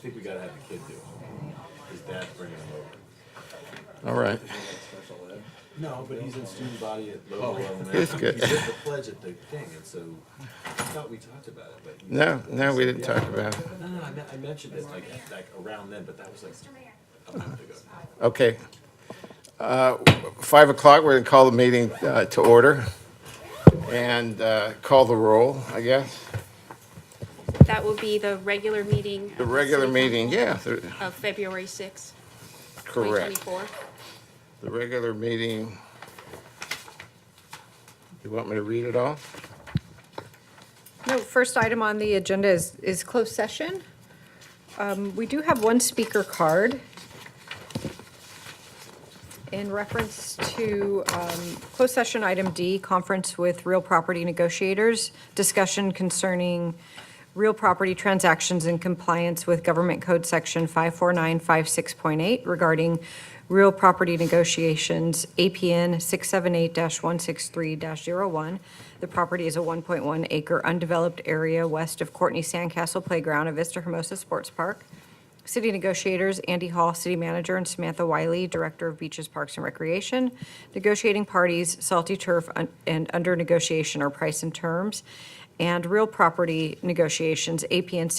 think we gotta have the kid do it. His dad's bringing him over. All right. No, but he's in student body at Lobo Elementary. It's good. He did the pledge at the thing, and so I thought we talked about it, but. No, we didn't talk about it. No, I mentioned it like around then, but that was like a month ago. Okay. 5 o'clock, we're going to call the meeting to order and call the roll, I guess. That will be the regular meeting. The regular meeting, yeah, Of February 6th, correct. 2024. The regular meeting. You want me to read it all? No, first item on the agenda is closed session. We do have one speaker card in reference to closed session item D, conference with real property negotiators, discussion concerning real property transactions in compliance with Government Code Section 54956.8 regarding real property negotiations, APN 678-163-01. The property is a 1.1 acre undeveloped area west of Courtney Sandcastle Playground at Vista Hermosa Sports Park. City negotiators, Andy Hall, City Manager, and Samantha Wiley, Director of Beaches, Parks, and Recreation. Negotiating parties, Salty Turf, and under negotiation are price and terms. And real property negotiations, APN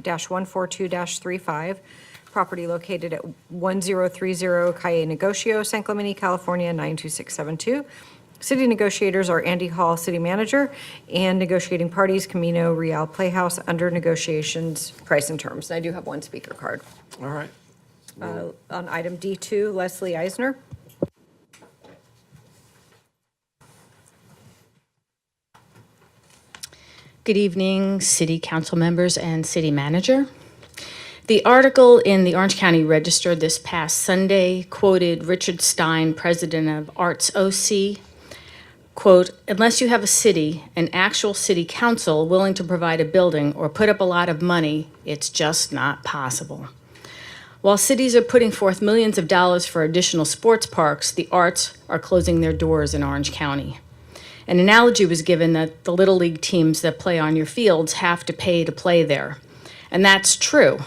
688-142-35. Property located at 1030 Calle Negocio, San Clemente, California, 92672. City negotiators are Andy Hall, City Manager, and negotiating parties, Camino Real Playhouse, under negotiations, price and terms. And I do have one speaker card. All right. On item D2, Leslie Eisner. Good evening, City Council members and City Manager. The article in the Orange County Register this past Sunday quoted Richard Stein, president of Arts OC, quote, "Unless you have a city, an actual city council willing to provide a building or put up a lot of money, it's just not possible." While cities are putting forth millions of dollars for additional sports parks, the arts are closing their doors in Orange County. An analogy was given that the Little League teams that play on your fields have to pay to play there. And that's true,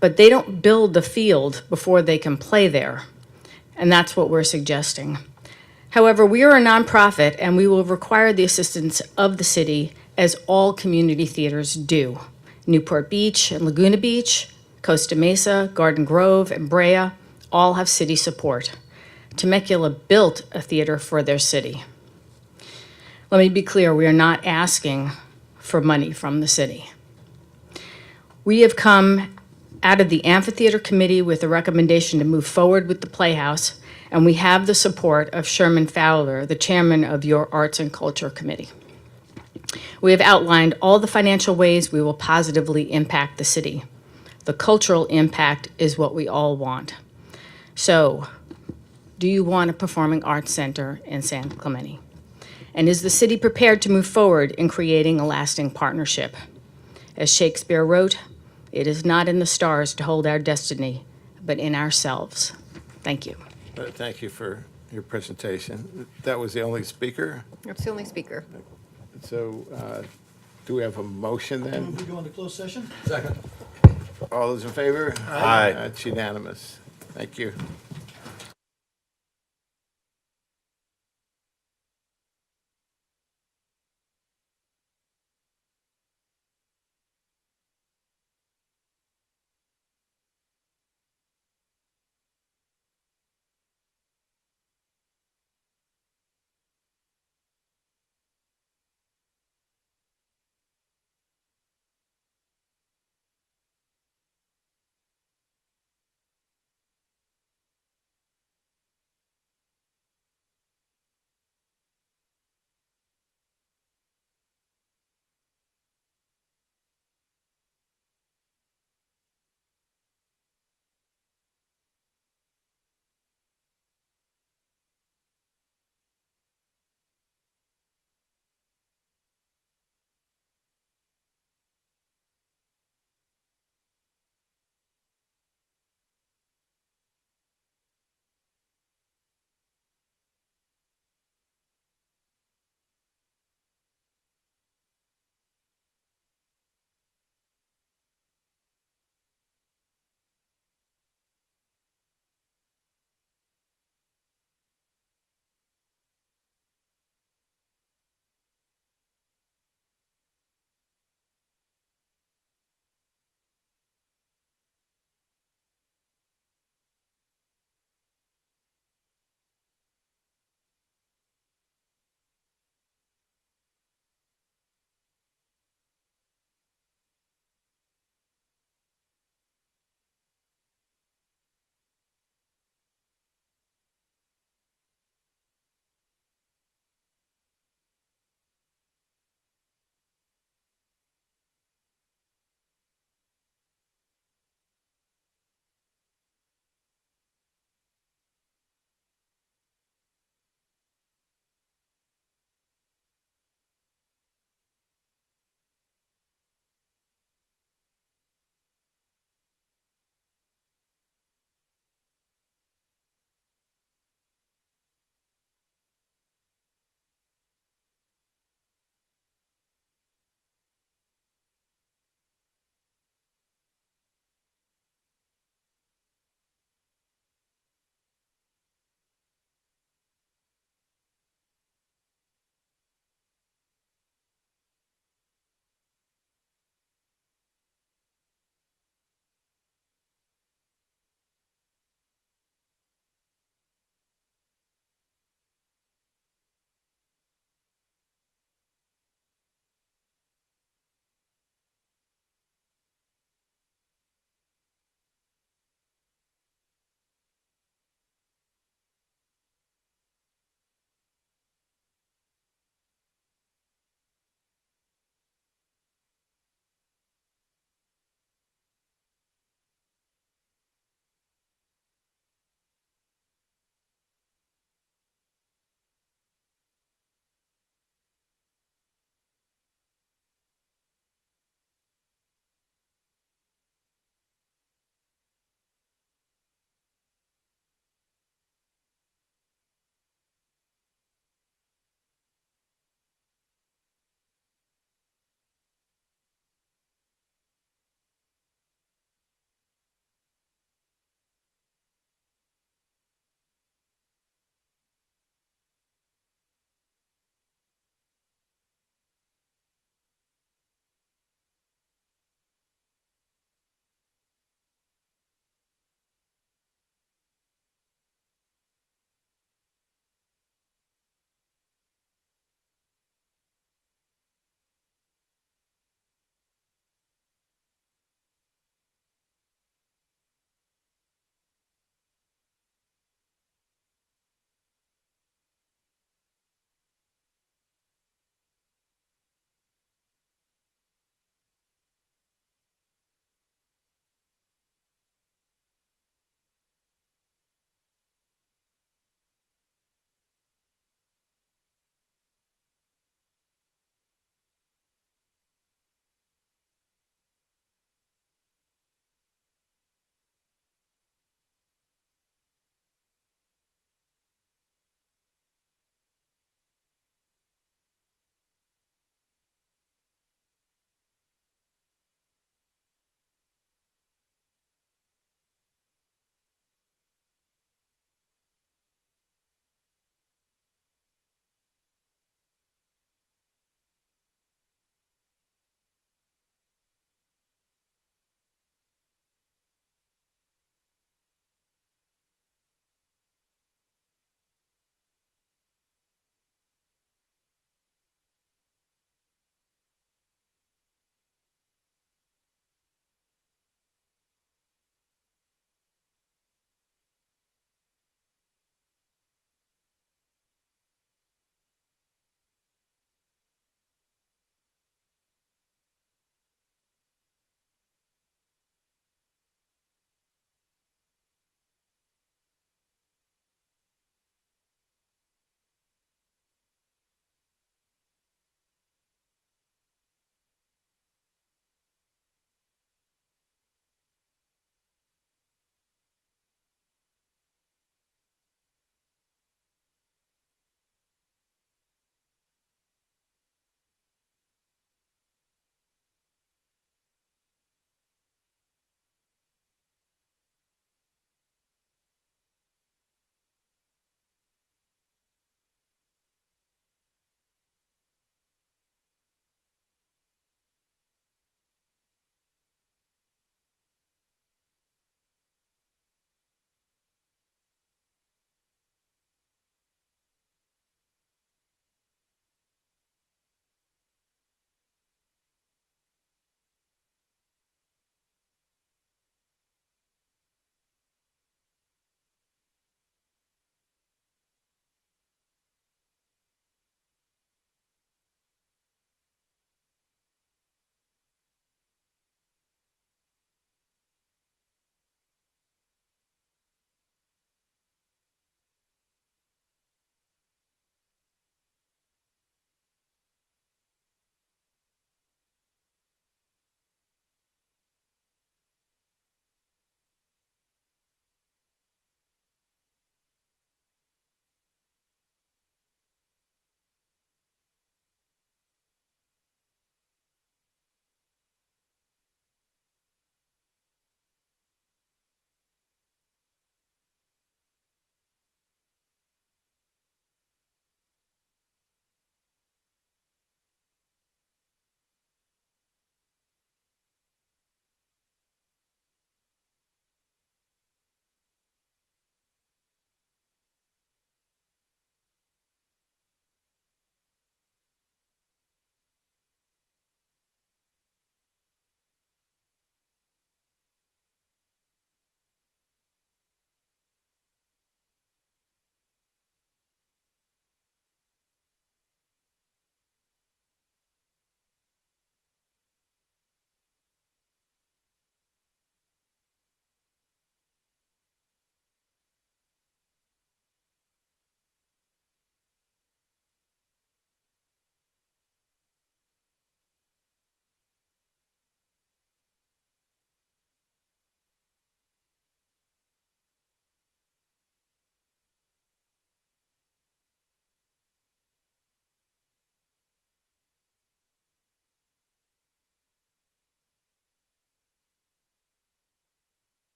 but they don't build the field before they can play there. And that's what we're suggesting. However, we are a nonprofit and we will require the assistance of the city as all community theaters do. Newport Beach and Laguna Beach, Costa Mesa, Garden Grove, and Brea all have city support. Temecula built a theater for their city. Let me be clear, we are not asking for money from the city. We have come out of the amphitheater committee with a recommendation to move forward with the Playhouse, and we have the support of Sherman Fowler, the chairman of your Arts and Culture Committee. We have outlined all the financial ways we will positively impact the city. The cultural impact is what we all want. So, do you want a performing arts center in San Clemente? And is the city prepared to move forward in creating a lasting partnership? As Shakespeare wrote, "It is not in the stars to hold our destiny, but in ourselves." Thank you. Thank you for your presentation. That was the only speaker. That's the only speaker. So do we have a motion then? We go into closed session? Second. All those in favor? Aye. It's unanimous. Thank you.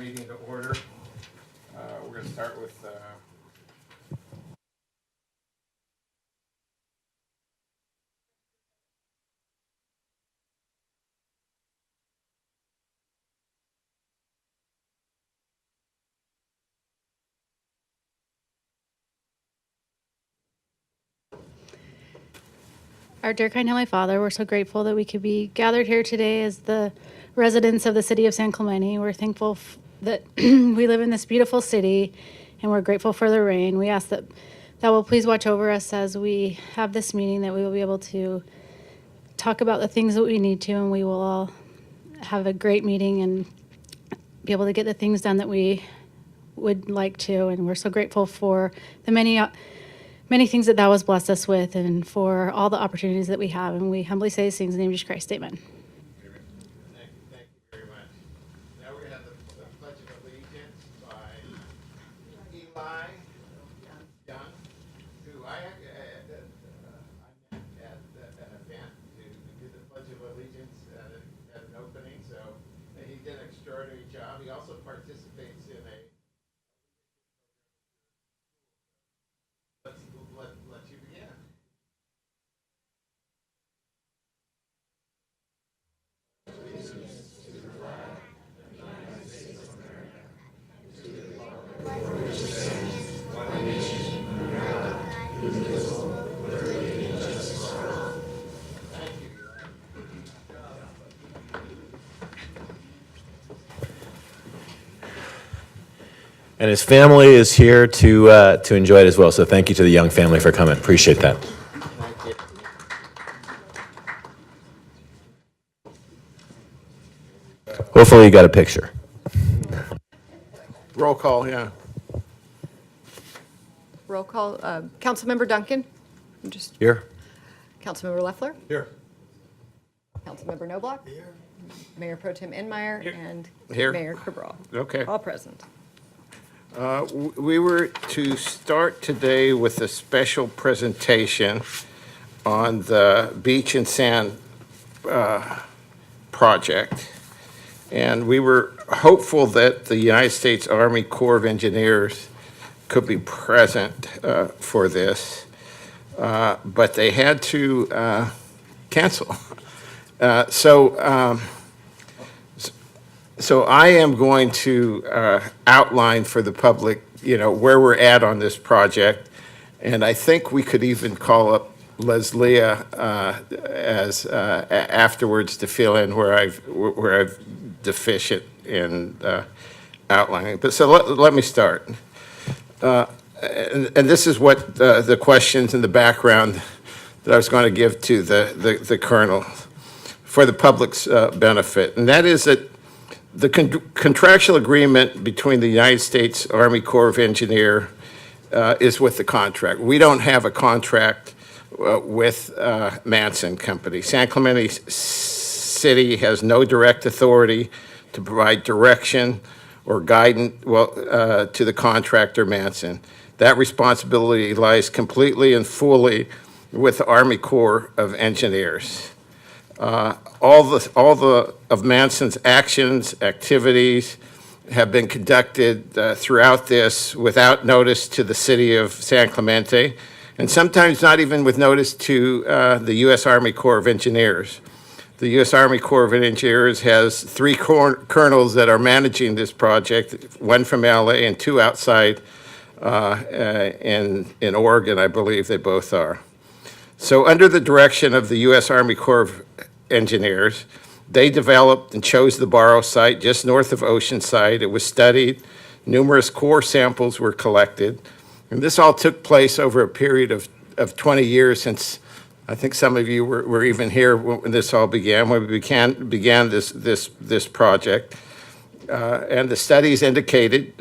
meeting to order. We're going to start with Our dear kind Heavenly Father, we're so grateful that we could be gathered here today as the residents of the city of San Clemente. We're thankful that we live in this beautiful city, and we're grateful for the rain. We ask that will please watch over us as we have this meeting, that we will be able to talk about the things that we need to, and we will all have a great meeting and be able to get the things done that we would like to. And we're so grateful for the many things that thou hast blessed us with, and for all the opportunities that we have. And we humbly say these things in the name of Jesus Christ. Amen. Thank you very much. Now we're going to have the Pledge of Allegiance by Eli Young, who I met at an event to do the Pledge of Allegiance at an opening. So he did an extraordinary job. He also participates in a let you begin. And his family is here to enjoy it as well. So thank you to the Young family for coming. Appreciate that. Thank you. Hopefully you got a picture. Roll call, yeah. Roll call, Councilmember Duncan? Here? Councilmember Leffler? Here. Councilmember Noblock? Here. Mayor Pro Tem Enmeyer? And Here. Mayor Cabral? Okay. All present. We were to start today with a special presentation on the beach and sand project. And we were hopeful that the United States Army Corps of Engineers could be present for this, but they had to cancel. So I am going to outline for the public, where we're at on this project. And I think we could even call up Leslie as afterwards to fill in where I've deficient in outlining. But so let me start. And this is what the questions in the background that I was going to give to the colonel for the public's benefit. And that is that the contractual agreement between the United States Army Corps of Engineers is with the contract. We don't have a contract with Manson Company. San Clemente City has no direct authority to provide direction or guidance to the contractor Manson. That responsibility lies completely and fully with the Army Corps of Engineers. All of Manson's actions, activities have been conducted throughout this without notice to the city of San Clemente, and sometimes not even with notice to the U.S. Army Corps of Engineers. The U.S. Army Corps of Engineers has 3 colonels that are managing this project, 1 from LA and 2 outside in Oregon, I believe they both are. So under the direction of the U.S. Army Corps of Engineers, they developed and chose the Barrow site just north of Oceanside. It was studied. Numerous core samples were collected. And this all took place over a period of 20 years since I think some of you were even here when this all began, when we began this project. And the studies indicated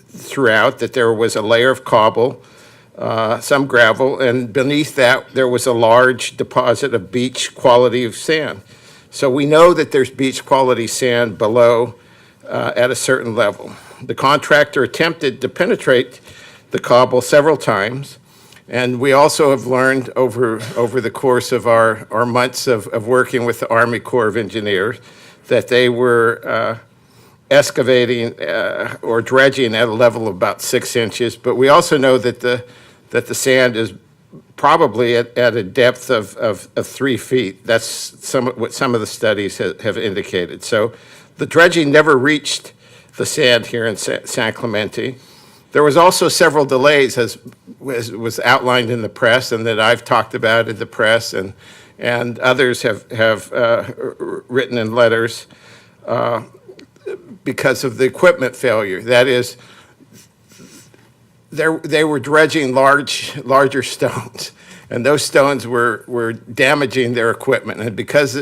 throughout that there was a layer of cobble, some gravel, and beneath that there was a large deposit of beach quality of sand. So we know that there's beach quality sand below at a certain level. The contractor attempted to penetrate the cobble several times, and we also have learned over the course of our months of working with the Army Corps of Engineers that they were excavating or dredging at a level of about 6 inches. But we also know that the sand is probably at a depth of 3 feet. That's what some of the studies have indicated. So the dredging never reached the sand here in San Clemente. There was also several delays, as was outlined in the press and that I've talked about in the press, and others have written in letters because of the equipment failure. That is, they were dredging larger stones, and those stones were damaging their equipment. And because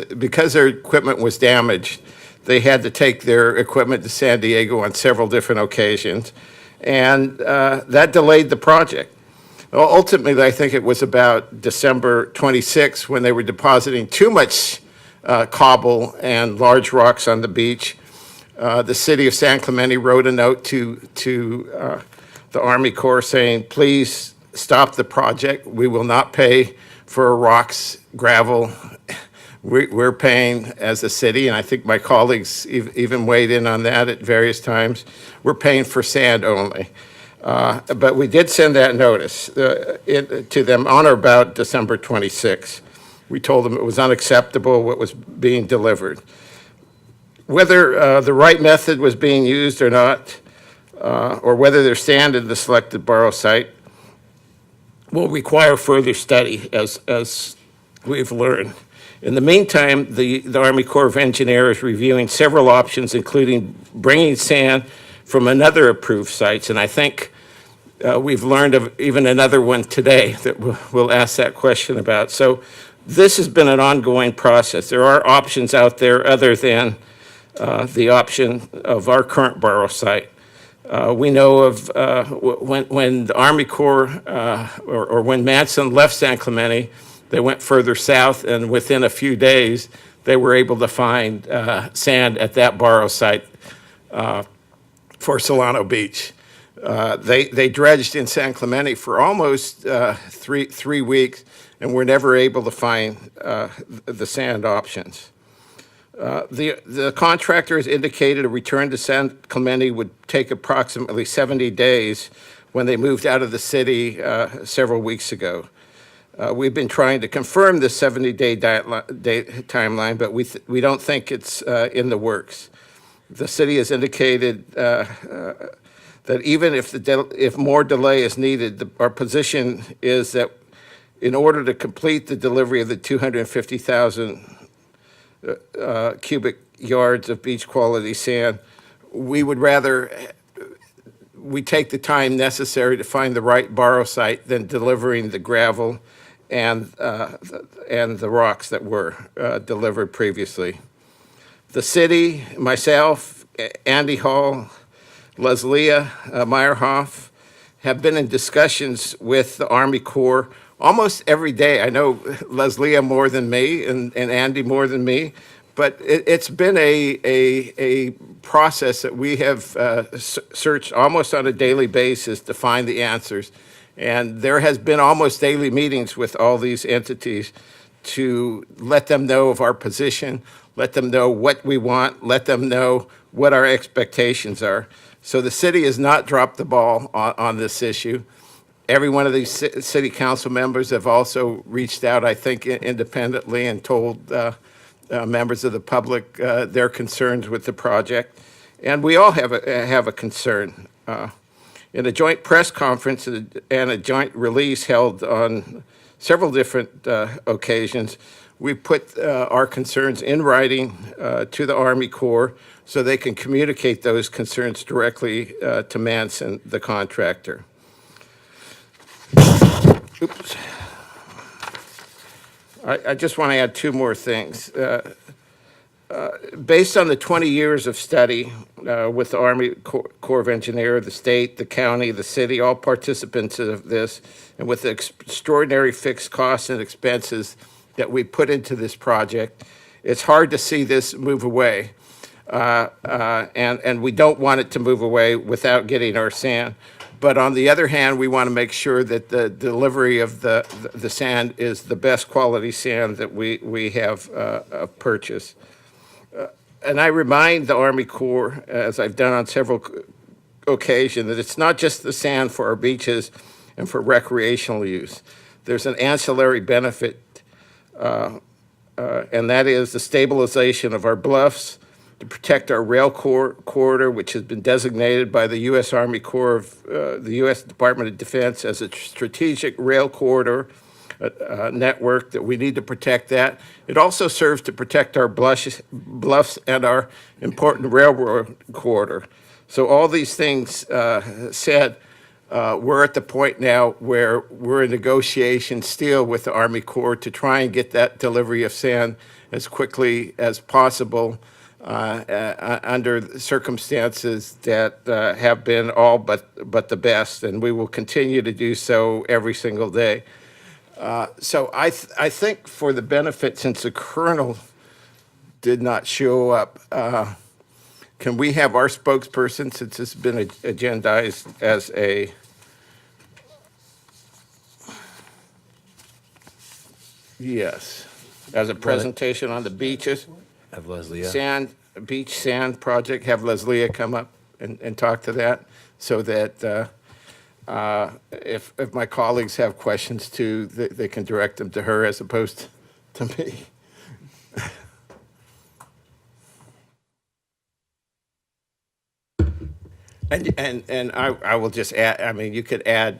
their equipment was damaged, they had to take their equipment to San Diego on several different occasions, and that delayed the project. Well, ultimately, I think it was about December 26 when they were depositing too much cobble and large rocks on the beach. The city of San Clemente wrote a note to the Army Corps saying, please stop the project. We will not pay for rocks, gravel. We're paying as a city, and I think my colleagues even weighed in on that at various times. We're paying for sand only. But we did send that notice to them on or about December 26. We told them it was unacceptable what was being delivered. Whether the right method was being used or not, or whether there's sand in the selected borrow site, will require further study, as we've learned. In the meantime, the Army Corps of Engineers is reviewing several options, including bringing sand from another approved sites, and I think we've learned of even another one today that we'll ask that question about. So this has been an ongoing process. There are options out there other than the option of our current borrow site. We know of when the Army Corps or when Manson left San Clemente, they went further south, and within a few days, they were able to find sand at that borrow site for Solano Beach. They dredged in San Clemente for almost three weeks, and were never able to find the sand options. The contractor has indicated a return to San Clemente would take approximately 70 days when they moved out of the city several weeks ago. We've been trying to confirm this 70-day timeline, but we don't think it's in the works. The city has indicated that even if more delay is needed, our position is that in order to complete the delivery of the 250,000 cubic yards of beach quality sand, we would rather we take the time necessary to find the right borrow site than delivering the gravel and the rocks that were delivered previously. The city, myself, Andy Hall, Leslie Meyerhoff have been in discussions with the Army Corps almost every day. I know Leslie more than me and Andy more than me, but it's been a process that we have searched almost on a daily basis to find the answers. And there has been almost daily meetings with all these entities to let them know of our position, let them know what we want, let them know what our expectations are. So the city has not dropped the ball on this issue. Every one of these city council members have also reached out, I think, independently and told members of the public their concerns with the project. And we all have a concern. In a joint press conference and a joint release held on several different occasions, we put our concerns in writing to the Army Corps so they can communicate those concerns directly to Manson, the contractor. Oops. I just want to add two more things. Based on the 20 years of study with the Army Corps of Engineers, the state, the county, the city, all participants of this, and with the extraordinary fixed costs and expenses that we put into this project, it's hard to see this move away. And we don't want it to move away without getting our sand. But on the other hand, we want to make sure that the delivery of the sand is the best quality sand that we have purchased. And I remind the Army Corps, as I've done on several occasions, that it's not just the sand for our beaches and for recreational use. There's an ancillary benefit, and that is the stabilization of our bluffs to protect our rail corridor, which has been designated by the U.S. Army Corps of the U.S. Department of Defense as a strategic rail corridor network, that we need to protect that. It also serves to protect our bluffs and our important railroad corridor. So all these things said, we're at the point now where we're in negotiation still with the Army Corps to try and get that delivery of sand as quickly as possible under circumstances that have been all but the best, and we will continue to do so every single day. So I think for the benefit, since the colonel did not show up, can we have our spokesperson, since it's been agendized as a as a presentation on the beaches, Have Leslie. beach sand project, have Leslie come up and talk to that, so that if my colleagues have questions too, they can direct them to her as opposed to me. And I will just add, I mean, you could add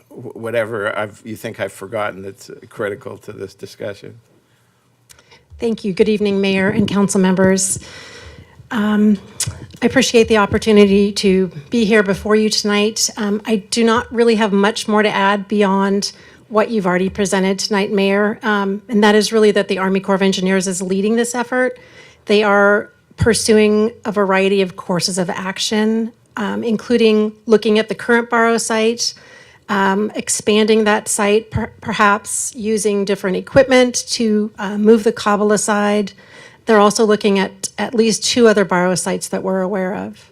whatever you think I've forgotten that's critical to this discussion. Thank you. Good evening, Mayor and council members. I appreciate the opportunity to be here before you tonight. I do not really have much more to add beyond what you've already presented tonight, Mayor, and that is really that the Army Corps of Engineers is leading this effort. They are pursuing a variety of courses of action, including looking at the current borrow site, expanding that site, perhaps using different equipment to move the cobble aside. They're also looking at least 2 other borrow sites that we're aware of.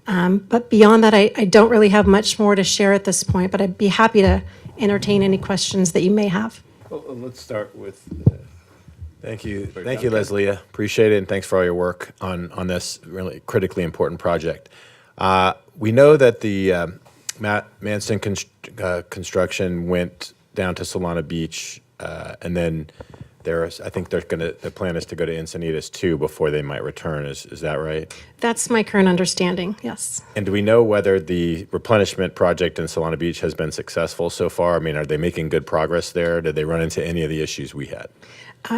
But beyond that, I don't really have much more to share at this point, but I'd be happy to entertain any questions that you may have. Well, let's start with. Thank you, Leslie. Appreciate it, and thanks for all your work on this really critically important project. We know that the Manston construction went down to Solana Beach, and then I think the plan is to go to Encinitas too before they might return. Is that right? That's my current understanding, yes. And do we know whether the replenishment project in Solana Beach has been successful so far? I mean, are they making good progress there? Did they run into any of the issues we had?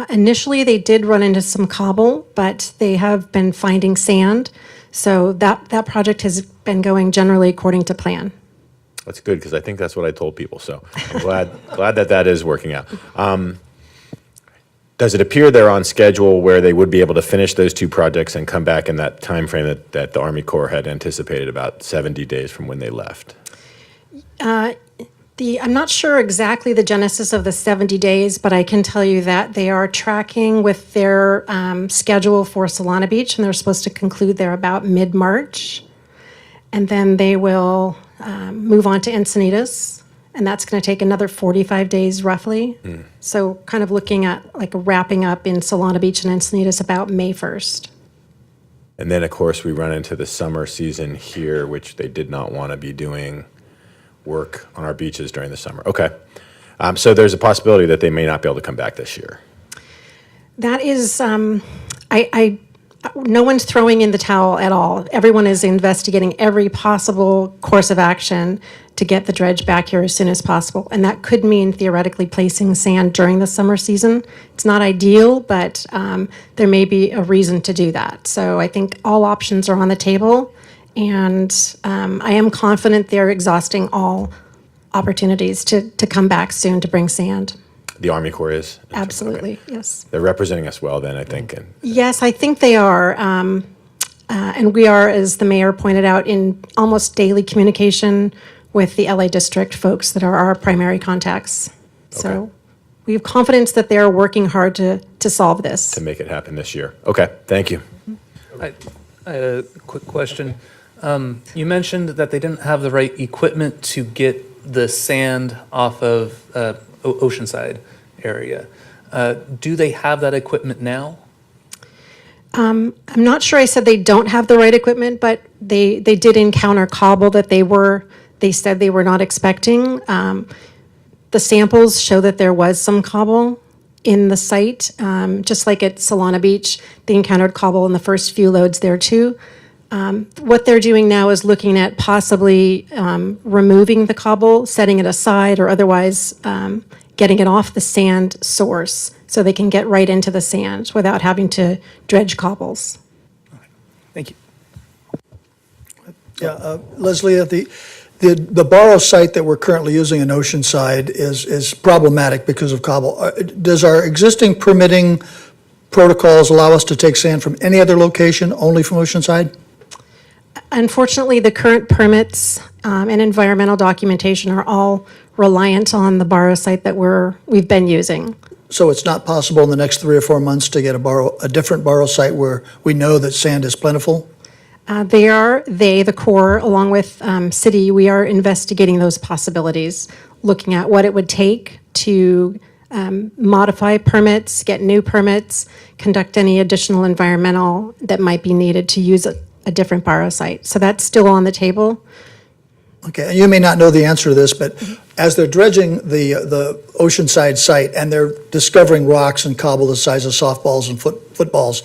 Initially, they did run into some cobble, but they have been finding sand. So that project has been going generally according to plan. That's good, because I think that's what I told people. So I'm glad that is working out. Does it appear they're on schedule where they would be able to finish those 2 projects and come back in that time frame that the Army Corps had anticipated, about 70 days from when they left? I'm not sure exactly the genesis of the 70 days, but I can tell you that they are tracking with their schedule for Solana Beach, and they're supposed to conclude there about mid-March. And then they will move on to Encinitas, and that's going to take another 45 days roughly. So kind of looking at like wrapping up in Solana Beach and Encinitas about May 1st. And then, of course, we run into the summer season here, which they did not want to be doing work on our beaches during the summer. Okay. So there's a possibility that they may not be able to come back this year. That is, no one's throwing in the towel at all. Everyone is investigating every possible course of action to get the dredge back here as soon as possible. And that could mean theoretically placing sand during the summer season. It's not ideal, but there may be a reason to do that. So I think all options are on the table. And I am confident they're exhausting all opportunities to come back soon to bring sand. The Army Corps is? Absolutely, Okay. yes. They're representing us well then, I think. And Yes, I think they are. And we are, as the mayor pointed out, in almost daily communication with the LA District folks that are our primary contacts. So Okay. we have confidence that they're working hard to solve this. to make it happen this year. Okay, thank you. I had a quick question. You mentioned that they didn't have the right equipment to get the sand off of Oceanside area. Do they have that equipment now? I'm not sure I said they don't have the right equipment, but they did encounter cobble that they said they were not expecting. The samples show that there was some cobble in the site, just like at Solana Beach. They encountered cobble in the first few loads there too. What they're doing now is looking at possibly removing the cobble, setting it aside, or otherwise getting it off the sand source so they can get right into the sand without having to dredge cobbles. Thank you. Yeah, Leslie, the borrow site that we're currently using in Oceanside is problematic because of cobble. Does our existing permitting protocols allow us to take sand from any other location, only from Oceanside? Unfortunately, the current permits and environmental documentation are all reliant on the borrow site that we've been using. So it's not possible in the next 3 or 4 months to get a different borrow site where we know that sand is plentiful? The Corps, along with city, we are investigating those possibilities, looking at what it would take to modify permits, get new permits, conduct any additional environmental that might be needed to use a different borrow site. So that's still on the table. Okay, and you may not know the answer to this, but as they're dredging the Oceanside site and they're discovering rocks and cobble the size of softballs and footballs,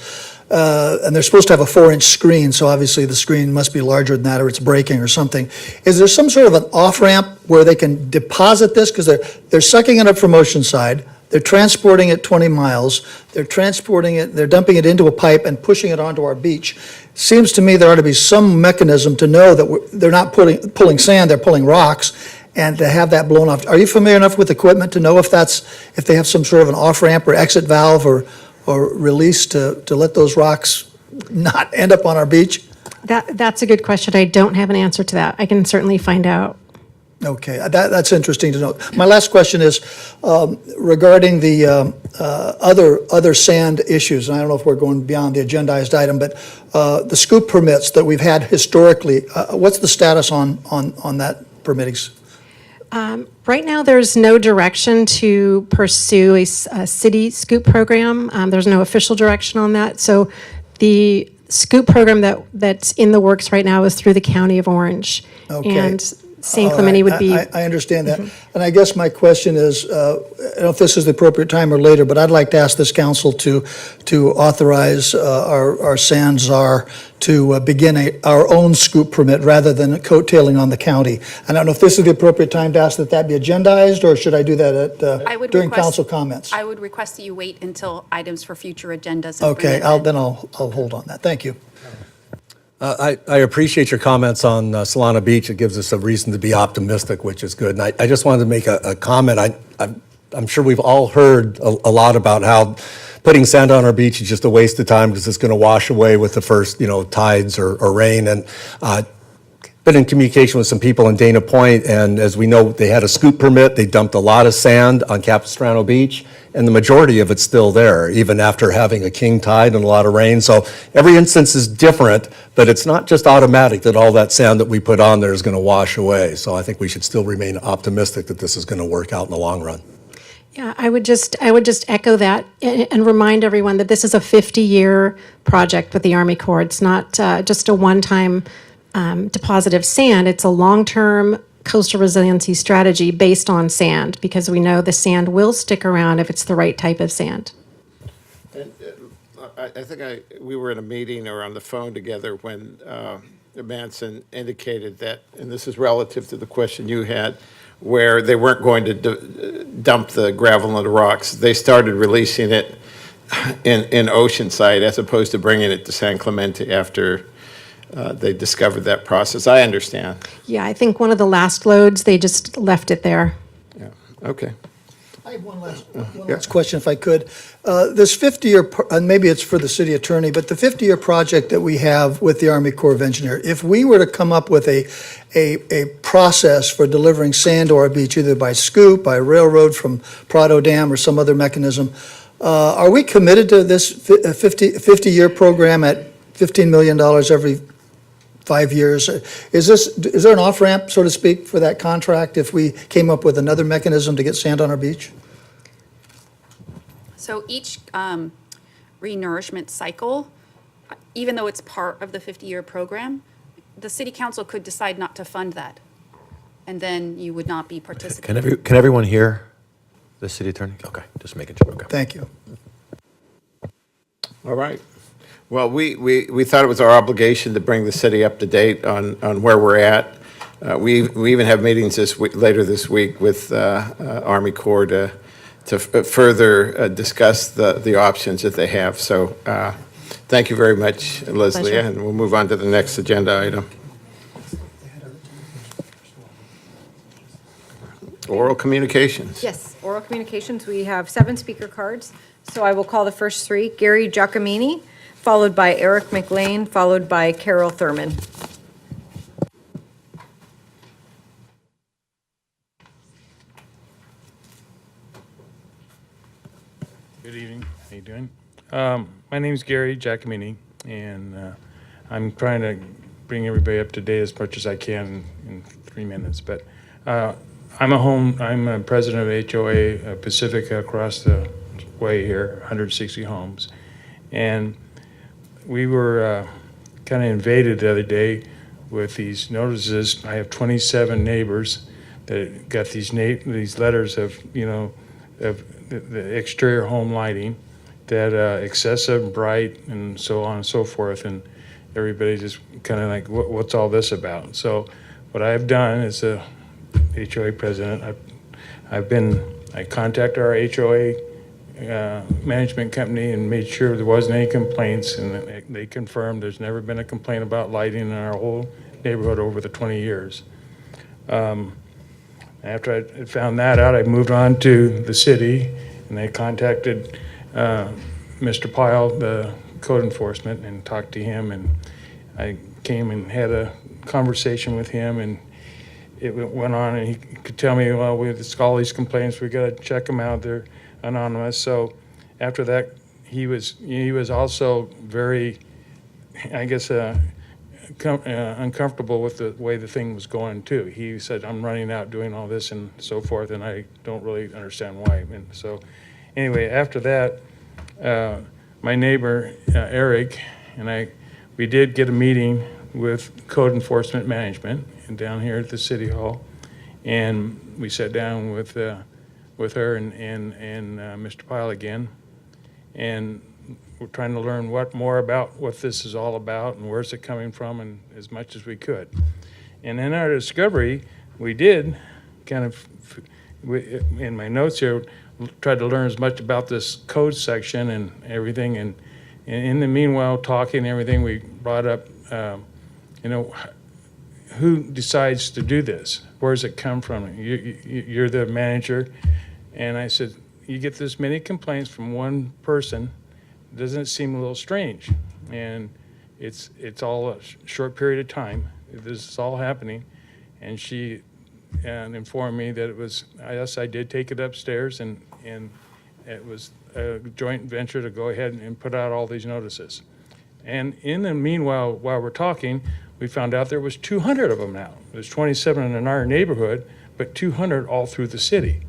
and they're supposed to have a 4-inch screen, so obviously the screen must be larger than that or it's breaking or something. Is there some sort of an off-ramp where they can deposit this? Because they're sucking it up from Oceanside, they're transporting it 20 miles, they're dumping it into a pipe and pushing it onto our beach. Seems to me there ought to be some mechanism to know that they're not pulling sand, they're pulling rocks, and to have that blown off. Are you familiar enough with equipment to know if they have some sort of an off-ramp or exit valve or release to let those rocks not end up on our beach? That's a good question. I don't have an answer to that. I can certainly find out. Okay, that's interesting to know. My last question is regarding the other sand issues, and I don't know if we're going beyond the agendized item, but the scoop permits that we've had historically, what's the status on that permitting? Right now, there's no direction to pursue a city scoop program. There's no official direction on that. So the scoop program that's in the works right now is through the County of Orange. Okay. And San Clemente would be. I understand that. And I guess my question is, I don't know if this is the appropriate time or later, but I'd like to ask this council to authorize our sand czar to begin our own scoop permit rather than coattailing on the county. I don't know if this is the appropriate time to ask that be agendized, or should I do that during council comments? I would request that you wait until items for future agendas. Okay, I'll hold on that. Thank you. I appreciate your comments on Solana Beach. It gives us a reason to be optimistic, which is good. And I just wanted to make a comment. I'm sure we've all heard a lot about how putting sand on our beach is just a waste of time because it's going to wash away with the first, tides or rain. And been in communication with some people in Dana Point, and as we know, they had a scoop permit. They dumped a lot of sand on Capistrano Beach, and the majority of it's still there, even after having a king tide and a lot of rain. So every instance is different, but it's not just automatic that all that sand that we put on there is going to wash away. So I think we should still remain optimistic that this is going to work out in the long run. Yeah, I would just echo that and remind everyone that this is a 50-year project with the Army Corps. It's not just a one-time deposit of sand. It's a long-term coastal resiliency strategy based on sand, because we know the sand will stick around if it's the right type of sand. And, I think we were in a meeting or on the phone together when Manson indicated that, and this is relative to the question you had, where they weren't going to dump the gravel and the rocks. They started releasing it in Oceanside as opposed to bringing it to San Clemente after they discovered that process. I understand. Yeah, I think one of the last loads, they just left it there. Yeah, okay. I have one last question, if I could. This 50-year, and maybe it's for the city attorney, but the 50-year project that we have with the Army Corps of Engineers, if we were to come up with a process for delivering sand to our beach, either by scoop, by railroad from Prado Dam, or some other mechanism, are we committed to this 50-year program at $15 million every 5 years? Is there an off-ramp, so to speak, for that contract if we came up with another mechanism to get sand on our beach? So each renourishment cycle even though it's part of the 50-year program, the city council could decide not to fund that. And then you would not be participating. Can everyone hear the city attorney? Okay, just making sure. Okay. Thank you. All right. Well, we thought it was our obligation to bring the city up to date on where we're at. We even have meetings this week, later this week with Army Corps to further discuss the options that they have. So thank you very much, Leslie, Pleasure. and we'll move on to the next agenda item. Oral communications. Yes, oral communications, we have 7 speaker cards. So I will call the first 3. Gary Giacomini, followed by Eric McLean, followed by Carol Thurman. Good evening. How you doing? My name's Gary Giacomini, and I'm trying to bring everybody up to date as much as I can in 3 minutes. But I'm a president of HOA Pacifica across the way here, 160 homes, and we were kind of invaded the other day with these notices. I have 27 neighbors that got these letters of, of the exterior home lighting that excessive, bright, and so on and so forth, and everybody just kind of like, what's all this about? So what I've done as a HOA president, I contacted our HOA management company and made sure there wasn't any complaints, and they confirmed there's never been a complaint about lighting in our whole neighborhood over the 20 years. After I found that out, I moved on to the city, and I contacted Mr. Pyle, the code enforcement, and talked to him, and I came and had a conversation with him, and it went on, and he could tell me, well, with all these complaints, we got to check them out. They're anonymous. So after that, he was also very, I guess, uncomfortable with the way the thing was going too. He said, I'm running out doing all this and so forth, and I don't really understand why. And so anyway, after that, my neighbor, Eric, and we did get a meeting with code enforcement management and down here at the city hall, and we sat down with her and Mr. Pyle again, and we're trying to learn more about what this is all about and where's it coming from, and as much as we could. And in our discovery, we did kind of, in my notes here, tried to learn as much about this code section and everything, and in the meanwhile, talking and everything, we brought up, who decides to do this? Where does it come from? You're the manager. And I said, you get this many complaints from one person, doesn't it seem a little strange? And it's all a short period of time. This is all happening. And she informed me that it was, yes, I did take it upstairs, and it was a joint venture to go ahead and put out all these notices. And in the meanwhile, while we're talking, we found out there was 200 of them now. There's 27 in our neighborhood, but 200 all through the city.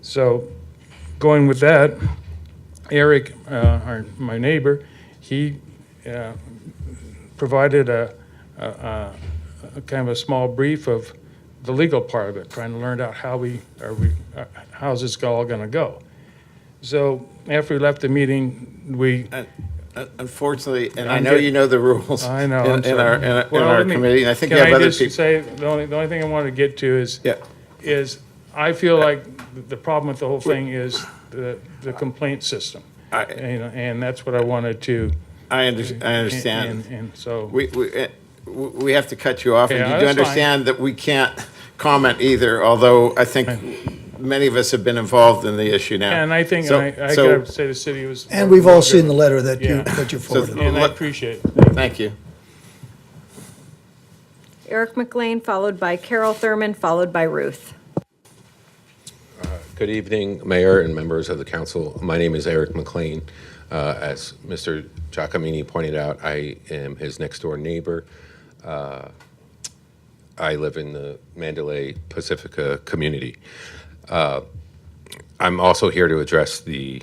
So going with that, Eric, my neighbor, he provided a kind of a small brief of the legal part of it, trying to learn out how's this all going to go. So after we left the meeting, we unfortunately, and I know you know the rules. I know. In our committee, and I think you have other people. Can I just say the only thing I want to get to is I feel like the problem with the whole thing is the complaint system, and that's what I wanted to. I understand. And so we have to cut you off, and you do that's understand that we can't comment either. Although I think many of us have been involved in the issue now. And I think So- I so- got to say the city was. And we've all seen the letter that Yeah. you forwarded. And I appreciate it. Thank you. Eric McLean, followed by Carol Thurman, followed by Ruth. Good evening, Mayor and members of the council. My name is Eric McLean. As Mr. Giacomini pointed out, I am his next-door neighbor. I live in the Mandalay Pacifica community. I'm also here to address the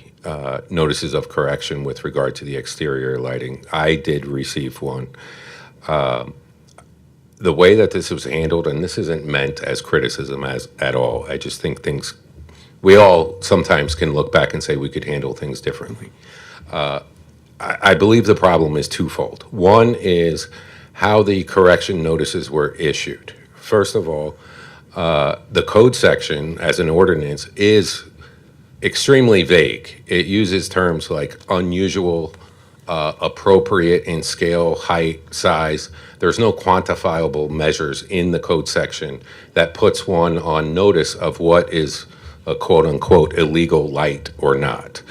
notices of correction with regard to the exterior lighting. I did receive one. The way that this was handled, and this isn't meant as criticism at all, I just think we all sometimes can look back and say we could handle things differently. I believe the problem is twofold. One is how the correction notices were issued. First of all, the code section as an ordinance is extremely vague. It uses terms like unusual, appropriate in scale, height, size. There's no quantifiable measures in the code section that puts one on notice of what is a quote-unquote illegal light or not.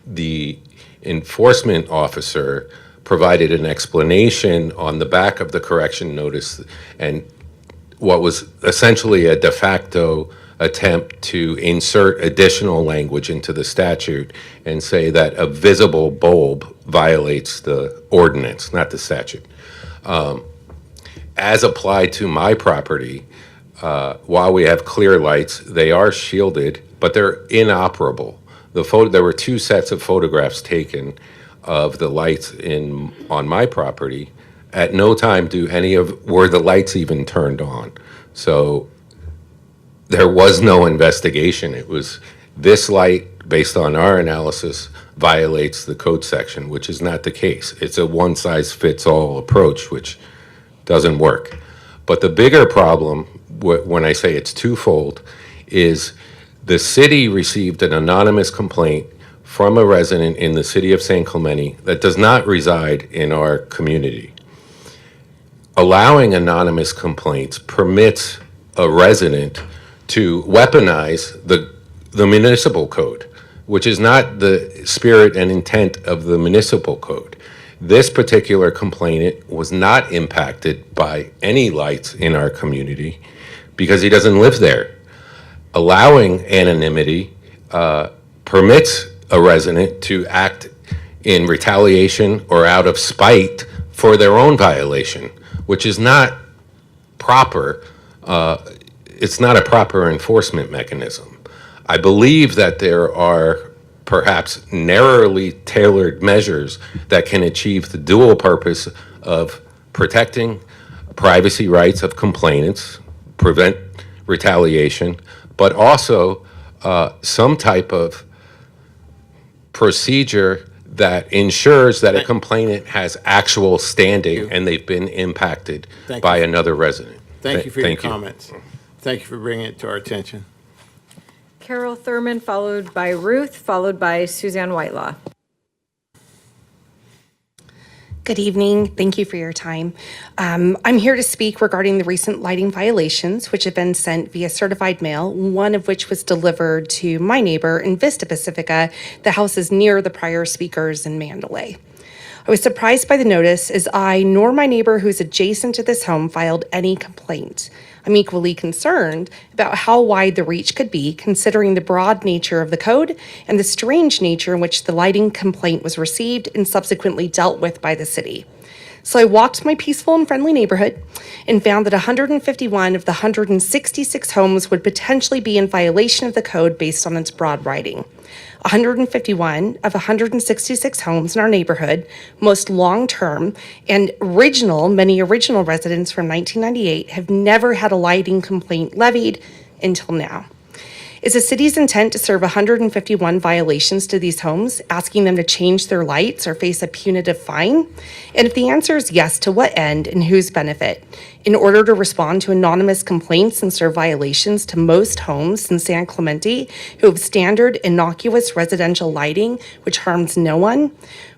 The enforcement officer provided an explanation on the back of the correction notice and what was essentially a de facto attempt to insert additional language into the statute and say that a visible bulb violates the ordinance, not the statute. As applied to my property, while we have clear lights, they are shielded, but they're inoperable. There were two sets of photographs taken of the lights on my property. At no time were the lights even turned on. So there was no investigation. It was this light, based on our analysis, violates the code section, which is not the case. It's a one-size-fits-all approach, which doesn't work. But the bigger problem, when I say it's twofold, is the city received an anonymous complaint from a resident in the city of San Clemente that does not reside in our community. Allowing anonymous complaints permits a resident to weaponize the municipal code, which is not the spirit and intent of the municipal code. This particular complainant was not impacted by any lights in our community because he doesn't live there. Allowing anonymity permits a resident to act in retaliation or out of spite for their own violation, which is not proper. It's not a proper enforcement mechanism. I believe that there are perhaps narrowly tailored measures that can achieve the dual purpose of protecting privacy rights of complainants, prevent retaliation, but also some type of procedure that ensures that a complainant has actual standing and they've been impacted by another resident. Thank you for your comments. Thank you for bringing it to our attention. Carol Thurman, followed by Ruth, followed by Suzanne Whitelaw. Good evening. Thank you for your time. I'm here to speak regarding the recent lighting violations, which have been sent via certified mail, one of which was delivered to my neighbor in Vista Pacifica. The house is near the prior speakers in Mandalay. I was surprised by the notice as I nor my neighbor who's adjacent to this home filed any complaint. I'm equally concerned about how wide the reach could be considering the broad nature of the code and the strange nature in which the lighting complaint was received and subsequently dealt with by the city. So I walked my peaceful and friendly neighborhood and found that 151 of the 166 homes would potentially be in violation of the code based on its broad writing. 151 of 166 homes in our neighborhood, most long-term and many original residents from 1998 have never had a lighting complaint levied until now. Is the city's intent to serve 151 violations to these homes, asking them to change their lights or face a punitive fine? And if the answer is yes, to what end and whose benefit? In order to respond to anonymous complaints and serve violations to most homes in San Clemente who have standard, innocuous residential lighting which harms no one?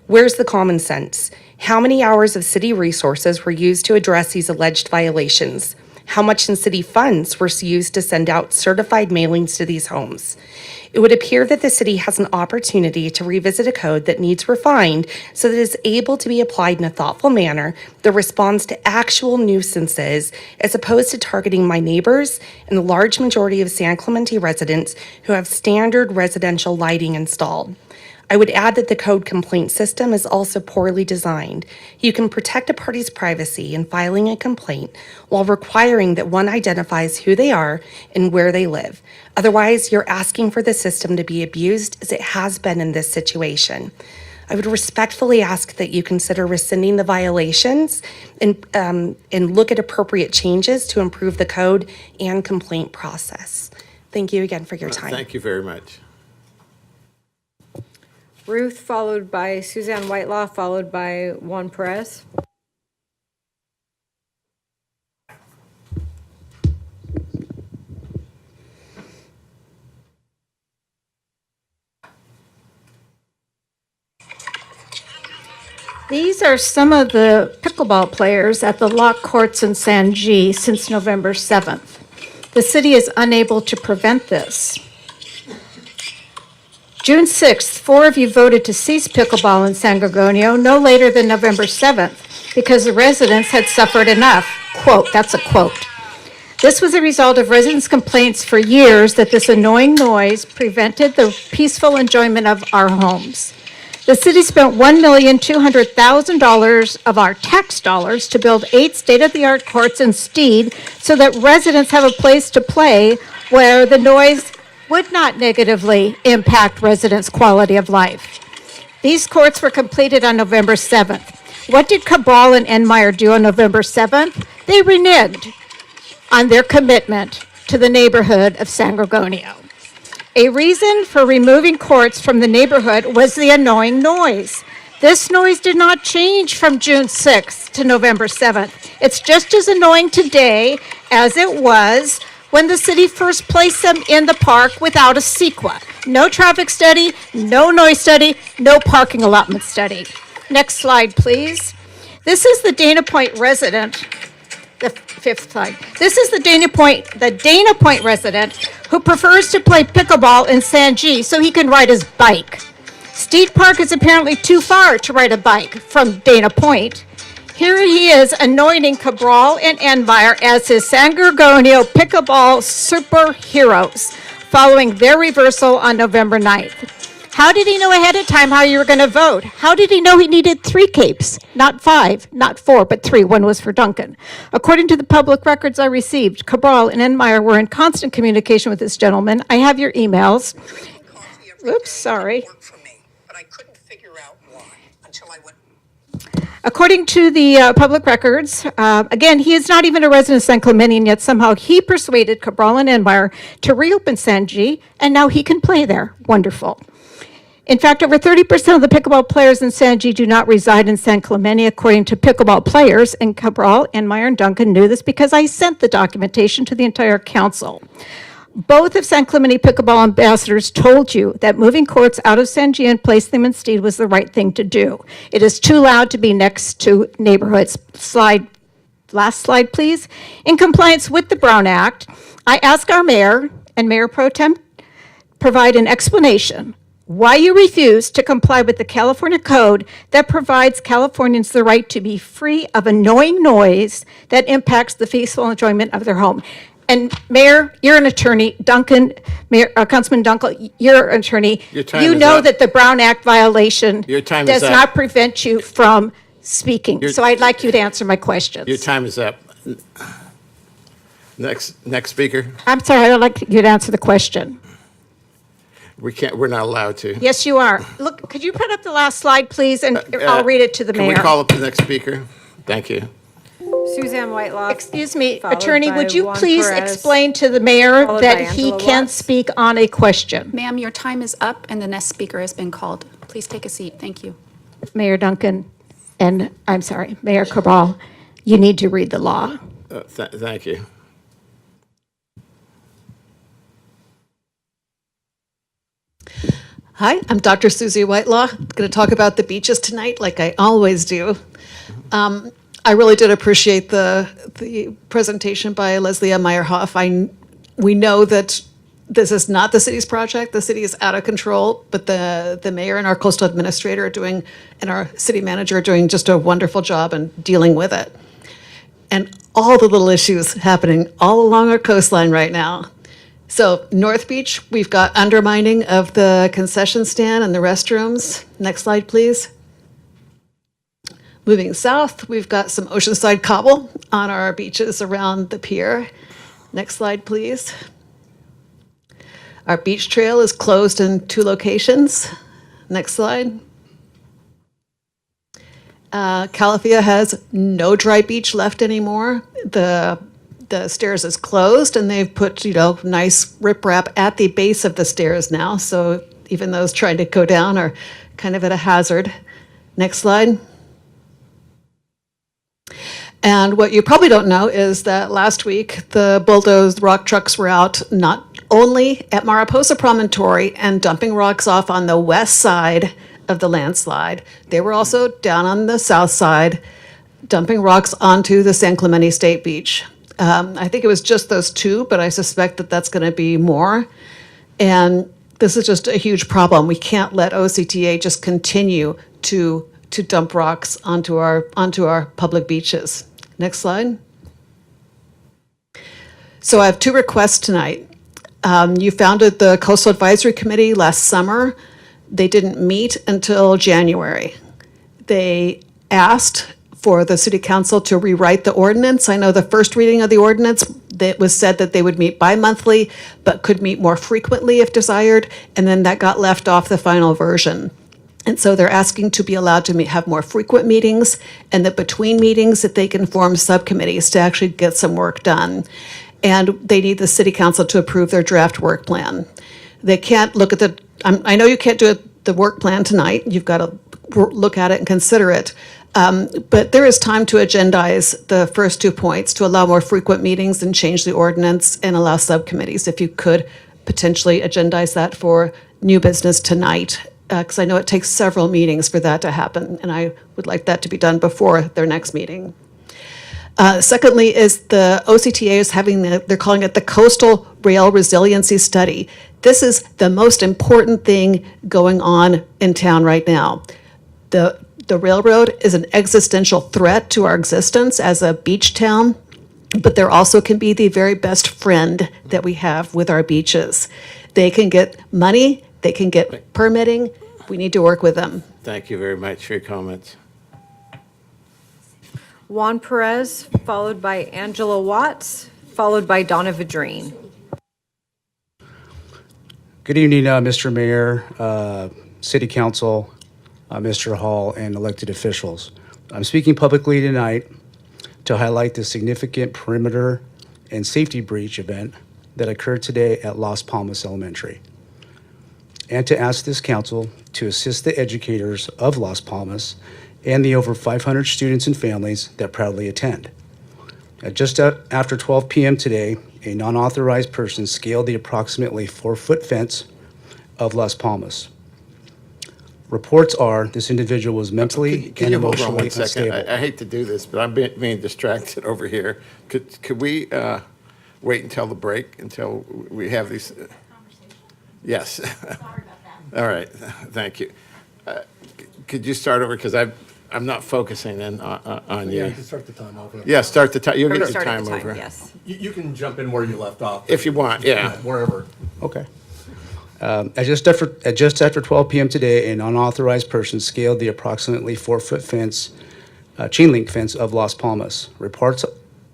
Where's the common sense? How many hours of city resources were used to address these alleged violations? How much in city funds were used to send out certified mailings to these homes? It would appear that the city has an opportunity to revisit a code that needs refined so that it is able to be applied in a thoughtful manner that responds to actual nuisances as opposed to targeting my neighbors and the large majority of San Clemente residents who have standard residential lighting installed. I would add that the code complaint system is also poorly designed. You can protect a party's privacy in filing a complaint while requiring that one identifies who they are and where they live. Otherwise, you're asking for the system to be abused as it has been in this situation. I would respectfully ask that you consider rescinding the violations and look at appropriate changes to improve the code and complaint process. Thank you again for your time. Thank you very much. Ruth, followed by Suzanne Whitelaw, followed by Juan Perez. These are some of the pickleball players at the lock courts in San G since November 7th. The city is unable to prevent this. June 6th, 4 of you voted to cease pickleball in San Gorgonio no later than November 7th because the residents had suffered enough. Quote, that's a quote. This was a result of residents' complaints for years that this annoying noise prevented the peaceful enjoyment of our homes. The city spent $1,200,000 of our tax dollars to build 8 state-of-the-art courts in Steed so that residents have a place to play where the noise would not negatively impact residents' quality of life. These courts were completed on November 7th. What did Cabral and Enmeyer do on November 7th? They reneged on their commitment to the neighborhood of San Gorgonio. A reason for removing courts from the neighborhood was the annoying noise. This noise did not change from June 6th to November 7th. It's just as annoying today as it was when the city first placed them in the park without a CEQA. No traffic study, no noise study, no parking allotment study. Next slide, please. This is the Dana Point resident, the 5th slide. This is the Dana Point resident who prefers to play pickleball in San G so he can ride his bike. Steed Park is apparently too far to ride a bike from Dana Point. Here he is anointing Cabral and Enmeyer as his San Gorgonio pickleball superheroes following their reversal on November 9th. How did he know ahead of time how you were going to vote? How did he know he needed 3 capes? Not 5, not 4, but 3. One was for Duncan. According to the public records I received, Cabral and Enmeyer were in constant communication with this gentleman. I have your emails. Oops, sorry. According to the public records, again, he is not even a resident of San Clemente, and yet somehow he persuaded Cabral and Enmeyer to reopen San G, and now he can play there. Wonderful. In fact, over 30% of the pickleball players in San G do not reside in San Clemente, according to pickleball players, and Cabral, Enmeyer, and Duncan knew this because I sent the documentation to the entire council. Both of San Clemente pickleball ambassadors told you that moving courts out of San G and placing them in Steed was the right thing to do. It is too loud to be next to neighborhoods. Last slide, please. In compliance with the Brown Act, I ask our mayor and Mayor Pro Tem provide an explanation why you refuse to comply with the California code that provides Californians the right to be free of annoying noise that impacts the peaceful enjoyment of their home. And Mayor, you're an attorney. Duncan, Councilman Dunkel, you're an attorney. You know that the Brown Act violation does not prevent you from speaking. So I'd like you to answer my questions. Your time is up. Next speaker. I'm sorry, I'd like you to answer the question. We're not allowed to. Yes, you are. Look, could you put up the last slide, please, and I'll read it to the mayor. Can we call up the next speaker? Thank you. Suzanne Whitelaw. Excuse me, followed attorney, by would you Juan please Perez, explain to the mayor followed that by he Angela can Watts. speak on a question? Ma'am, your time is up and the next speaker has been called. Please take a seat. Thank you. Mayor Duncan, and I'm sorry, Mayor Cabral, you need to read the law. Thank you. Hi, I'm Dr. Susie Whitelaw. I'm going to talk about the beaches tonight, like I always do. I really did appreciate the presentation by Leslie Meyerhoff. We know that this is not the city's project. The city is out of control, but the mayor and our coastal administrator are doing, and our city manager are doing just a wonderful job in dealing with it. And all the little issues happening all along our coastline right now. So North Beach, we've got undermining of the concession stand and the restrooms. Next slide, please. Moving south, we've got some oceanside cobble on our beaches around the pier. Next slide, please. Our beach trail is closed in 2 locations. Next slide. Calafia has no dry beach left anymore. The stairs is closed, and they've put, nice riprap at the base of the stairs now. So even those trying to go down are kind of at a hazard. Next slide. And what you probably don't know is that last week, the bulldozed rock trucks were out not only at Mariposa Promontory and dumping rocks off on the west side of the landslide, they were also down on the south side, dumping rocks onto the San Clemente State Beach. I think it was just those 2, but I suspect that that's going to be more. And this is just a huge problem. We can't let OCTA just continue to dump rocks onto our public beaches. Next slide. So I have 2 requests tonight. You founded the Coastal Advisory Committee last summer. They didn't meet until January. They asked for the city council to rewrite the ordinance. I know the first reading of the ordinance, that was said that they would meet bi-monthly, but could meet more frequently if desired, and then that got left off the final version. And so they're asking to be allowed to have more frequent meetings, and that between meetings that they can form subcommittees to actually get some work done. And they need the city council to approve their draft work plan. They can't look at I know you can't do the work plan tonight. You've got to look at it and consider it. But there is time to agendize the first 2 points to allow more frequent meetings and change the ordinance and allow subcommittees. If you could potentially agendize that for new business tonight, because I know it takes several meetings for that to happen, and I would like that to be done before their next meeting. Secondly is the OCTA is having, they're calling it the Coastal Rail Resiliency Study. This is the most important thing going on in town right now. The railroad is an existential threat to our existence as a beach town, but there also can be the very best friend that we have with our beaches. They can get money, they can get permitting. We need to work with them. Thank you very much for your comments. Juan Perez, followed by Angela Watts, followed by Donna Vadrine. Good evening, Mr. Mayor, City Council, Mr. Hall, and elected officials. I'm speaking publicly tonight to highlight the significant perimeter and safety breach event that occurred today at Las Palmas Elementary, and to ask this council to assist the educators of Las Palmas and the over 500 students and families that proudly attend. Just after 12 p.m. today, a non-authorized person scaled the approximately 4-foot fence of Las Palmas. Reports are this individual was mentally Can and you hold on emotionally one second? unstable. I hate to do this, but I'm being distracted over here. Could we wait until the break, until we have these? Yes. Sorry about that. All right, thank you. Could you start over, because I'm not focusing in on you. Yeah, you can start the time over. Yeah, start the time, you'll get your Start at time the over. Yes. You can jump in where you left off. If you want, yeah. Wherever. Okay. At just after 12 p.m. today, an unauthorized person scaled the approximately 4-foot fence, chain link fence of Las Palmas. Reports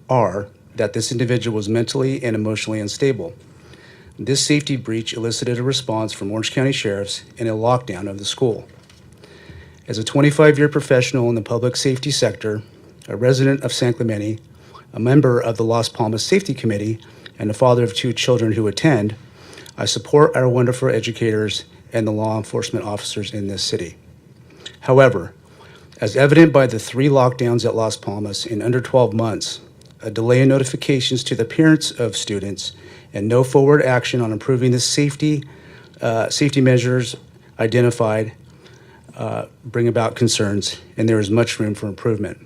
are that this individual was mentally and emotionally unstable. This safety breach elicited a response from Orange County Sheriffs and a lockdown of the school. As a 25-year professional in the public safety sector, a resident of San Clemente, a member of the Las Palmas Safety Committee, and a father of 2 children who attend, I support our wonderful educators and the law enforcement officers in this city. However, as evident by the 3 lockdowns at Las Palmas in under 12 months, a delay in notifications to the parents of students, and no forward action on improving the safety measures identified bring about concerns, and there is much room for improvement.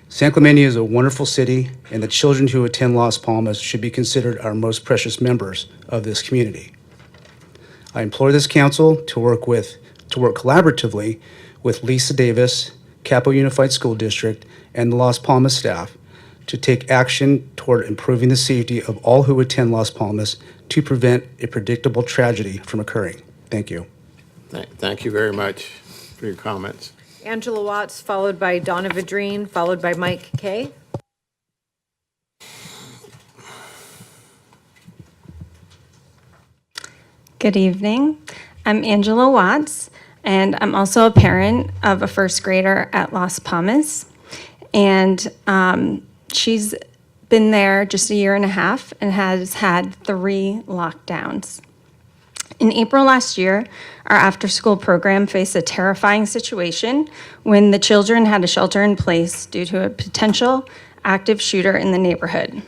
San Clemente is a wonderful city, and the children who attend Las Palmas should be considered our most precious members of this community. I implore this council to work collaboratively with Lisa Davis, Capo Unified School District, and the Las Palmas staff to take action toward improving the safety of all who attend Las Palmas to prevent a predictable tragedy from occurring. Thank you. Thank you very much for your comments. Angela Watts, followed by Donna Vidrine, followed by Mike Kay. Good evening. I'm Angela Watts, and I'm also a parent of a first grader at Las Palmas. And she's been there just a year and a half and has had 3 lockdowns. In April last year, our after-school program faced a terrifying situation when the children had to shelter in place due to a potential active shooter in the neighborhood.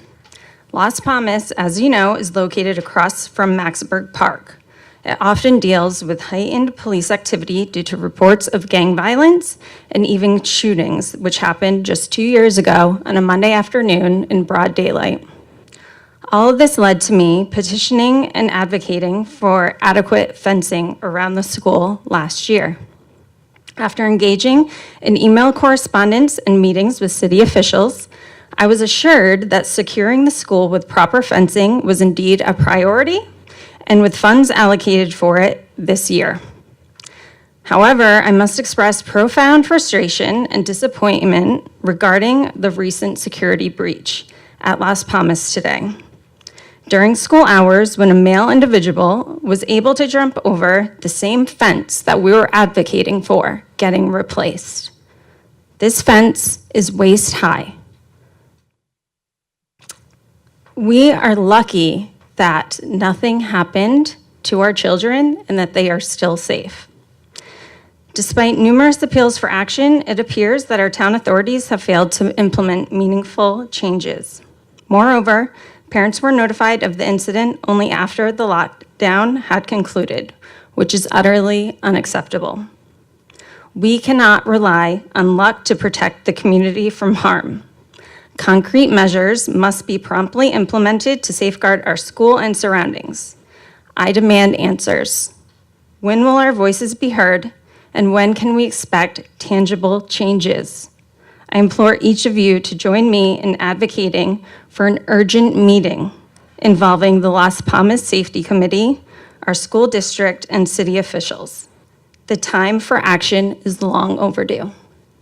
Las Palmas, as you know, is located across from Maxburg Park. It often deals with heightened police activity due to reports of gang violence and even shootings, which happened just 2 years ago on a Monday afternoon in broad daylight. All of this led to me petitioning and advocating for adequate fencing around the school last year. After engaging in email correspondence and meetings with city officials, I was assured that securing the school with proper fencing was indeed a priority and with funds allocated for it this year. However, I must express profound frustration and disappointment regarding the recent security breach at Las Palmas today. During school hours, when a male individual was able to jump over the same fence that we were advocating for getting replaced. This fence is waist high. We are lucky that nothing happened to our children and that they are still safe. Despite numerous appeals for action, it appears that our town authorities have failed to implement meaningful changes. Moreover, parents were notified of the incident only after the lockdown had concluded, which is utterly unacceptable. We cannot rely on luck to protect the community from harm. Concrete measures must be promptly implemented to safeguard our school and surroundings. I demand answers. When will our voices be heard, and when can we expect tangible changes? I implore each of you to join me in advocating for an urgent meeting involving the Las Palmas Safety Committee, our school district, and city officials. The time for action is long overdue.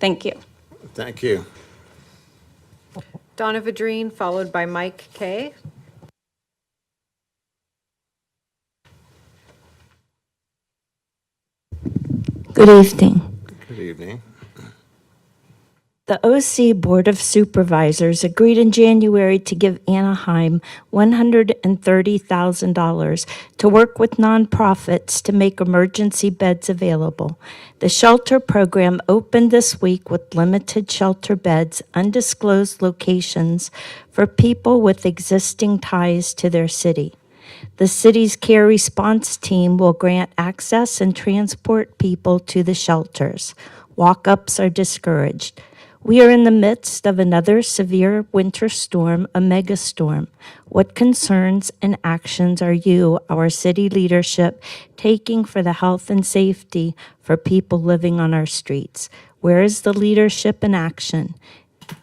Thank you. Thank you. Donna Vidrine, followed by Mike Kay. Good evening. Good evening. The OC Board of Supervisors agreed in January to give Anaheim $130,000 to work with nonprofits to make emergency beds available. The shelter program opened this week with limited shelter beds, undisclosed locations for people with existing ties to their city. The city's care response team will grant access and transport people to the shelters. Walk-ups are discouraged. We are in the midst of another severe winter storm, a megastorm. What concerns and actions are you, our city leadership, taking for the health and safety for people living on our streets? Where is the leadership and action?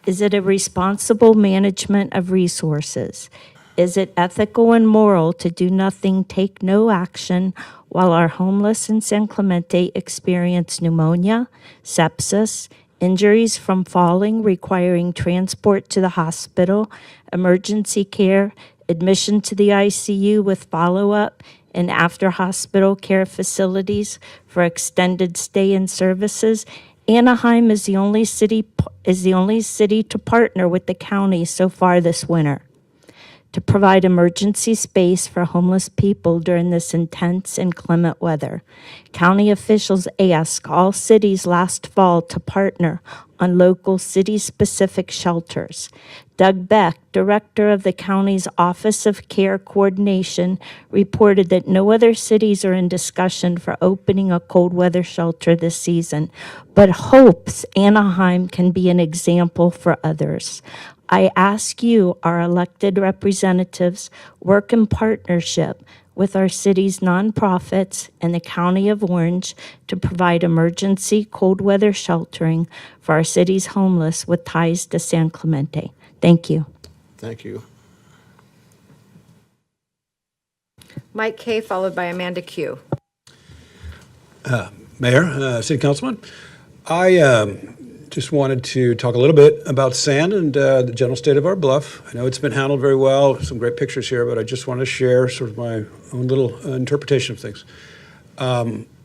Is it a responsible management of resources? Is it ethical and moral to do nothing, take no action, while our homeless in San Clemente experience pneumonia, sepsis, injuries from falling requiring transport to the hospital, emergency care, admission to the ICU with follow-up, and after-hospital care facilities for extended stay and services? Anaheim is the only city to partner with the county so far this winter to provide emergency space for homeless people during this intense and clement weather. County officials asked all cities last fall to partner on local city-specific shelters. Doug Beck, director of the county's Office of Care Coordination, reported that no other cities are in discussion for opening a cold weather shelter this season, but hopes Anaheim can be an example for others. I ask you, our elected representatives, work in partnership with our city's nonprofits and the County of Orange to provide emergency cold weather sheltering for our city's homeless with ties to San Clemente. Thank you. Thank you. Mike Kay, followed by Amanda Q. Mayor, City Councilman, I just wanted to talk a little bit about sand and the general state of our bluff. I know it's been handled very well, some great pictures here, but I just want to share sort of my own little interpretation of things.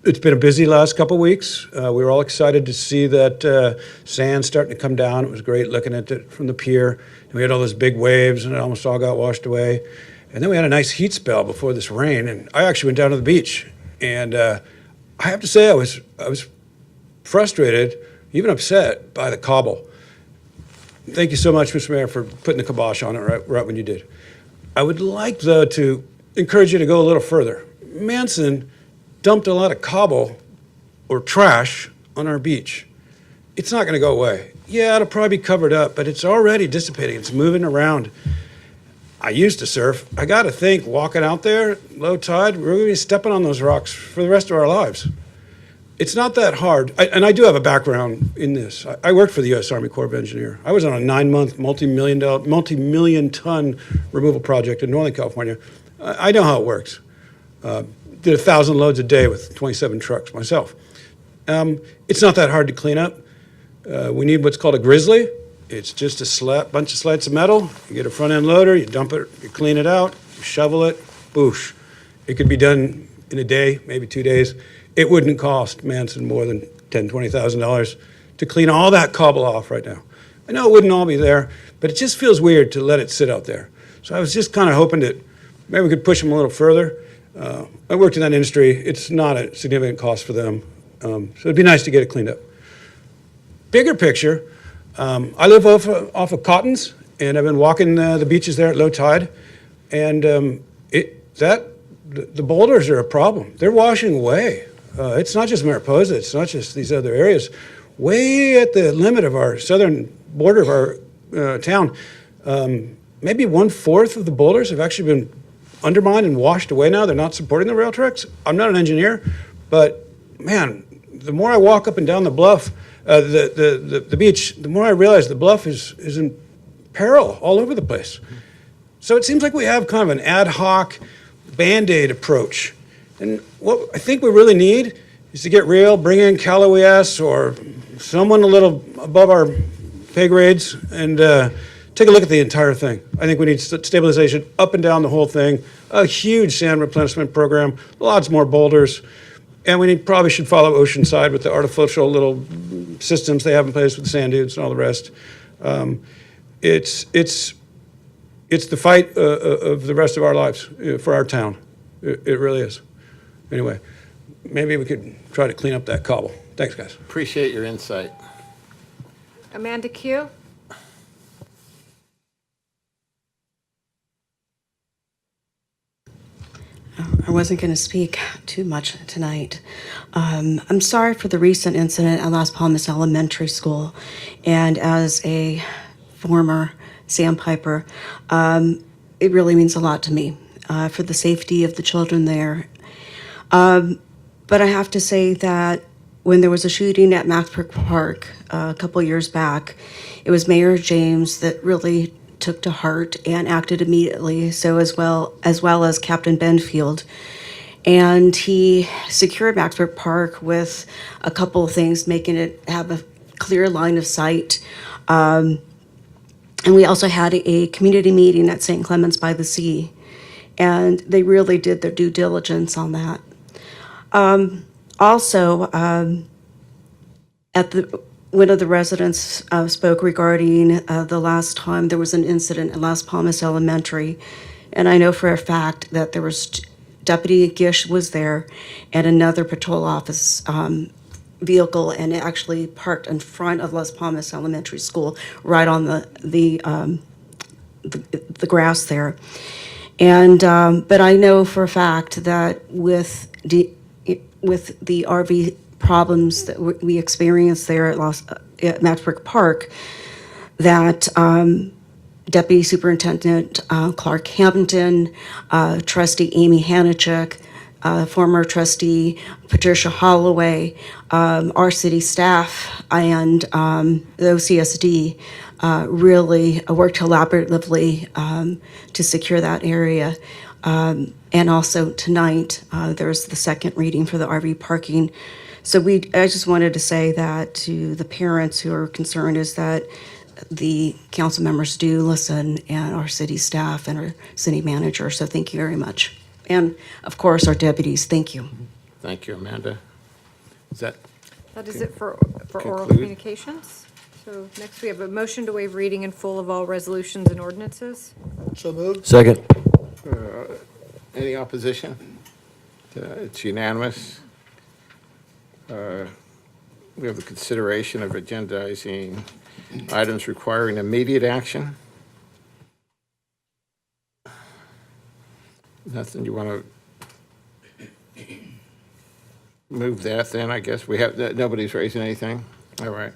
It's been a busy last couple weeks. We were all excited to see that sand starting to come down. It was great looking at it from the pier. And we had all those big waves, and it almost all got washed away. And then we had a nice heat spell before this rain, and I actually went down to the beach. And I have to say, I was frustrated, even upset by the cobble. Thank you so much, Mr. Mayor, for putting the kibosh on it right when you did. I would like, though, to encourage you to go a little further. Manson dumped a lot of cobble or trash on our beach. It's not going to go away. Yeah, it'll probably be covered up, but it's already dissipating. It's moving around. I used to surf. I got to think, walking out there, low tide, we're going to be stepping on those rocks for the rest of our lives. It's not that hard. And I do have a background in this. I worked for the U.S. Army Corps of Engineers. I was on a 9-month, multi-million ton removal project in Northern California. I know how it works. Did 1,000 loads a day with 27 trucks myself. It's not that hard to clean up. We need what's called a grizzly. It's just a bunch of slats of metal. You get a front-end loader, you dump it, you clean it out, you shovel it, boosh. It could be done in a day, maybe 2 days. It wouldn't cost Manson more than $10,000, $20,000 to clean all that cobble off right now. I know it wouldn't all be there, but it just feels weird to let it sit out there. So I was just kind of hoping that maybe we could push them a little further. I worked in that industry. It's not a significant cost for them. So it'd be nice to get it cleaned up. Bigger picture, I live off of Cottons, and I've been walking the beaches there at low tide, and the boulders are a problem. They're washing away. It's not just Mariposa. It's not just these other areas. Way at the limit of our southern border of our town, maybe 1/4 of the boulders have actually been undermined and washed away now. They're not supporting the rail tracks. I'm not an engineer, but man, the more I walk up and down the bluff, the beach, the more I realize the bluff is in peril all over the place. So it seems like we have kind of an ad hoc Band-Aid approach. And what I think we really need is to get real, bring in Cal OES or someone a little above our pay grades and take a look at the entire thing. I think we need stabilization up and down the whole thing, a huge sand replenishment program, lots more boulders, and we probably should follow Oceanside with the artificial little systems they have in place with the sand dunes and all the rest. It's the fight of the rest of our lives for our town. It really is. Anyway, maybe we could try to clean up that cobble. Thanks, guys. Appreciate your insight. Amanda Q. I wasn't going to speak too much tonight. I'm sorry for the recent incident at Las Palmas Elementary School. And as a former sandpiper, it really means a lot to me for the safety of the children there. But I have to say that when there was a shooting at Maxbrook Park a couple years back, it was Mayor James that really took to heart and acted immediately, so as well as Captain Benfield. And he secured Maxbrook Park with a couple of things, making it have a clear line of sight. And we also had a community meeting at St. Clements by the Sea, and they really did their due diligence on that. One of the residents spoke regarding the last time there was an incident at Las Palmas Elementary, and I know for a fact that there was Deputy Gish was there and another patrol office vehicle, and it actually parked in front of Las Palmas Elementary School, right on the grass there. And but I know for a fact that with the RV problems that we experienced there at Maxbrook Park, that Deputy Superintendent Clark Hampton, Trustee Amy Hanachuk, former Trustee Patricia Holloway, our city staff, and the OCSD really worked collaboratively to secure that area. And also tonight, there's the second reading for the RV parking. So I just wanted to say that to the parents who are concerned, is that the council members do listen, and our city staff and our city manager. So thank you very much. And of course, our deputies, thank you. Thank you, Amanda. Is that? That is it for oral conclude? communications. So next we have a motion to waive reading in full of all resolutions and ordinances. So moved. Second. Any opposition? It's unanimous. We have the consideration of agendizing items requiring immediate action. Nothing, you want to move that then, I guess? We have, nobody's raising anything? All right.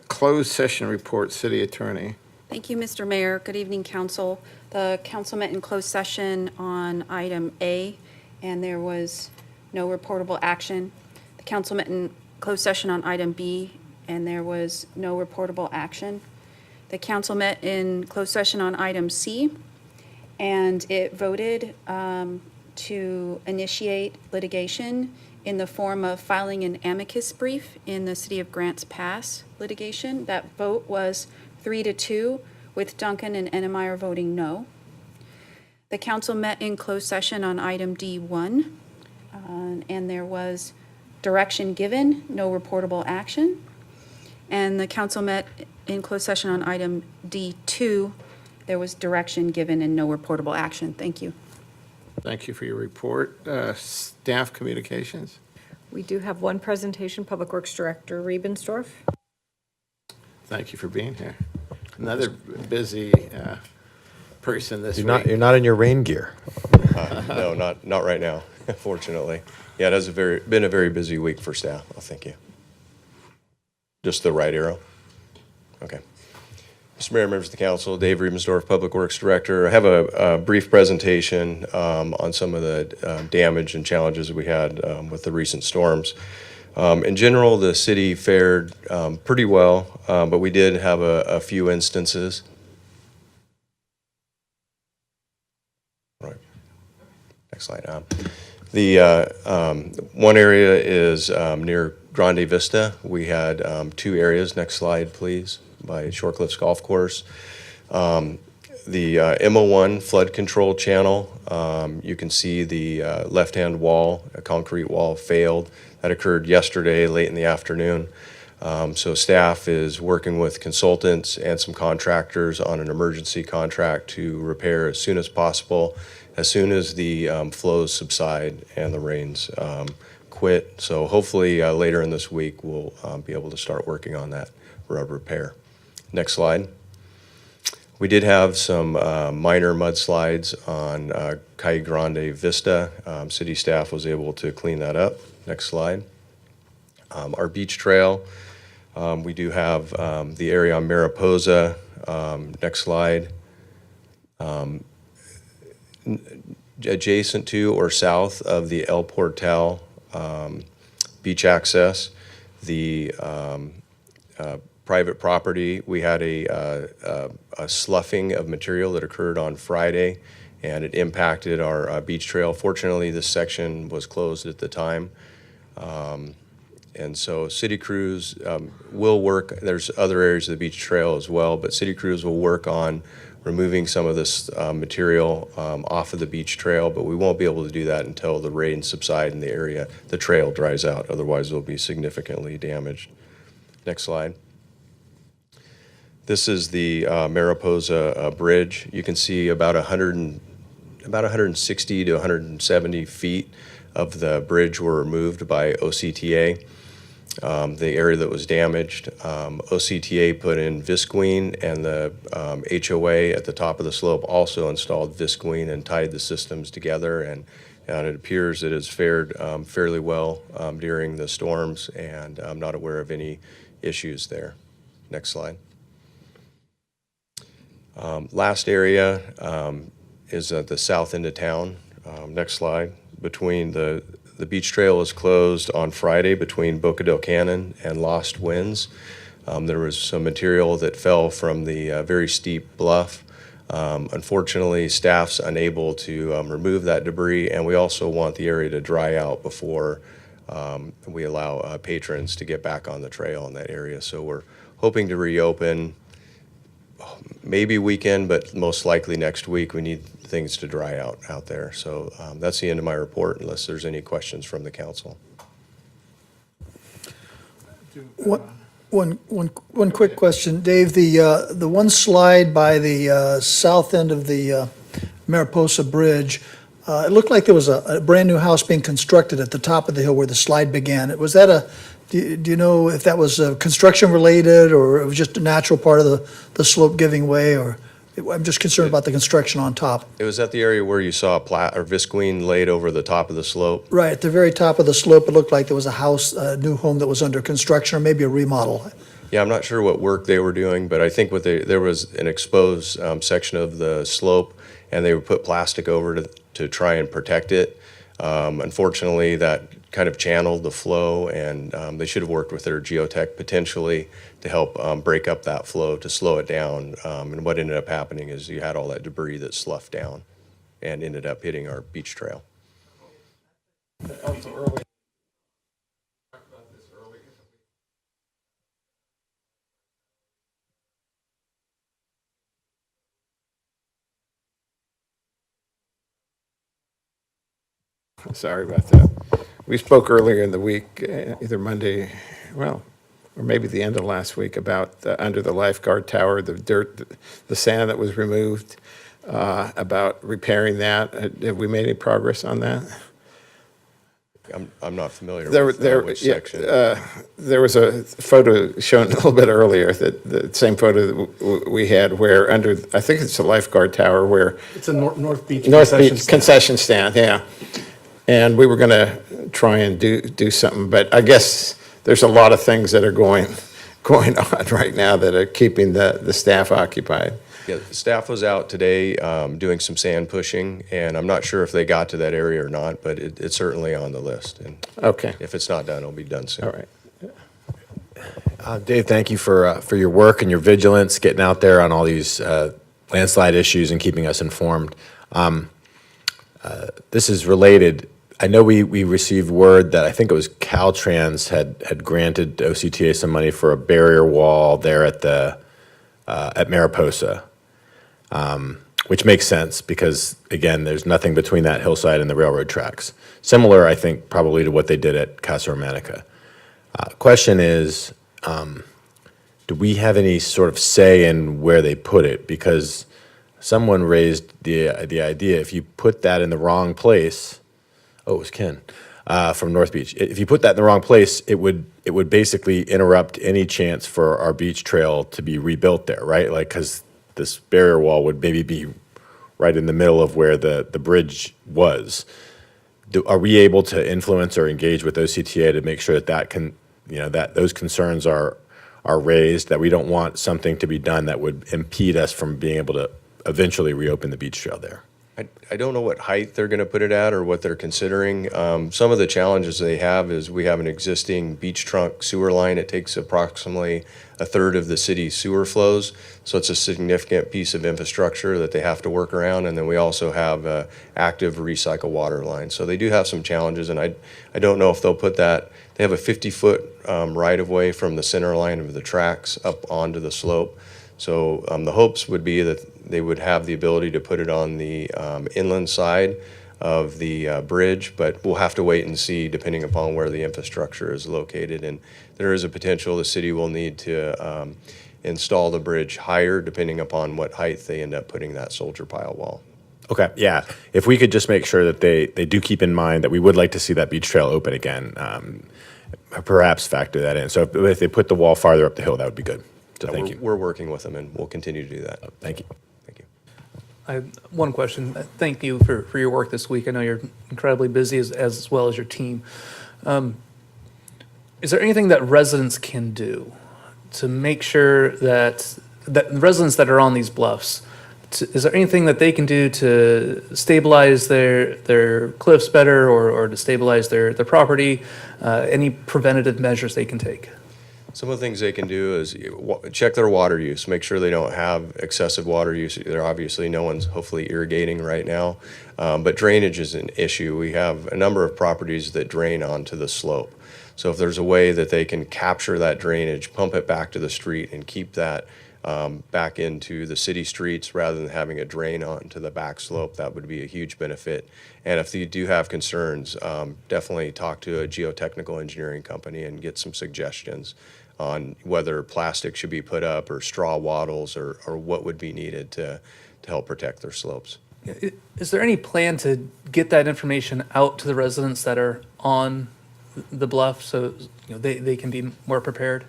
Closed session report, city attorney. Thank you, Mr. Mayor. Good evening, council. The council met in closed session on item A, and there was no reportable action. The council met in closed session on item B, and there was no reportable action. The council met in closed session on item C, and it voted to initiate litigation in the form of filing an amicus brief in the City of Grants Pass litigation. That vote was 3-2, with Duncan and Ennemeyer voting no. The council met in closed session on item D1, and there was direction given, no reportable action. And the council met in closed session on item D2. There was direction given and no reportable action. Thank you. Thank you for your report. Staff communications. We do have one presentation, Public Works Director Riebensdorf. Thank you for being here. Another busy person this You're week. not in your rain gear. No, not right now, fortunately. Yeah, it has been a very busy week for staff. Oh, thank you. Just the right arrow? Okay. Mr. Mayor, members of the council, Dave Riebensdorf, Public Works Director. I have a brief presentation on some of the damage and challenges we had with the recent storms. In general, the city fared pretty well, but we did have a few instances. Right. Next slide. The one area is near Grande Vista. We had two areas. Next slide, please, by Shorecliffs Golf Course. The MO1 flood control channel, you can see the left-hand wall, a concrete wall failed. That occurred yesterday, late in the afternoon. So staff is working with consultants and some contractors on an emergency contract to repair as soon as possible, as soon as the flows subside and the rains quit. So hopefully later in this week, we'll be able to start working on that road repair. Next slide. We did have some minor mudslides on Calle Grande Vista. City staff was able to clean that up. Next slide. Our beach trail, we do have the area on Mariposa. Next slide. Adjacent to or south of the El Portal beach access, the private property, we had a sloughing of material that occurred on Friday, and it impacted our beach trail. Fortunately, this section was closed at the time. And so city crews will work, there's other areas of the beach trail as well, but city crews will work on removing some of this material off of the beach trail, but we won't be able to do that until the rains subside and the trail dries out. Otherwise, it'll be significantly damaged. Next slide. This is the Mariposa Bridge. You can see about 160 to 170 feet of the bridge were removed by OCTA. The area that was damaged, OCTA put in visqueen, and the HOA at the top of the slope also installed visqueen and tied the systems together, and it appears it has fared fairly well during the storms, and I'm not aware of any issues there. Next slide. Last area is at the south end of town. Next slide. Between the beach trail is closed on Friday between Boca del Canyon and Lost Winds. There was some material that fell from the very steep bluff. Unfortunately, staff's unable to remove that debris, and we also want the area to dry out before we allow patrons to get back on the trail in that area. So we're hoping to reopen maybe weekend, but most likely next week. We need things to dry out there. So that's the end of my report, unless there's any questions from the council. One quick question, Dave. The one slide by the south end of the Mariposa Bridge, it looked like there was a brand-new house being constructed at the top of the hill where the slide began. Was that do you know if that was construction-related, or it was just a natural part of the slope giving way, or? I'm just concerned about the construction on top. It was at the area where you saw visqueen laid over the top of the slope. Right, at the very top of the slope, it looked like there was a house, a new home that was under construction, or maybe a remodel. Yeah, I'm not sure what work they were doing, but I think there was an exposed section of the slope, and they would put plastic over to try and protect it. Unfortunately, that kind of channeled the flow, and they should have worked with their geotech potentially to help break up that flow, to slow it down. And what ended up happening is you had all that debris that sloughed down and ended up hitting our beach trail. Sorry about that. We spoke earlier in the week, either Monday, or maybe the end of last week, about under the lifeguard tower, the dirt, the sand that was removed, about repairing that. Have we made any progress on that? I'm not familiar with which section. There was a photo shown a little bit earlier, that the same photo that we had, where under, I think it's the lifeguard tower, where It's a North Beach concession stand, yeah. And we were going to try and do something, but I guess there's a lot of things that are going on right now that are keeping the staff occupied. Yeah, the staff was out today doing some sand pushing, and I'm not sure if they got to that area or not, but it's certainly on the list. And okay, if it's not done, it'll be done soon. All right. Dave, thank you for your work and your vigilance, getting out there on all these landslide issues and keeping us informed. This is related. I know we received word that I think it was Caltrans had granted OCTA some money for a barrier wall there at Mariposa, which makes sense because, again, there's nothing between that hillside and the railroad tracks. Similar, I think, probably to what they did at Casa Romanica. Question is, do we have any sort of say in where they put it? Because someone raised the idea, if you put that in the wrong place, it was Ken from North Beach. If you put that in the wrong place, it would basically interrupt any chance for our beach trail to be rebuilt there, right? Like, because this barrier wall would maybe be right in the middle of where the bridge was. Are we able to influence or engage with OCTA to make sure that those concerns are raised, that we don't want something to be done that would impede us from being able to eventually reopen the beach trail there? I don't know what height they're going to put it at or what they're considering. Some of the challenges they have is we have an existing beach trunk sewer line. It takes approximately a third of the city's sewer flows. So it's a significant piece of infrastructure that they have to work around. And then we also have an active recycle water line. So they do have some challenges. And I don't know if they'll put that. They have a 50-foot right-of-way from the center line of the tracks up onto the slope. So the hopes would be that they would have the ability to put it on the inland side of the bridge, but we'll have to wait and see depending upon where the infrastructure is located. And there is a potential the city will need to install the bridge higher depending upon what height they end up putting that soldier pile wall. Okay, yeah. If we could just make sure that they do keep in mind that we would like to see that beach trail open again, perhaps factor that in. So if they put the wall farther up the hill, that would be good. So thank you. We're working with them, and we'll continue to do that. Thank you. Thank you. I have one question. Thank you for your work this week. I know you're incredibly busy as well as your team. Is there anything that residents can do to make sure that residents that are on these bluffs, is there anything that they can do to stabilize their cliffs better or to stabilize their property? Any preventative measures they can take? Some of the things they can do is check their water use, make sure they don't have excessive water use. There obviously no one's hopefully irrigating right now, but drainage is an issue. We have a number of properties that drain onto the slope. So if there's a way that they can capture that drainage, pump it back to the street and keep that back into the city streets rather than having it drain onto the back slope, that would be a huge benefit. And if you do have concerns, definitely talk to a geotechnical engineering company and get some suggestions on whether plastic should be put up or straw wattles or what would be needed to help protect their slopes. Is there any plan to get that information out to the residents that are on the bluff so they can be more prepared?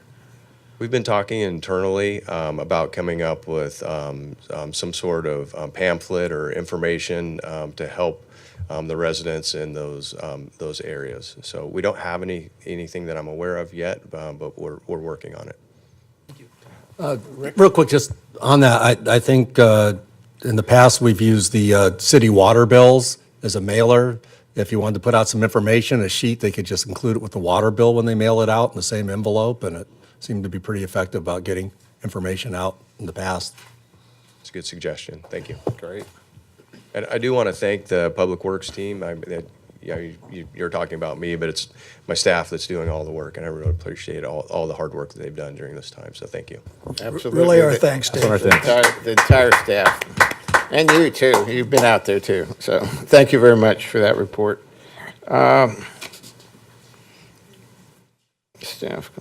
We've been talking internally about coming up with some sort of pamphlet or information to help the residents in those areas. So we don't have anything that I'm aware of yet, but we're working on it. Real quick, just on that, I think in the past, we've used the city water bills as a mailer. If you wanted to put out some information, a sheet, they could just include it with the water bill when they mail it out in the same envelope, and it seemed to be pretty effective about getting information out in the past. It's a good suggestion. Thank you. Great. And I do want to thank the Public Works team. You're talking about me, but it's my staff that's doing all the work, and I really appreciate all the hard work that they've done during this time, so thank you. Absolutely. Really our thanks, Dave. The entire staff. And you, too. You've been out there, too. So thank you very much for that report. Staff,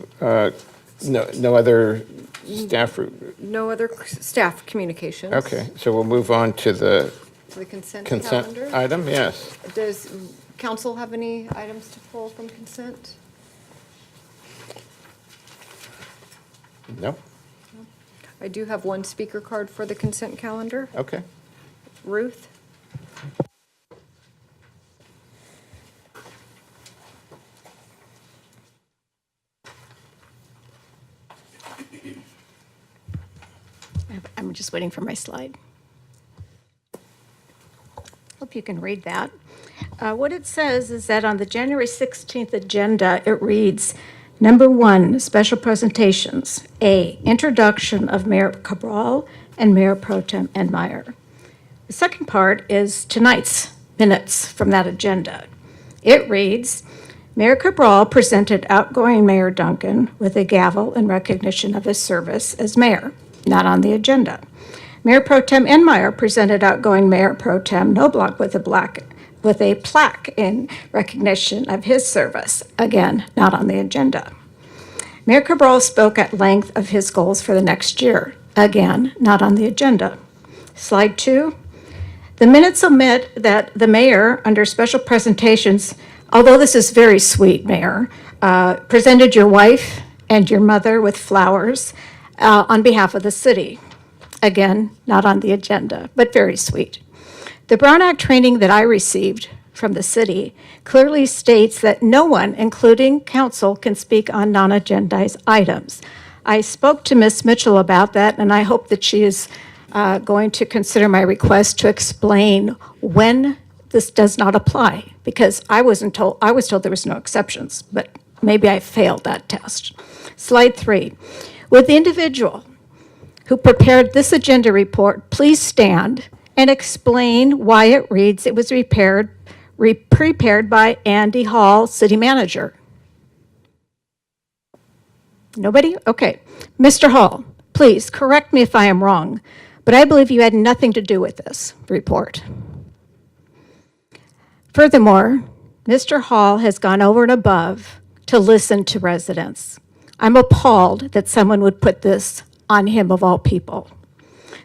no other staff? No other staff communications. Okay, so we'll move on to the The consent consent calendar. item, yes. Does council have any items to pull from consent? No? I do have one speaker card for the consent calendar. Okay. Ruth? I'm just waiting for my slide. Hope you can read that. What it says is that on the January 16th agenda, it reads, Number 1, special presentations. A, introduction of Mayor Cabral and Mayor Pro Tem Enmeyer. The second part is tonight's minutes from that agenda. It reads, Mayor Cabral presented outgoing Mayor Duncan with a gavel in recognition of his service as mayor, not on the agenda. Mayor Pro Tem Enmeyer presented outgoing Mayor Pro Tem Knobloch with a plaque in recognition of his service, again, not on the agenda. Mayor Cabral spoke at length of his goals for the next year, again, not on the agenda. Slide 2. The minutes omit that the mayor, under special presentations, although this is very sweet, Mayor, presented your wife and your mother with flowers on behalf of the city. Again, not on the agenda, but very sweet. The Brown Act training that I received from the city clearly states that no one, including council, can speak on non-agendized items. I spoke to Ms. Mitchell about that, and I hope that she is going to consider my request to explain when this does not apply, because I was told there was no exceptions, but maybe I failed that test. Slide 3. Would the individual who prepared this agenda report please stand and explain why it reads it was prepared by Andy Hall, city manager? Nobody? Okay. Mr. Hall, please correct me if I am wrong, but I believe you had nothing to do with this report. Furthermore, Mr. Hall has gone over and above to listen to residents. I'm appalled that someone would put this on him of all people.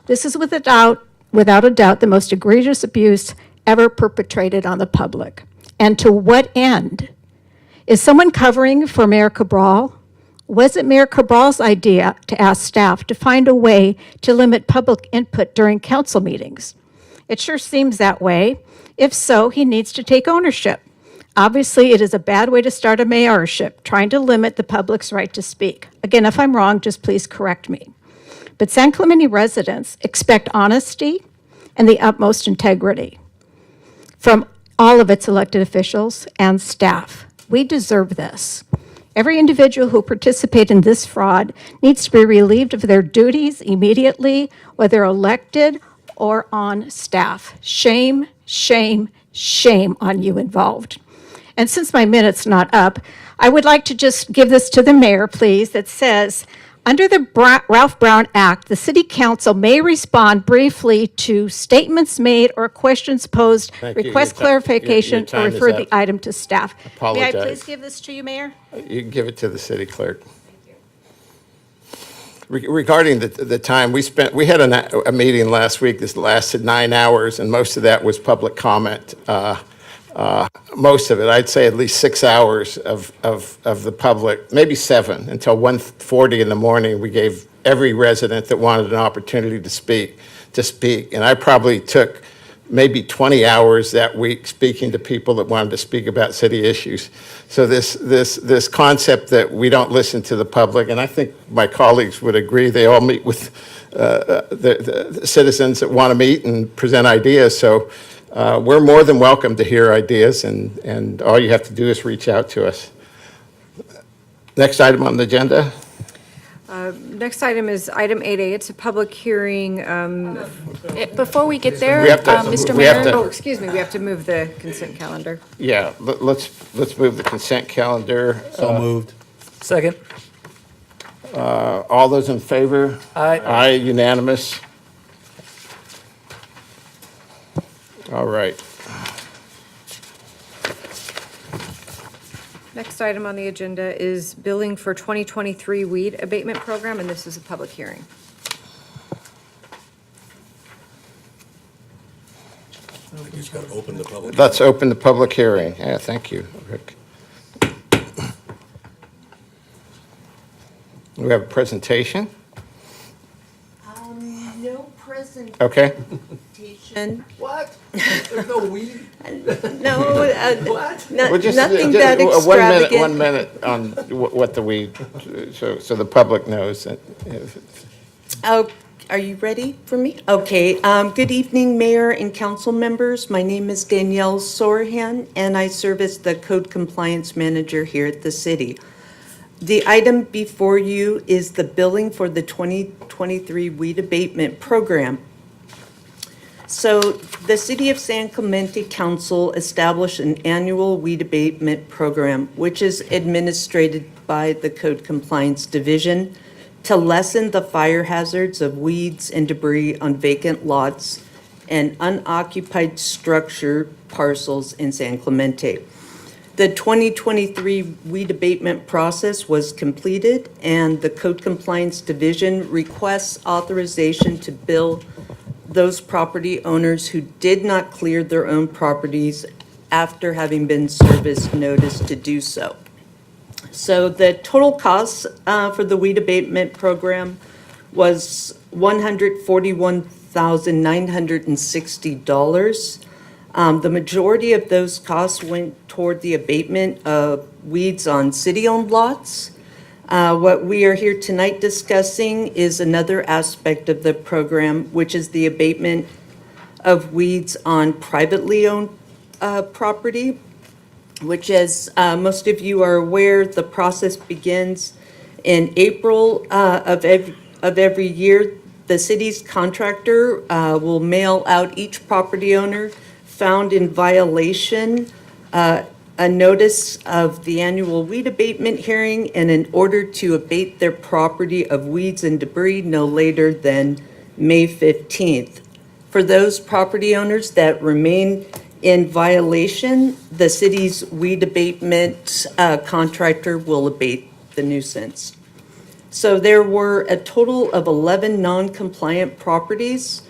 This is without a doubt the most egregious abuse ever perpetrated on the public. And to what end? Is someone covering for Mayor Cabral? Was it Mayor Cabral's idea to ask staff to find a way to limit public input during council meetings? It sure seems that way. If so, he needs to take ownership. Obviously, it is a bad way to start a mayorship, trying to limit the public's right to speak. Again, if I'm wrong, just please correct me. But San Clemente residents expect honesty and the utmost integrity from all of its elected officials and staff. We deserve this. Every individual who participated in this fraud needs to be relieved of their duties immediately, whether elected or on staff. Shame, shame, shame on you involved. And since my minute's not up, I would like to just give this to the mayor, please, that says, under the Ralph Brown Act, the city council may respond briefly to statements made or questions posed, Thank you. request Your ti- your clarification, or time is refer up. the item to staff. May I Apologize. please give this to you, Mayor? You can give it to the city clerk. Regarding the time, we had a meeting last week, this lasted 9 hours, and most of that was public comment. Most of it, I'd say at least 6 hours of the public, maybe 7, until 1:40 in the morning. We gave every resident that wanted an opportunity to speak. And I probably took maybe 20 hours that week speaking to people that wanted to speak about city issues. So this concept that we don't listen to the public, and I think my colleagues would agree, they all meet with the citizens that want to meet and present ideas. So we're more than welcome to hear ideas, and all you have to do is reach out to us. Next item on the agenda. Next item is item 8A. It's a public hearing. Before we get there, We have to- Mr. we have Mayor. to- Oh, excuse me, we have to move the consent calendar. Yeah, let's move the consent calendar. So moved. Second. All those in favor? Aye. Aye, unanimous. All right. Next item on the agenda is billing for 2023 weed abatement program, and this is a public hearing. You just got to open the public. Let's open the public hearing. Yeah, thank you, Rick. We have a presentation? No presentation. Okay. What? There's no weed? No, Well, just- nothing just that 1 minute, extravagant. on what the weed, so the public knows that. Oh, are you ready for me? Okay, good evening, Mayor and council members. My name is Danielle Sorahan, and I serve as the Code Compliance Manager here at the city. The item before you is the billing for the 2023 weed abatement program. So the City of San Clemente Council established an annual weed abatement program, which is administered by the Code Compliance Division to lessen the fire hazards of weeds and debris on vacant lots and unoccupied structure parcels in San Clemente. The 2023 weed abatement process was completed, and the Code Compliance Division requests authorization to bill those property owners who did not clear their own properties after having been service noticed to do so. So the total cost for the weed abatement program was $141,960. The majority of those costs went toward the abatement of weeds on city-owned lots. What we are here tonight discussing is another aspect of the program, which is the abatement of weeds on privately owned property, which, as most of you are aware, the process begins in April of every year. The city's contractor will mail out each property owner found in violation a notice of the annual weed abatement hearing and an order to abate their property of weeds and debris no later than May 15th. For those property owners that remain in violation, the city's weed abatement contractor will abate the nuisance. So there were a total of 11 non-compliant properties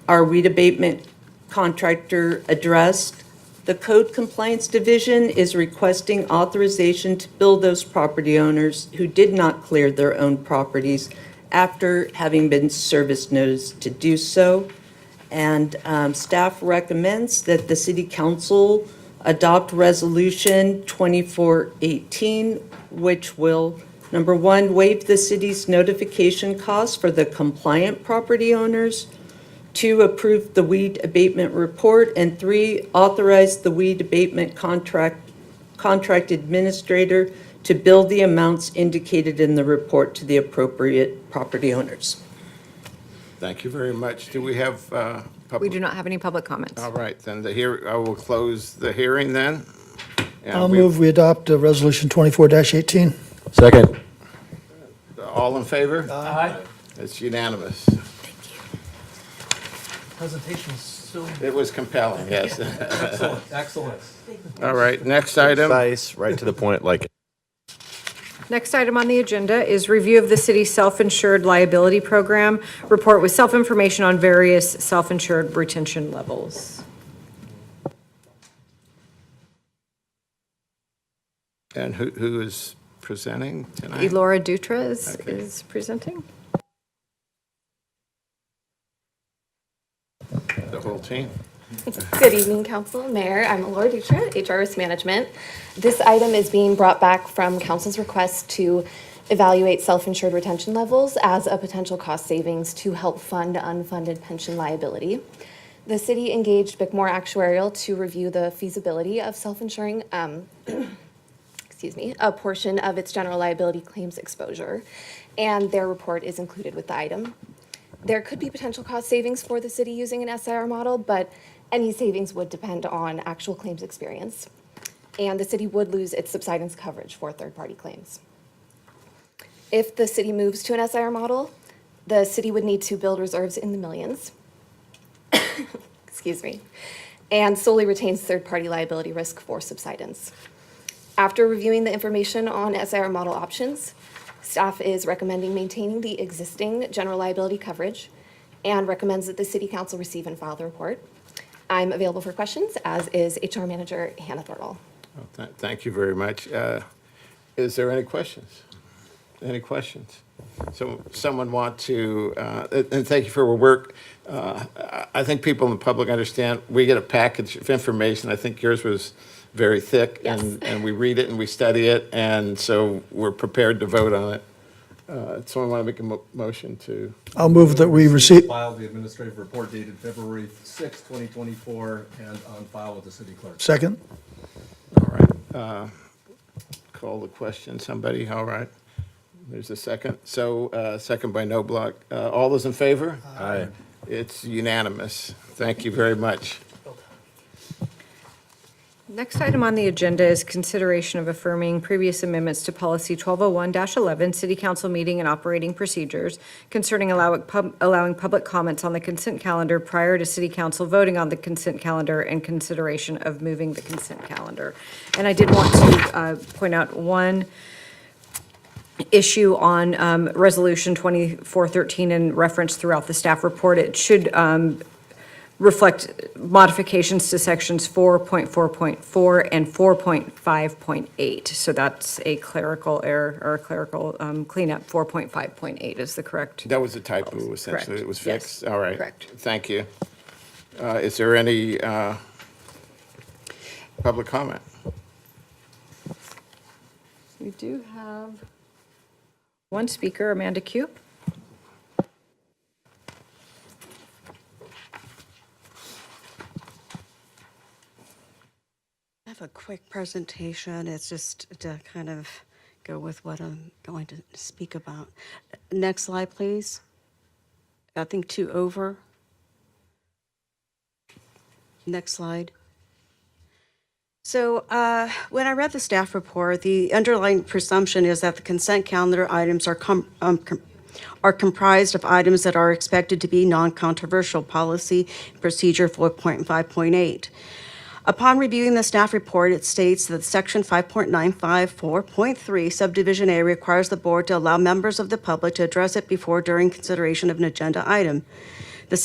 our weed abatement contractor addressed. The Code Compliance Division is requesting authorization to bill those property owners who did not clear their own properties after having been service noticed to do so. And staff recommends that the City Council adopt Resolution 2418, which will, number one, waive the city's notification costs for the compliant property owners, 2, approve the weed abatement report, and 3, authorize the weed abatement contract administrator to bill the amounts indicated in the report to the appropriate property owners. Thank you very much. Do we have public? We do not have any public comments. All right, then I will close the hearing then. And I'll move we adopt Resolution 24-18. Second. All in favor? Aye. It's unanimous. Presentation is so. It was compelling, yes. Excellent, excellent. All right, next item. Concise, right to the point, like it. Next item on the agenda is review of the city's self-insured liability program, report with self-information on various self-insured retention levels. And who is presenting tonight? Elora Dutra is presenting. The whole team. Good evening, Council, Mayor. I'm Laura Dutra, HR Risk Management. This item is being brought back from Council's request to evaluate self-insured retention levels as a potential cost savings to help fund unfunded pension liability. The city engaged Bickmore Actuarial to review the feasibility of self-insuring a portion of its general liability claims exposure, and their report is included with the item. There could be potential cost savings for the city using an SIR model, but any savings would depend on actual claims experience, and the city would lose its subsidence coverage for third-party claims. If the city moves to an SIR model, the city would need to build reserves in the millions, and solely retains third-party liability risk for subsidence. After reviewing the information on SIR model options, staff is recommending maintaining the existing general liability coverage and recommends that the City Council receive and file the report. I'm available for questions, as is HR Manager Hannah Thornall. Thank you very much. Is there any questions? Any questions? So someone want to, and thank you for your work. I think people in the public understand, we get a package of information. I think yours was very thick, and we read it and we study it, and so we're prepared to vote on it. Someone want to make a motion to? I'll move that we receive. File the administrative report dated February 6, 2024, and on file with the city clerk. Second. All right. Call the question, somebody, all right. There's a second. So, second by no block. All those in favor? Aye. It's unanimous. Thank you very much. Next item on the agenda is consideration of affirming previous amendments to Policy 1201-11, City Council Meeting and Operating Procedures concerning allowing public comments on the consent calendar prior to City Council voting on the consent calendar and consideration of moving the consent calendar. And I did want to point out one issue on Resolution 2413 and reference throughout the staff report. It should reflect modifications to sections 4.4.4 and 4.5.8. So that's a clerical error or a clerical cleanup. 4.5.8 is the correct. That was a typo, essentially. Correct. It was Yes. fixed. All right. Correct. Thank you. Is there any public comment? We do have one speaker, Amanda Q. I have a quick presentation. It's just to kind of go with what I'm going to speak about. Next slide, please. I think 2 over. Next slide. So when I read the staff report, the underlying presumption is that the consent calendar items are comprised of items that are expected to be non-controversial. Policy Procedure 4.5.8. Upon reviewing the staff report, it states that Section 5.954.3 Subdivision A requires the board to allow members of the public to address it before, during consideration of an agenda item. The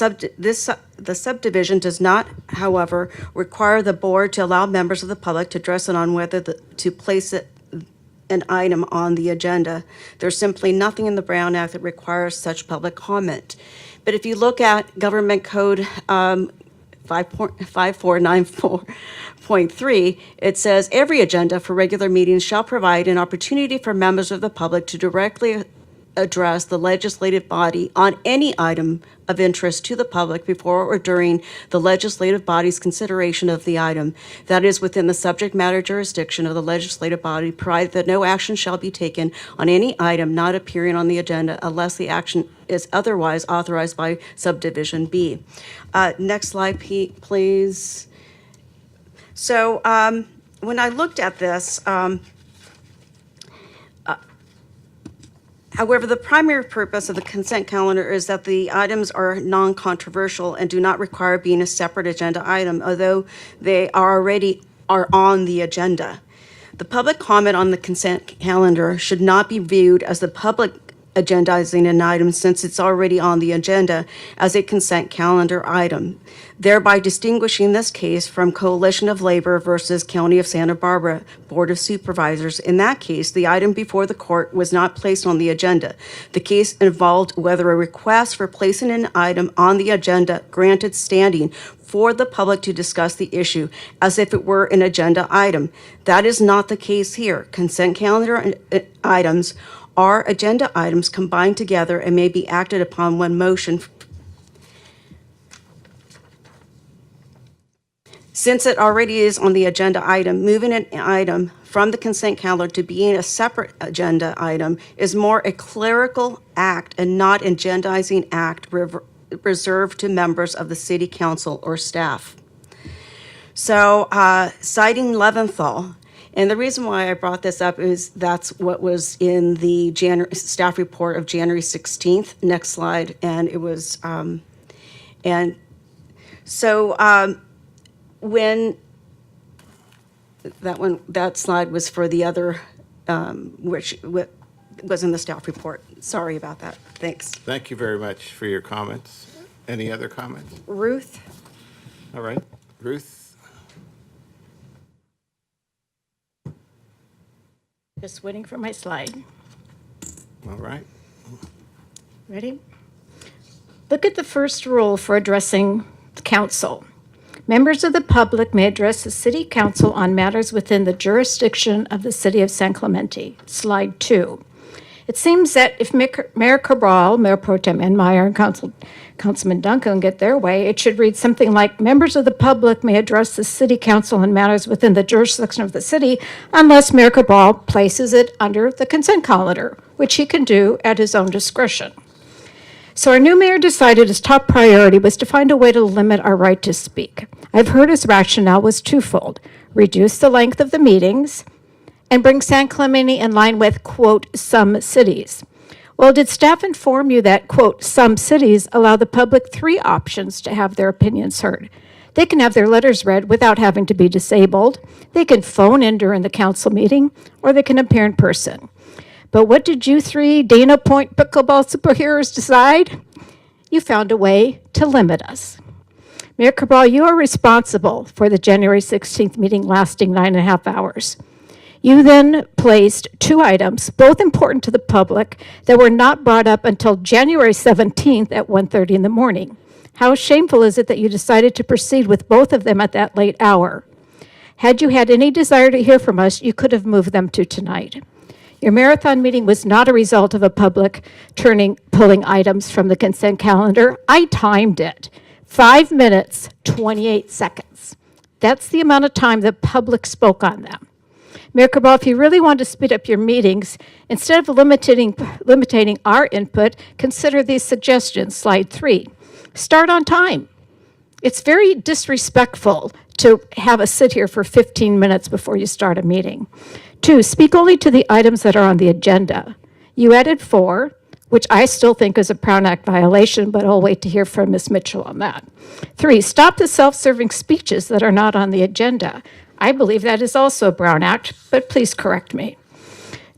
subdivision does not, however, require the board to allow members of the public to address it on whether to place an item on the agenda. There's simply nothing in the Brown Act that requires such public comment. But if you look at Government Code 5494.3, it says every agenda for regular meetings shall provide an opportunity for members of the public to directly address the legislative body on any item of interest to the public before or during the legislative body's consideration of the item that is within the subject matter jurisdiction of the legislative body, provided that no action shall be taken on any item not appearing on the agenda unless the action is otherwise authorized by subdivision B. Next slide, please. So when I looked at this, however, the primary purpose of the consent calendar is that the items are non-controversial and do not require being a separate agenda item, although they are on the agenda. The public comment on the consent calendar should not be viewed as the public agendizing an item since it's already on the agenda as a consent calendar item, thereby distinguishing this case from Coalition of Labor versus County of Santa Barbara Board of Supervisors. In that case, the item before the court was not placed on the agenda. The case involved whether a request for placing an item on the agenda granted standing for the public to discuss the issue as if it were an agenda item. That is not the case here. Consent calendar items are agenda items combined together and may be acted upon one motion. Since it already is on the agenda item, moving an item from the consent calendar to being a separate agenda item is more a clerical act and not an agendizing act reserved to members of the city council or staff. So citing Leventhal, and the reason why I brought this up is that's what was in the staff report of January 16th. Next slide. And it was, and so when that slide was for the other, which was in the staff report. Sorry about that. Thanks. Thank you very much for your comments. Any other comments? Ruth? All right, Ruth? Just waiting for my slide. All right. Ready? Look at the first rule for addressing the council. Members of the public may address the city council on matters within the jurisdiction of the city of San Clemente. Slide 2. It seems that if Mayor Cabral, Mayor Pro Tem Enmeyer, and Councilman Duncan get their way, it should read something like, members of the public may address the city council on matters within the jurisdiction of the city unless Mayor Cabral places it under the consent calendar, which he can do at his own discretion. So our new mayor decided his top priority was to find a way to limit our right to speak. I've heard his rationale was twofold: reduce the length of the meetings and bring San Clemente in line with, quote, some cities. Well, did staff inform you that, quote, some cities allow the public 3 options to have their opinions heard? They can have their letters read without having to be disabled. They can phone in during the council meeting, or they can appear in person. But what did you 3 Dana Point pickleball superheroes decide? You found a way to limit us. Mayor Cabral, you are responsible for the January 16th meeting lasting 9.5 hours. You then placed 2 items, both important to the public, that were not brought up until January 17th at 1:30 in the morning. How shameful is it that you decided to proceed with both of them at that late hour? Had you had any desire to hear from us, you could have moved them to tonight. Your marathon meeting was not a result of a public pulling items from the consent calendar. I timed it. 5 minutes, 28 seconds. That's the amount of time the public spoke on them. Mayor Cabral, if you really want to speed up your meetings, instead of limiting our input, consider these suggestions. Slide 3. Start on time. It's very disrespectful to have us sit here for 15 minutes before you start a meeting. 2, speak only to the items that are on the agenda. You added 4, which I still think is a Brown Act violation, but I'll wait to hear from Ms. Mitchell on that. 3, stop the self-serving speeches that are not on the agenda. I believe that is also a Brown Act, but please correct me.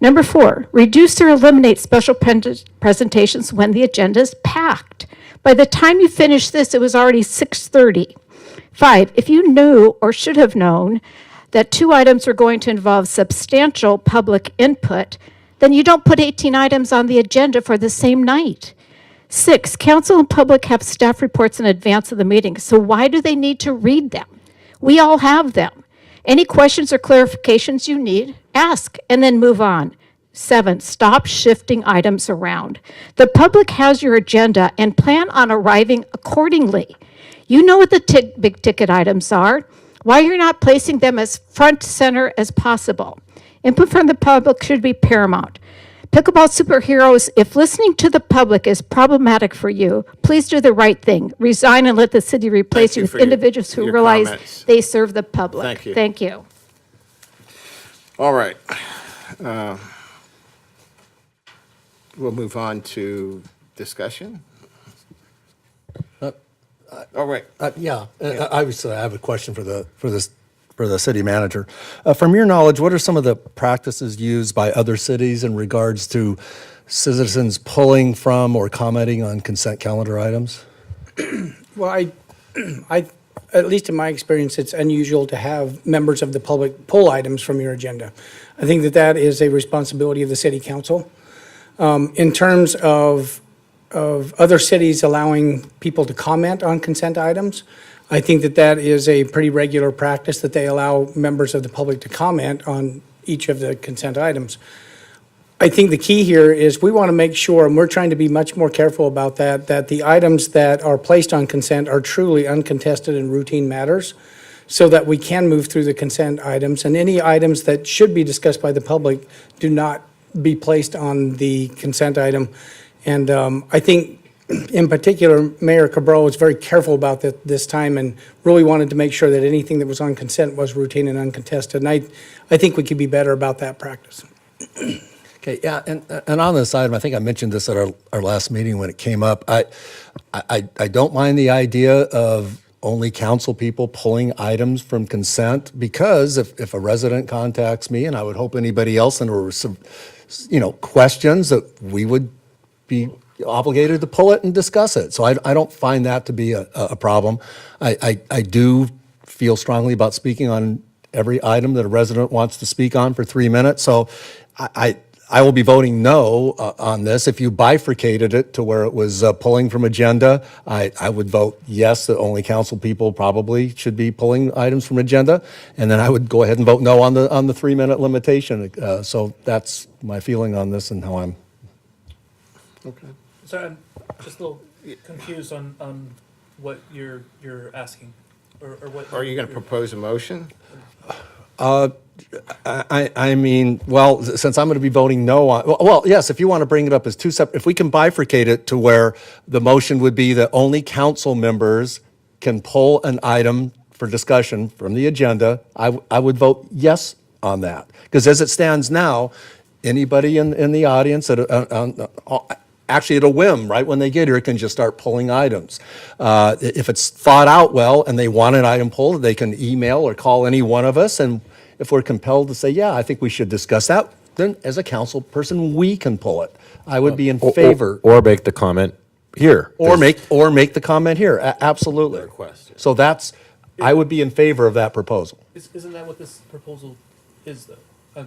Number 4, reduce or eliminate special presentations when the agenda is packed. By the time you finish this, it was already 6:30. 5, if you knew or should have known that 2 items were going to involve substantial public input, then you don't put 18 items on the agenda for the same night. 6, council and public have staff reports in advance of the meeting, so why do they need to read them? We all have them. Any questions or clarifications you need, ask, and then move on. 7, stop shifting items around. The public has your agenda and plan on arriving accordingly. You know what the big ticket items are. Why you're not placing them as front center as possible. Input from the public should be paramount. Pickleball superheroes, if listening to the public is problematic for you, please do the right thing. Resign and let the city replace you with individuals who realize comments. they serve the public. Thank you. Thank you. All right. We'll move on to discussion. All right. Yeah, obviously, I have a question for the city manager. From your knowledge, what are some of the practices used by other cities in regards to citizens pulling from or commenting on consent calendar items? Well, at least in my experience, it's unusual to have members of the public pull items from your agenda. I think that that is a responsibility of the city council. In terms of other cities allowing people to comment on consent items, I think that that is a pretty regular practice, that they allow members of the public to comment on each of the consent items. I think the key here is we want to make sure, and we're trying to be much more careful about that, that the items that are placed on consent are truly uncontested and routine matters, so that we can move through the consent items, and any items that should be discussed by the public do not be placed on the consent item. And I think, in particular, Mayor Cabral was very careful about that this time and really wanted to make sure that anything that was on consent was routine and uncontested. And I think we could be better about that practice. Okay, yeah, and on this item, I think I mentioned this at our last meeting when it came up. I don't mind the idea of only council people pulling items from consent, because if a resident contacts me, and I would hope anybody else, and there were some, questions, that we would be obligated to pull it and discuss it. So I don't find that to be a problem. I do feel strongly about speaking on every item that a resident wants to speak on for 3 minutes. So I will be voting no on this. If you bifurcated it to where it was pulling from agenda, I would vote yes, that only council people probably should be pulling items from agenda. And then I would go ahead and vote no on the 3-minute limitation. So that's my feeling on this and how I'm. Okay. Sorry, I'm just a little confused on what you're asking, or what. Are you going to propose a motion? I mean, well, since I'm going to be voting no on, well, yes, if you want to bring it up as two separate, if we can bifurcate it to where the motion would be that only council members can pull an item for discussion from the agenda, I would vote yes on that. Because as it stands now, anybody in the audience, actually at a whim, right when they get here, can just start pulling items. If it's thought out well and they want an item pulled, they can email or call any one of us, and if we're compelled to say, yeah, I think we should discuss that, then as a council person, we can pull it. I would be in favor. Or make the comment here. Or make the comment here, absolutely. So I would be in favor of that proposal. Isn't that what this proposal is, though?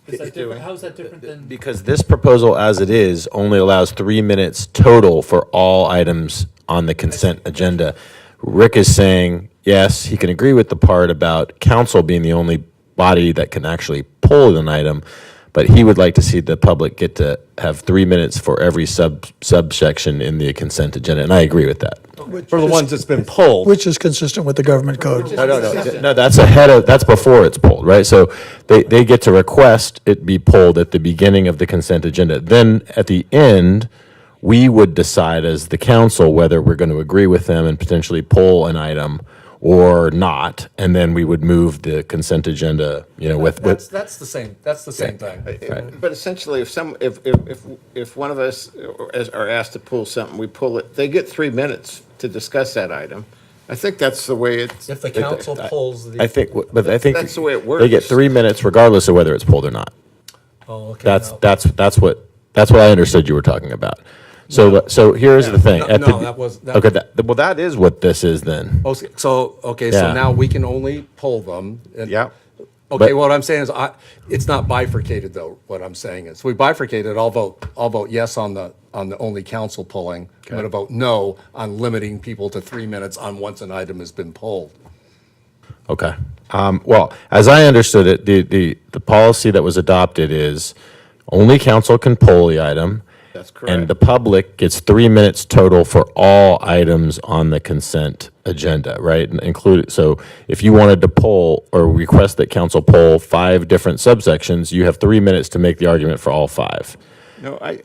Is that different? How is that different than? Because this proposal, as it is, only allows 3 minutes total for all items on the consent agenda. Rick is saying, yes, he can agree with the part about council being the only body that can actually pull an item, but he would like to see the public get to have 3 minutes for every subsection in the consent agenda, and I agree with that. For the ones that's been pulled. Which is consistent with the government code. No, that's before it's pulled, right? So they get to request it be pulled at the beginning of the consent agenda. Then at the end, we would decide as the council whether we're going to agree with them and potentially pull an item or not, and then we would move the consent agenda, That's the same thing. But essentially, if one of us are asked to pull something, we pull it, they get 3 minutes to discuss that item. I think that's the way it's. If the council pulls the. I think that's the way it works. They get 3 minutes regardless of whether it's pulled or not. Oh, okay. That's what I understood you were talking about. So here's the thing. That is what this is then. So Yeah. now we can only pull them. Yeah. Okay, what I'm saying is, it's not bifurcated though, what I'm saying is, we bifurcated, I'll vote yes on the only council pulling. I'm gonna vote no on limiting people to 3 minutes on once an item has been pulled. Okay. Well, as I understood it, the policy that was adopted is Only council can pull the item. That's And correct. the public gets 3 minutes total for all items on the consent agenda, right? Include, so if you wanted to poll or request that council poll 5 different subsections, you have 3 minutes to make the argument for all 5. No, I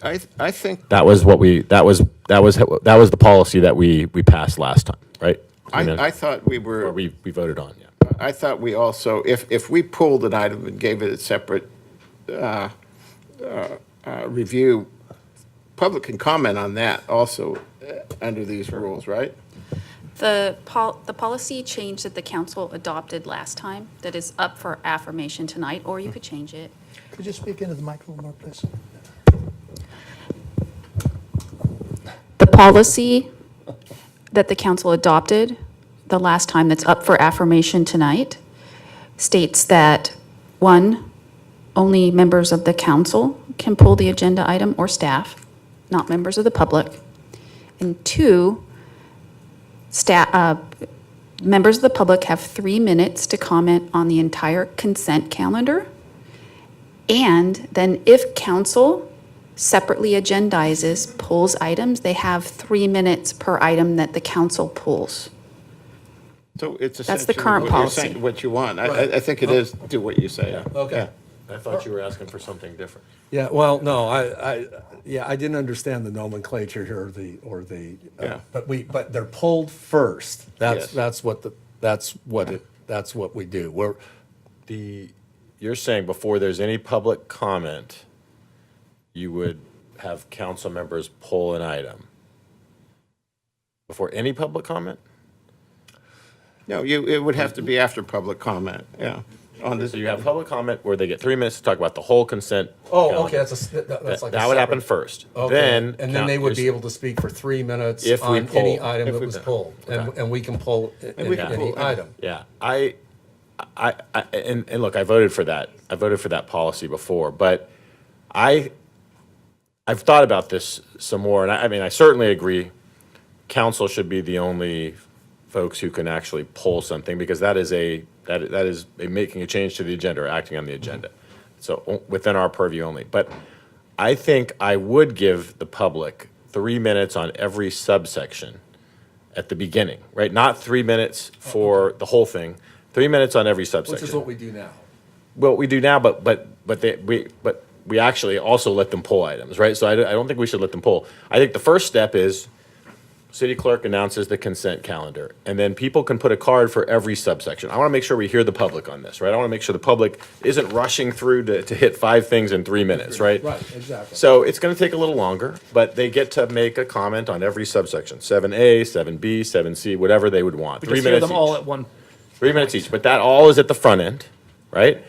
think, That was the policy that we passed last time, right? I thought we were. Or we voted on, yeah. I thought we also, if we pulled an item and gave it a separate review, public can comment on that also under these rules, right? The policy change that the council adopted last time that is up for affirmation tonight, or you could change it. Could you speak into the microphone more, please? The policy that the council adopted the last time that's up for affirmation tonight states that, 1, only members of the council can pull the agenda item or staff, not members of the public. And 2, members of the public have 3 minutes to comment on the entire consent calendar. And then if council separately agendizes, pulls items, they have 3 minutes per item that the council pulls. So it's That's the essentially current what you're policy. saying, what you want. I think it is, do what you say. Okay. I thought you were asking for something different. Yeah, well, no, I didn't understand the nomenclature here or the, Yeah. but they're pulled first. Yes. That's what we do. You're saying before there's any public comment, you would have council members pull an item? Before any public comment? No, it would have to be after public comment, yeah. On this, So you have public comment where they get 3 minutes to talk about the whole consent. Oh, calendar. okay, that's like a That would happen separate- first. Okay, Then. and then they would be able to speak for 3 minutes If we on any poll. item If that we was poll. pulled, Okay. and we can pull we can any pull, item. Yeah, and look, I voted for that. I voted for that policy before, but I've thought about this some more, and I mean, I certainly agree. Council should be the only folks who can actually pull something, because that is making a change to the agenda or acting on the agenda. So within our purview only. But I think I would give the public 3 minutes on every subsection at the beginning, right? Not 3 minutes for the whole thing, 3 minutes on every subsection. Which is what we do now. Well, we do now, but we actually also let them pull items, right? So I don't think we should let them pull. I think the first step is city clerk announces the consent calendar, and then people can put a card for every subsection. I want to make sure we hear the public on this, right? I want to make sure the public isn't rushing through to hit 5 things in 3 minutes, right? Right, exactly. So it's going to take a little longer, but they get to make a comment on every subsection, 7A, 7B, 7C, whatever they would want. We 3 just hear minutes them all each. at one. 3 minutes each, but that all is at the front end, right?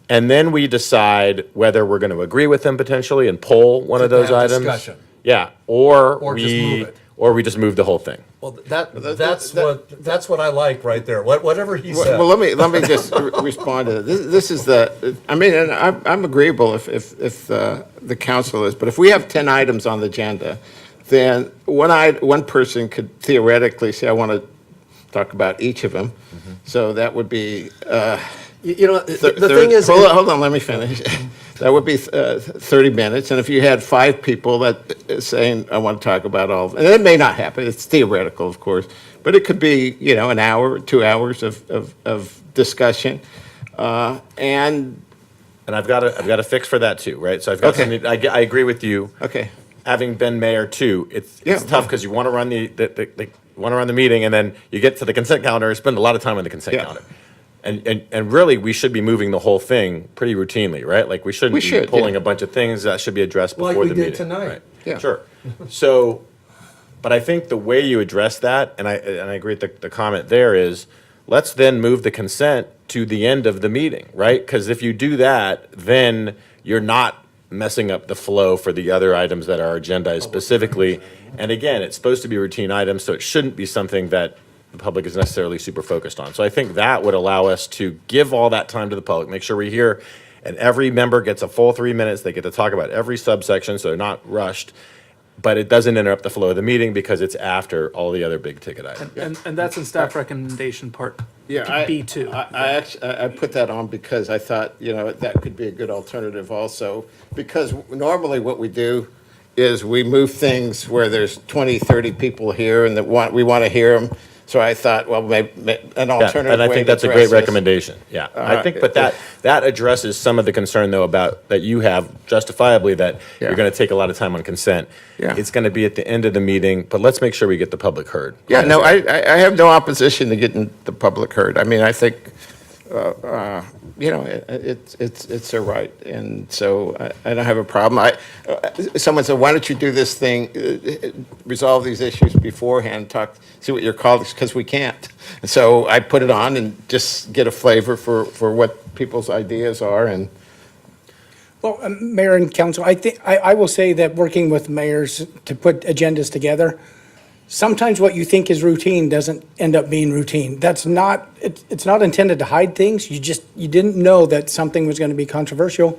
And then we decide whether we're going to agree with them potentially and pull one of those have items. discussion. Yeah, or Or just move it. or we just move the whole thing. Well, that's what I like right there. Whatever he said. well, let me just respond to this. This is I mean, and I'm agreeable if the council is, but if we have 10 items on the agenda, then one person could theoretically say, I want to talk about each of them. Mm-hmm. So that would be. You know, the thing is. Hold on, let me finish. That would be 30 minutes, and if you had 5 people that is saying, I want to talk about all of it, and it may not happen, it's theoretical, of course, but it could be, an hour, 2 hours of discussion, and. And I've got a fix for that too, right? So I've got Okay. something, I agree with you. Okay. Having been mayor too, it's Yeah. tough because you want to run the meeting, and then you get to the consent calendar and spend a lot of time on the consent Yeah. calendar. And really, we should be moving the whole thing pretty routinely, right? Like, we shouldn't We be should, pulling yeah. a bunch of things that should be addressed Like before we the did meeting. tonight. Right. Yeah. Sure. So, but I think the way you address that, and I agree with the comment there, is let's then move the consent to the end of the meeting, right? Because if you do that, then you're not messing up the flow for the other items that are agendized specifically. And again, it's supposed to be routine items, so it shouldn't be something that the public is necessarily super focused on. So I think that would allow us to give all that time to the public, make sure we hear, and every member gets a full 3 minutes. They get to talk about every subsection, so they're not rushed. but it doesn't interrupt the flow of the meeting because it's after all the other big ticket items. And that's in staff recommendation part Yeah, B2. I actually, I put that on because I thought, you know, that could be a good alternative also. Because normally what we do is we move things where there's 20, 30 people here and we want to hear them. So I thought, well, maybe an Yeah, alternative and I way think to that's a address great this. recommendation, yeah. I think, but that addresses some of the concern, though, about, that you have justifiably, that you're Yeah. going to take a lot of time on consent. Yeah. It's going to be at the end of the meeting, but let's make sure we get the public heard. Yeah, no, I have no opposition to getting the public heard. I mean, I think, you know, it's a right, and so I don't have a problem. Someone said, why don't you do this thing, resolve these issues beforehand, see what your colleagues, because we can't. So I put it on and just get a flavor for what people's ideas are, and Well, Mayor and Council, I will say that working with mayors to put agendas together, sometimes what you think is routine doesn't end up being routine. That's not, it's not intended to hide things. You didn't know that something was going to be controversial.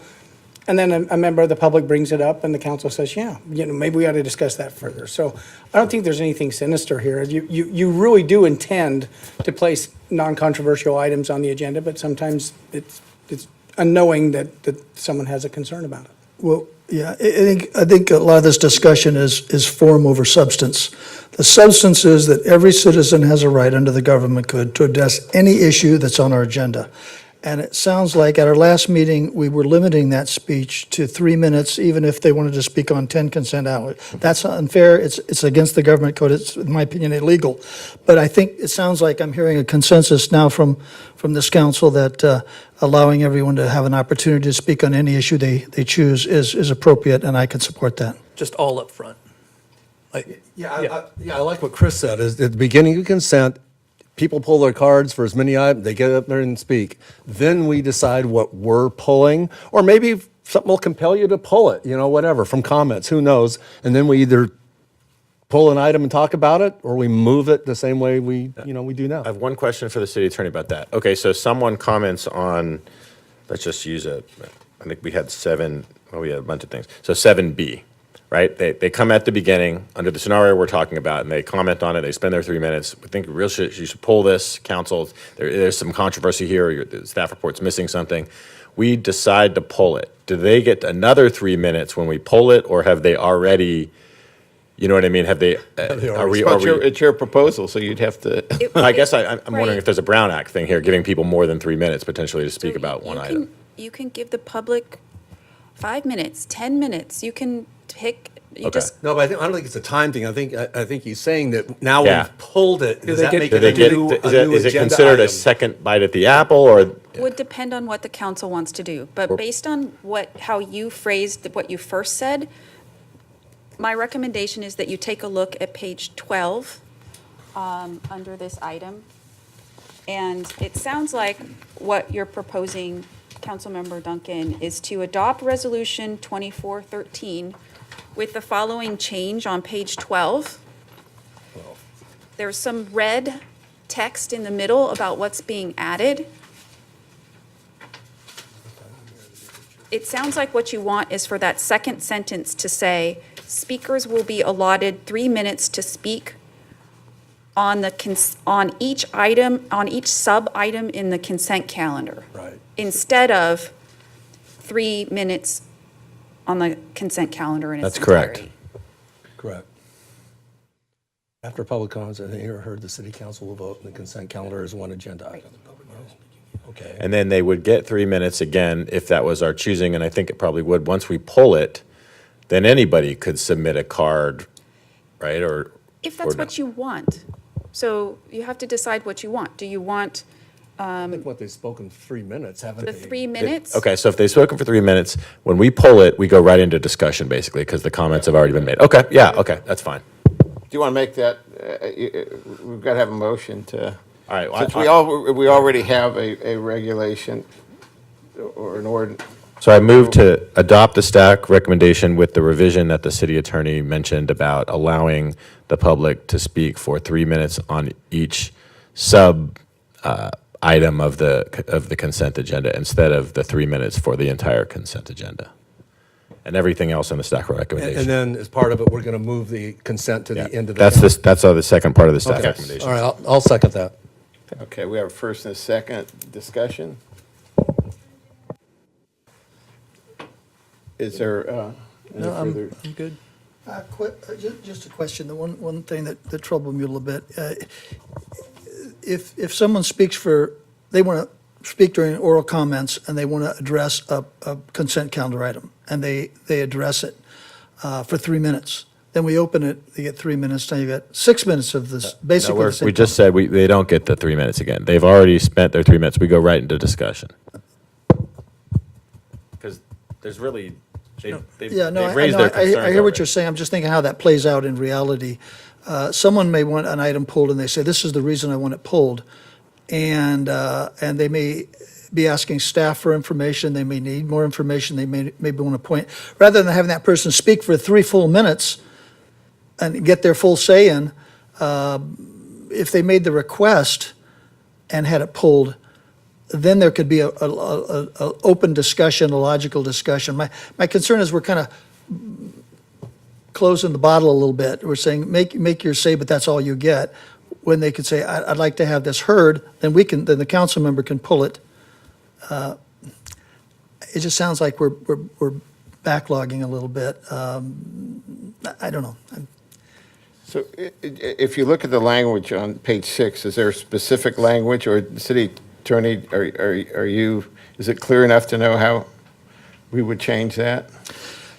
And then a member of the public brings it up and the council says, yeah, you know, maybe we ought to discuss that further. So I don't think there's anything sinister here. You really do intend to place non-controversial items on the agenda, but sometimes it's unknowing that someone has a concern about it. Well, yeah, I think a lot of this discussion is form over substance. The substance is that every citizen has a right under the government code to address any issue that's on our agenda. And it sounds like at our last meeting, we were limiting that speech to 3 minutes, even if they wanted to speak on 10 consent hours. That's unfair. It's against the government code. It's, in my opinion, illegal. But I think it sounds like I'm hearing a consensus now from this council that allowing everyone to have an opportunity to speak on any issue they choose is appropriate, and I can support that. Just all up front. I like what Chris said, is at the beginning of consent, people pull their cards for as many items, they get up there and speak. Then we decide what we're pulling, or maybe something will compel you to pull it, you know, whatever, from comments, who knows? And then we either pull an item and talk about it, or we move it the same way we do now. I have one question for the city attorney about that. Okay, so someone comments on, let's just use I think we had we had a bunch of things. So 7B, right? They come at the beginning, under the scenario we're talking about, and they comment on it, they spend their 3 minutes. We think you should pull this, council, there's some controversy here, the staff report's missing something. We decide to pull it. Do they get another 3 minutes when we pull it, or have they already, you know what I mean? Have they, it's your proposal, so you'd have to. I guess I'm wondering if there's a Brown Act thing here, giving people more than 3 minutes potentially to speak about one item. You can give the public 5 minutes, 10 minutes. You can pick, Okay. No, but I don't think it's a time thing. I think he's saying that now Yeah. we've pulled it. Does that make Do it they a get, new is it agenda considered a item? second bite at the apple, or? would depend on what the council wants to do. But based on how you phrased what you first said, my recommendation is that you take a look at page 12 under this item. And it sounds like what you're proposing, Councilmember Duncan, is to adopt Resolution 2413 with the following change on page 12. There's some red text in the middle about what's being added. It sounds like what you want is for that second sentence to say, speakers will be allotted 3 minutes to speak on each item, on each sub-item in the consent calendar. Right. Instead of 3 minutes on the consent calendar in its That's correct. entirety. Correct. After public comments, I think you heard the city council will vote, and the consent calendar is one agenda item. Okay. And then they would get 3 minutes again if that was our choosing, and I think it probably would. Once we pull it, then anybody could submit a card, right? Or If that's or no. what you want. So you have to decide what you want. Do you want I think what they've spoken 3 minutes, haven't the they? 3 minutes? Okay, so if they've spoken for 3 minutes, when we pull it, we go right into discussion, basically, because the comments have already been made. Okay, yeah, okay, that's fine. Do you want to make that, we've got to have a motion to, All right, well, since we already have a regulation or an ordinance. So I move to adopt the staff recommendation with the revision that the city attorney mentioned about allowing the public to speak for 3 minutes on each sub item of the consent agenda instead of the 3 minutes for the entire consent agenda. and everything else in the staff And recommendation. then as part of it, we're going to move the consent to the end of the. That's the second part of the staff Okay. recommendation. All right, I'll second that. Okay, we have a first and a second discussion. Is there any further? I'm good. Just a question, the one thing that troubled me a little bit. If someone speaks they want to speak during oral comments and they want to address a consent calendar item, and they address it for 3 minutes, then we open it, they get 3 minutes, now you got 6 minutes of this, basically the same. We just said they don't get the 3 minutes again. They've already spent their 3 minutes. We go right into discussion. Because there's really, they've raised their concerns I hear what already. you're saying, I'm just thinking how that plays out in reality. Someone may want an item pulled, and they say, this is the reason I want it pulled, and they may be asking staff for information, they may need more information, they may want to point, rather than having that person speak for 3 full minutes and get their full say in, if they made the request and had it pulled, then there could be a open discussion, a logical discussion. My concern is we're kind of closing the bottle a little bit. We're saying, make your say, but that's all you get. When they could say, I'd like to have this heard, then the council member can pull it. It just sounds like we're backlogging a little bit. I don't know. So if you look at the language on page 6, is there specific language, or the city attorney, is it clear enough to know how we would change that?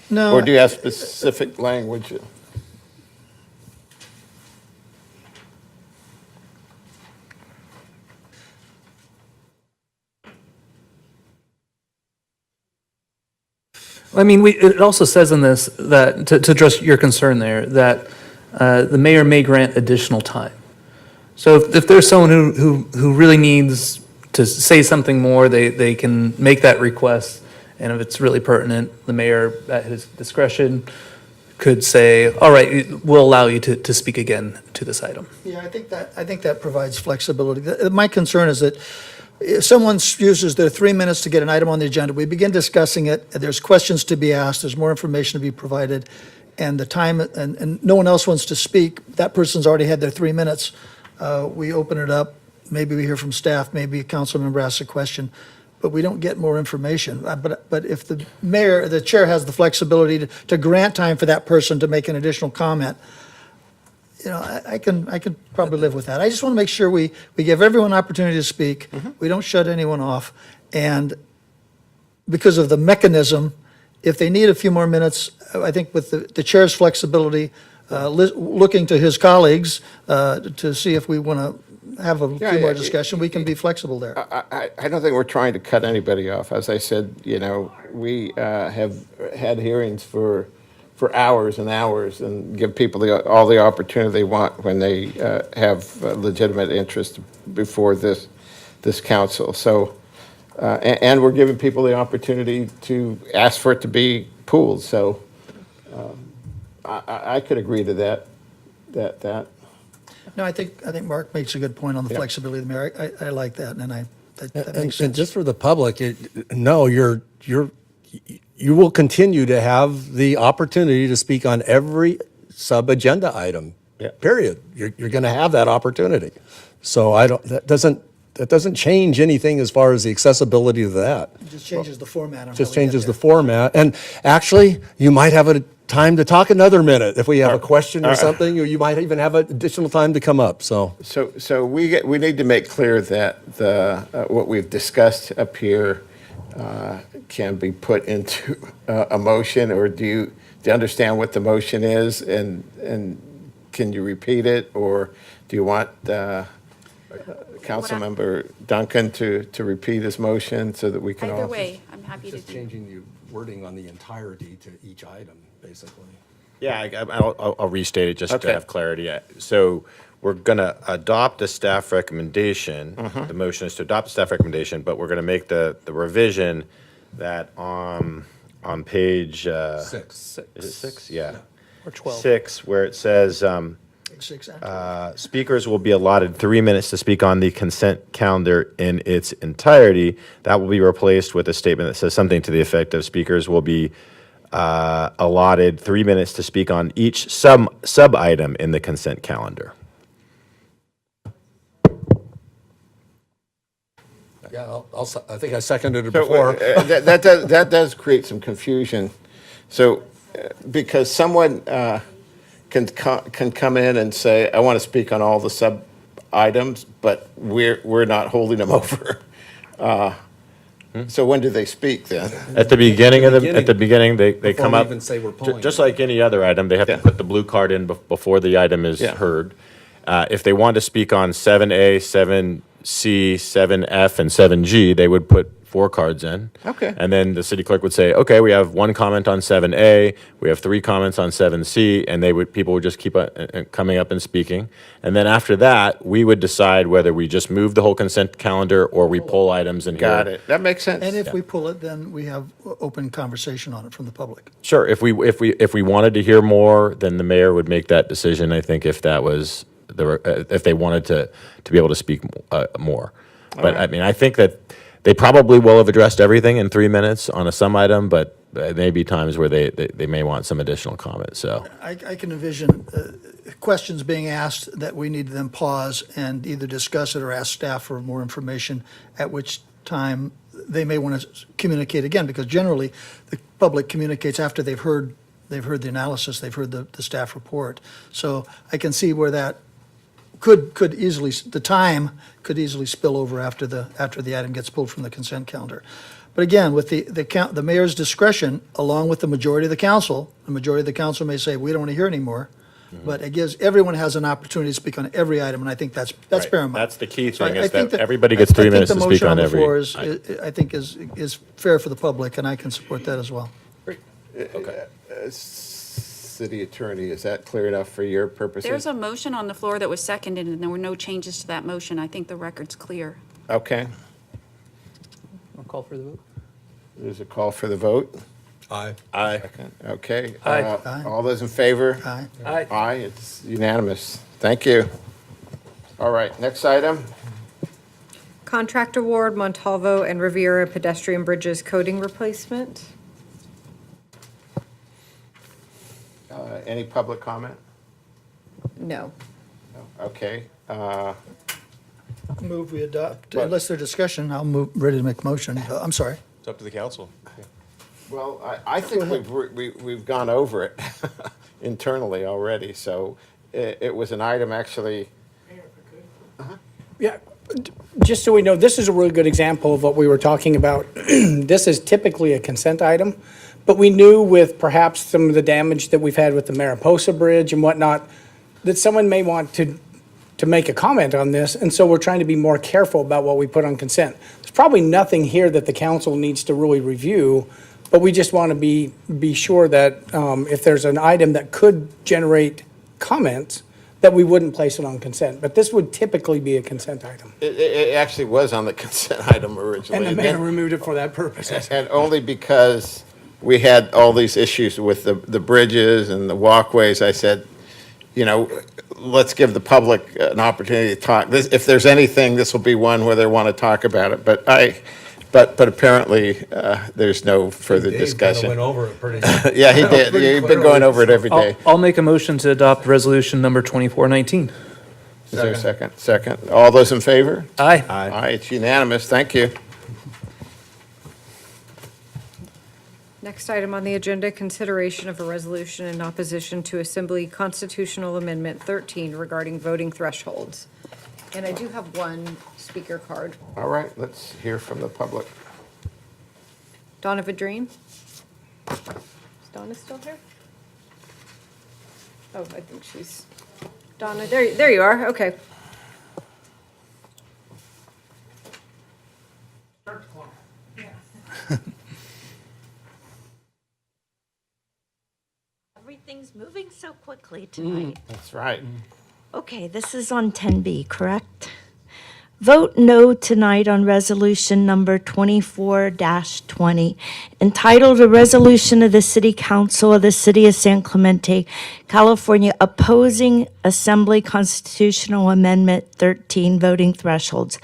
No. Or do you have specific language? I mean, it also says in this that, to address your concern there, that the mayor may grant additional time. So if there's someone who really needs to say something more, they can make that request, and if it's really pertinent, the mayor, at his discretion, could say, all right, we'll allow you to speak again to this item. Yeah, I think that provides flexibility. My concern is that if someone uses their 3 minutes to get an item on the agenda, we begin discussing it, there's questions to be asked, there's more information to be provided, and the time, and no one else wants to speak, that person's already had their 3 minutes. We open it up, maybe we hear from staff, maybe a council member asks a question, but we don't get more information. But if the chair has the flexibility to grant time for that person to make an additional comment, I can probably live with that. I just want to make sure we give everyone an opportunity to speak. We don't shut anyone off. And because of the mechanism, if they need a few more minutes, I think with the chair's flexibility, looking to his colleagues to see if we want to have a few more discussion, we can be flexible there. I don't think we're trying to cut anybody off. As I said, we have had hearings for hours and hours and give people all the opportunity they want when they have legitimate interest before this council. So, and we're giving people the opportunity to ask for it to be pooled. So, I could agree to that. No, I think Mark makes a good point on the flexibility of the mayor. I like that, and that makes sense. And just for the public, you will continue to have the opportunity to speak on every sub-agenda item, period. You're going to have that opportunity. So that doesn't change anything as far as the accessibility of that. It just changes the format. on Just how we get changes the there. format. And actually, you might have a time to talk another minute. If we have a question or something, you might even have additional time to come up, so. So we need to make clear that what we've discussed up here can be put into a motion, or do you understand what the motion is, and can you repeat it, or do you want Councilmember Duncan to repeat his motion so that we can all? Either way, I'm happy to Just do. changing the wording on the entirety to each item, basically. Yeah, I'll restate it just to Okay. have clarity. So we're going to adopt the staff recommendation. The motion is to adopt the staff recommendation, but we're going to make the revision that on page 6. Is it 6? Yeah. Or 12. 6, where it says speakers will be allotted 3 minutes to speak on the consent calendar in its entirety. That will be replaced with a statement that says something to the effect of speakers will be allotted 3 minutes to speak on each sub-item in the consent calendar. Yeah, I think I seconded it So before. that does create some confusion. So, because someone can come in and say, I want to speak on all the sub-items, but we're not holding them over. So when do they speak then? At the beginning they Before come we up, even say we're pulling just it. like any other item, they have to put the blue card in before the item is Yeah. heard. If they want to speak on 7A, 7C, 7F, and 7G, they would put 4 cards in. Okay. And then the city clerk would say, okay, we have 1 comment on 7A, we have 3 comments on 7C, and people would just keep coming up and speaking. And then after that, we would decide whether we just move the whole consent calendar or we pull items in here. Got it. That makes sense. And if we pull it, then we have open conversation on it from the public. Sure, if we wanted to hear more, then the mayor would make that decision, I think, if that was, if they wanted to be able to speak more. But, I mean, I think that they probably will have addressed everything in 3 minutes on some item, but there may be times where they may want some additional comments, so. I can envision questions being asked that we need to then pause and either discuss it or ask staff for more information, at which time they may want to communicate again, because generally, the public communicates after they've heard the analysis, they've heard the staff report. So I can see where that could easily, the time could easily spill over after the item gets pulled from the consent calendar. But again, with the mayor's discretion, along with the majority of the council may say, we don't want to hear anymore. But it gives, everyone has an opportunity to speak on every item, and I think that's Right. paramount. That's the key So thing, I is think that everybody gets 3 minutes to speak on every. I think the motion on the floor is fair for the public, and I can support that as well. City attorney, is that clear enough for your purposes? There's a motion on the floor that was seconded, and there were no changes to that motion. I think the record's clear. Okay, I'll call for the vote. there's a call for the vote. Aye. Aye. Okay. Aye. Aye. All those in favor? Aye. Aye. Aye, it's unanimous. Thank you. All right, next item. Contract award, Montalvo and Riviera pedestrian bridges coating replacement. Any public comment? No. Okay. Move we adopt, But- unless there's discussion, I'll move, ready to make a motion. I'm sorry. It's up to the council. Well, I think we've gone over it internally already, so it was an item actually. Yeah, just so we know, this is a really good example of what we were talking about. This is typically a consent item, but we knew with perhaps some of the damage that we've had with the Mariposa Bridge and whatnot, that someone may want to make a comment on this, and so we're trying to be more careful about what we put on consent. There's probably nothing here that the council needs to really review, but we just want to be sure that if there's an item that could generate comments, that we wouldn't place it on consent. But this would typically be a consent item. It actually was on the consent item originally. And the mayor removed it for that purpose. And only because we had all these issues with the bridges and the walkways, I said, let's give the public an opportunity to talk. If there's anything, this will be one where they want to talk about it. But apparently, there's no further Dave discussion. kinda went over it pretty. Yeah, he did. Pretty You've been clearly. going over it every day. I'll make a motion to adopt resolution number 2419. Is there a second? Second. All those in favor? Aye. Aye, it's unanimous. Thank you. Next item on the agenda, consideration of a resolution in opposition to Assembly Constitutional Amendment 13 regarding voting thresholds. And I do have one speaker card. All right, let's hear from the public. Donna Vadreen? Is Donna still here? Oh, I think she's, Donna, there you are, okay. Everything's moving so quickly tonight. That's right. Okay, this is on 10B, correct? Vote no tonight on resolution number 24-20, entitled "A Resolution of the City Council of the City of San Clemente, California, opposing Assembly Constitutional Amendment 13 voting thresholds."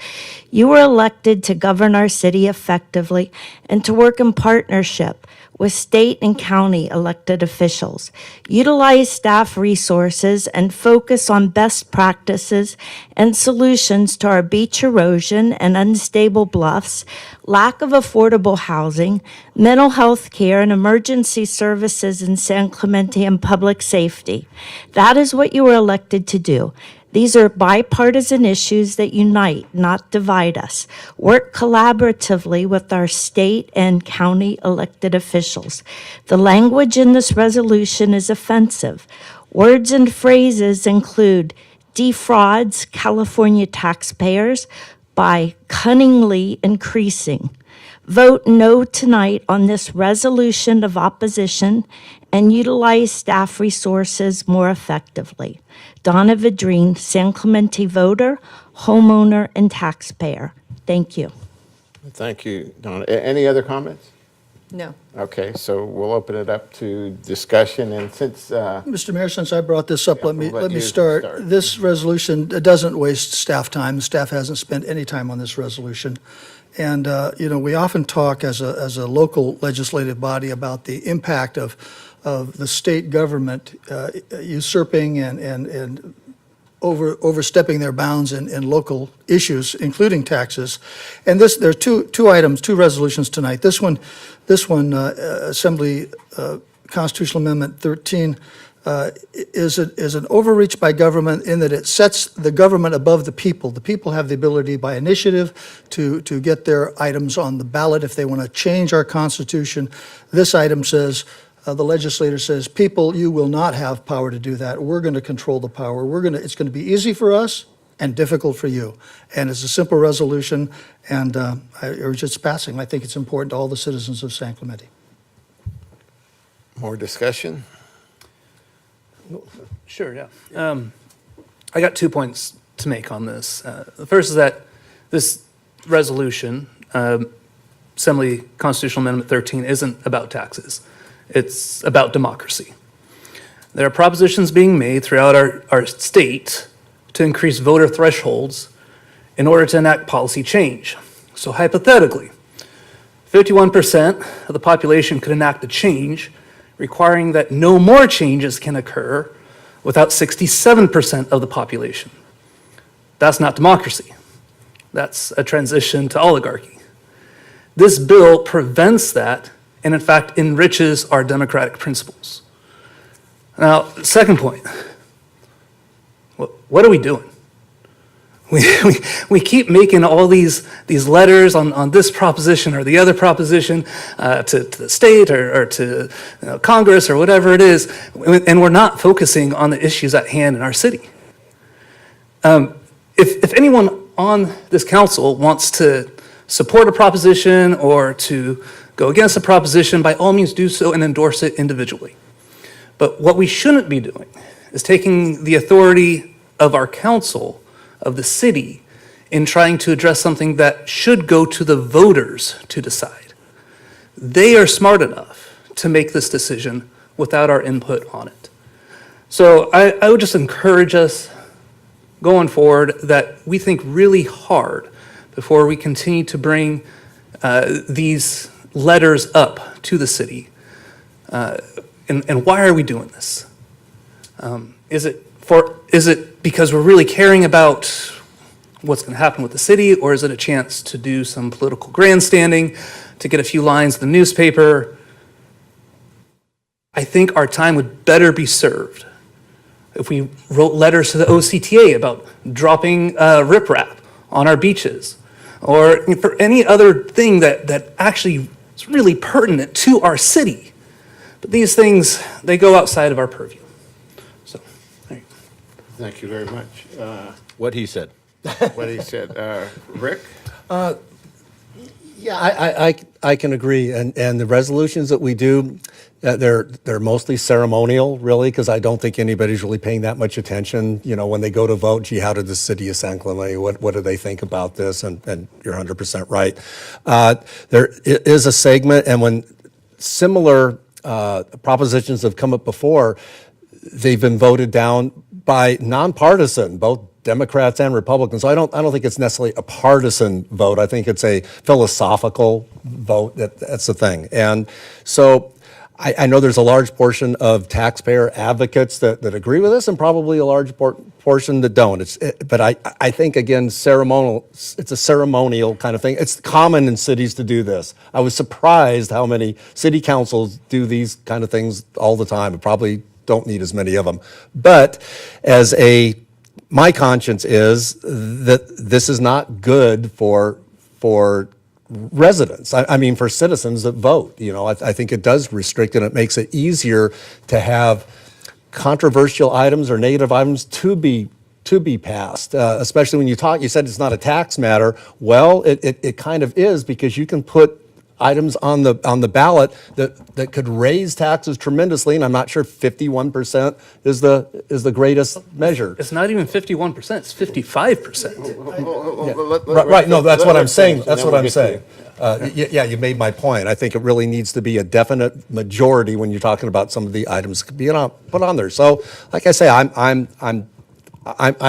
You were elected to govern our city effectively and to work in partnership with state and county elected officials. Utilize staff resources and focus on best practices and solutions to our beach erosion and unstable bluffs, lack of affordable housing, mental health care, and emergency services in San Clemente and public safety. That is what you were elected to do. These are bipartisan issues that unite, not divide us. Work collaboratively with our state and county elected officials. The language in this resolution is offensive. Words and phrases include defrauds California taxpayers by cunningly increasing. Vote no tonight on this resolution of opposition and utilize staff resources more effectively. Donna Vidrine, San Clemente voter, homeowner, and taxpayer. Thank you. Thank you, Donna. Any other comments? No. Okay, so we'll open it up to discussion, and since, Mr. Mayor, since I brought this up, let me you start. start. This resolution doesn't waste staff time. Staff hasn't spent any time on this resolution. And, we often talk as a local legislative body about the impact of the state government usurping and overstepping their bounds in local issues, including taxes. And there are two items, two resolutions tonight. This one, Assembly Constitutional Amendment 13, is an overreach by government in that it sets the government above the people. The people have the ability by initiative to get their items on the ballot if they want to change our Constitution. This item says, the legislator says, people, you will not have power to do that. We're going to control the power. It's going to be easy for us and difficult for you. And it's a simple resolution, and I urge its passing. I think it's important to all the citizens of San Clemente. more discussion? Sure, yeah. I got 2 points to make on this. The first is that this resolution, Assembly Constitutional Amendment 13, isn't about taxes. It's about democracy. There are propositions being made throughout our state to increase voter thresholds in order to enact policy change. So hypothetically, 51% of the population could enact a change requiring that no more changes can occur without 67% of the population. That's not democracy. That's a transition to oligarchy. This bill prevents that and, in fact, enriches our democratic principles. Now, second point, what are we doing? We keep making all these letters on this proposition or the other proposition to the state or to Congress or whatever it is, and we're not focusing on the issues at hand in our city. If anyone on this council wants to support a proposition or to go against a proposition, by all means do so and endorse it individually. But what we shouldn't be doing is taking the authority of our council, of the city, in trying to address something that should go to the voters to decide. They are smart enough to make this decision without our input on it. So I would just encourage us going forward that we think really hard before we continue to bring these letters up to the city. And why are we doing this? Is it because we're really caring about what's going to happen with the city, or is it a chance to do some political grandstanding, to get a few lines in the newspaper? I think our time would better be served if we wrote letters to the OCTA about dropping riprap on our beaches, or for any other thing that actually is really pertinent to our city. But these things, they go outside of our purview. So, there you go. Thank you very much. What he said. What he said. Rick? Yeah, I can agree. And the resolutions that we do, they're mostly ceremonial, really, because I don't think anybody's really paying that much attention. You know, when they go to vote, gee, how did the city of San Clemente, what do they think about this? And you're 100% right. There is a segment, and when similar propositions have come up before, they've been voted down by nonpartisan, both Democrats and Republicans. So I don't think it's necessarily a partisan vote. I think it's a philosophical vote. That's the thing. And so I know there's a large portion of taxpayer advocates that agree with this, and probably a large portion that don't. But I think, again, it's a ceremonial kind of thing. It's common in cities to do this. I was surprised how many city councils do these kind of things all the time. We probably don't need as many of them. But my conscience is that this is not good for residents. I mean, for citizens that vote. I think it does restrict, and it makes it easier to have controversial items or negative items to be passed, especially when you said it's not a tax matter. Well, it kind of is, because you can put items on the ballot that could raise taxes tremendously, and I'm not sure 51% is the greatest measure. It's not even 51%, it's 55%. Right, no, that's what I'm saying. That's what I'm saying. Yeah, you made my point. I think it really needs to be a definite majority when you're talking about some of the items being put on there. So, like I say, I'm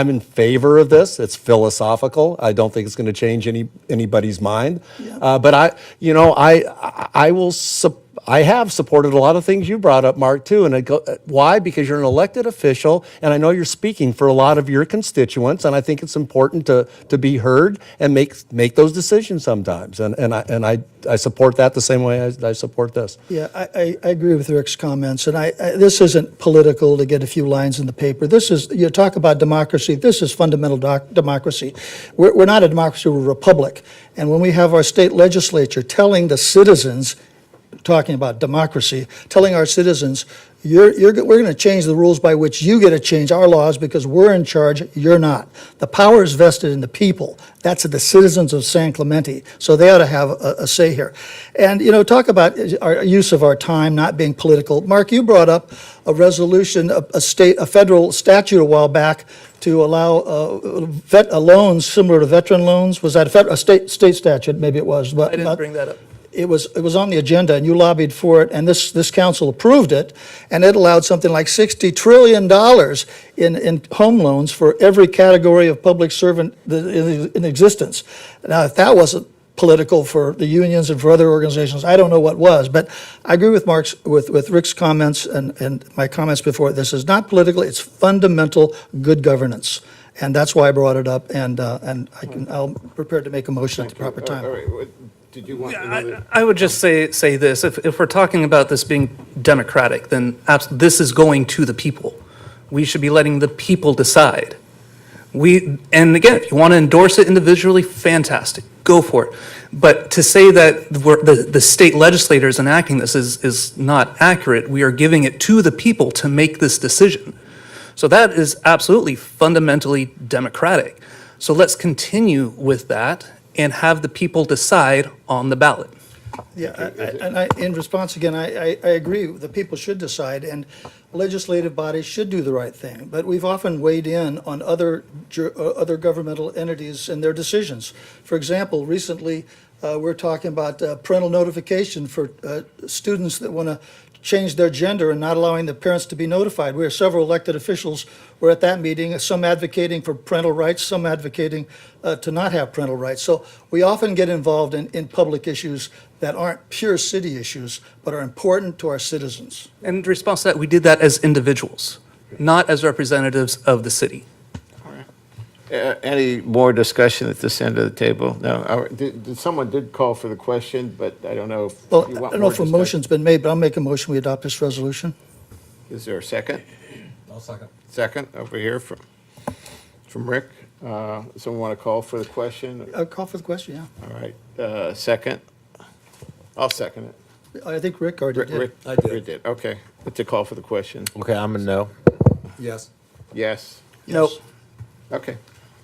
in favor of this. It's philosophical. I don't think it's going to change anybody's mind. But I have supported a lot of things you brought up, Mark, too. And why? Because you're an elected official, and I know you're speaking for a lot of your constituents, and I think it's important to be heard and make those decisions sometimes. And I support that the same way I support this. Yeah, I agree with Rick's comments, and this isn't political to get a few lines in the paper. You talk about democracy, this is fundamental democracy. We're not a democracy, we're a republic. And when we have our state legislature telling the citizens, talking about democracy, telling our citizens, we're going to change the rules by which you get to change our laws because we're in charge, you're not. The power is vested in the people. That's the citizens of San Clemente, so they ought to have a say here. And, talk about our use of our time not being political. Mark, you brought up a resolution, a federal statute a while back to allow loans similar to veteran loans. Was that a state statute? Maybe it was. But I didn't bring that up. It was on the agenda, and you lobbied for it, and this council approved it, and it allowed something like $60 trillion in home loans for every category of public servant in existence. Now, if that wasn't political for the unions and for other organizations, I don't know what was. But I agree with with Rick's comments and my comments before. This is not political; it's fundamental good governance. And that's why I brought it up, and I'll prepare to make a motion at the proper time. All right. Did you want another? I would just say this, if we're talking about this being democratic, then this is going to the people. We should be letting the people decide. And again, if you want to endorse it individually, fantastic, go for it. But to say that the state legislators enacting this is not accurate, we are giving it to the people to make this decision. So that is absolutely fundamentally democratic. So let's continue with that and have the people decide on the ballot. Yeah, in response again, I agree, the people should decide, and legislative bodies should do the right thing. But we've often weighed in on other governmental entities and their decisions. For example, recently, we're talking about parental notification for students that want to change their gender and not allowing the parents to be notified. We have several elected officials were at that meeting, some advocating for parental rights, some advocating to not have parental rights. So we often get involved in public issues that aren't pure city issues, but are important to our citizens. And in response to that, we did that as individuals, not as representatives of the city. Any more discussion at this end of the table? No. Someone did call for the question, but I don't know if you Well, want I more don't know if a discussion. motion's been made, but I'll make a motion, we adopt this resolution. Is there a second? I'll second. Second, over here from Rick. Someone want to call for the question? Call for the question, yeah. All right, second? I'll second it. I think Rick already did. Rick, I did. Rick did, okay. To call for the question. Okay, I'm a no. Yes. Yes? Nope. Okay,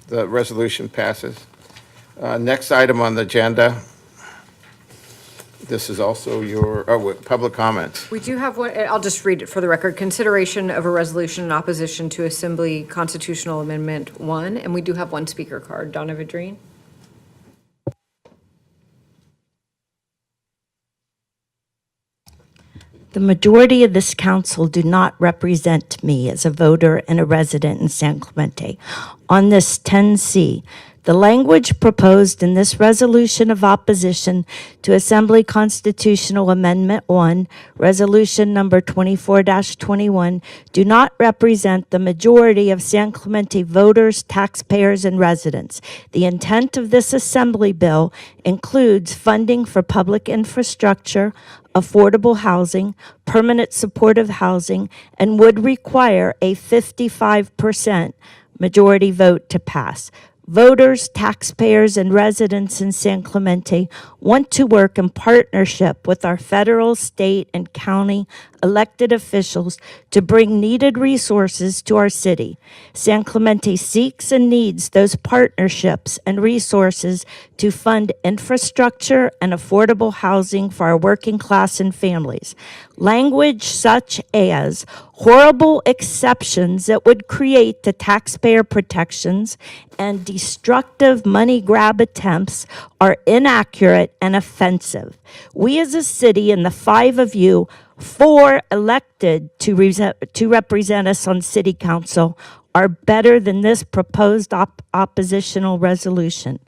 the resolution passes. Next item on the agenda. This is also your, public comments. We do have one, I'll just read it for the record. Consideration of a resolution in opposition to Assembly Constitutional Amendment 1, and we do have one speaker card. Donna Vidrine. The majority of this council do not represent me as a voter and a resident in San Clemente. On this 10C, the language proposed in this resolution of opposition to Assembly Constitutional Amendment 1, Resolution Number 24-21, do not represent the majority of San Clemente voters, taxpayers, and residents. The intent of this Assembly bill includes funding for public infrastructure, affordable housing, permanent supportive housing, and would require a 55% majority vote to pass. Voters, taxpayers, and residents in San Clemente want to work in partnership with our federal, state, and county elected officials to bring needed resources to our city. San Clemente seeks and needs those partnerships and resources to fund infrastructure and affordable housing for our working class and families. Language such as horrible exceptions that would create the taxpayer protections and destructive money grab attempts are inaccurate and offensive. We as a city and the 5 of you, 4 elected to represent us on city council, are better than this proposed oppositional resolution.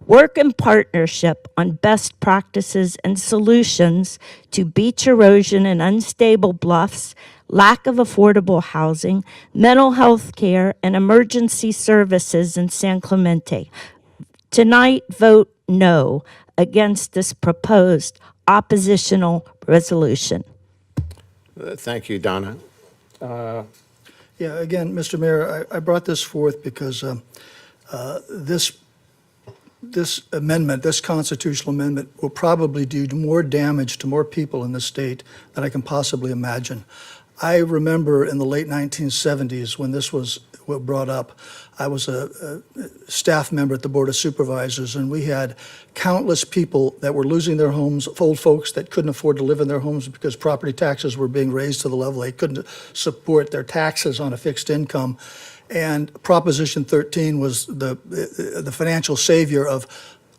Work in partnership on best practices and solutions to beach erosion and unstable bluffs, lack of affordable housing, mental health care, and emergency services in San Clemente. Tonight, vote no against this proposed oppositional resolution. Thank you, Donna. Yeah, again, Mr. Mayor, I brought this forth because this amendment, this constitutional amendment, will probably do more damage to more people in the state than I can possibly imagine. I remember in the late 1970s when this was brought up, I was a staff member at the Board of Supervisors, and we had countless people that were losing their homes, old folks that couldn't afford to live in their homes because property taxes were being raised to the level they couldn't support their taxes on a fixed income. And Proposition 13 was the financial savior of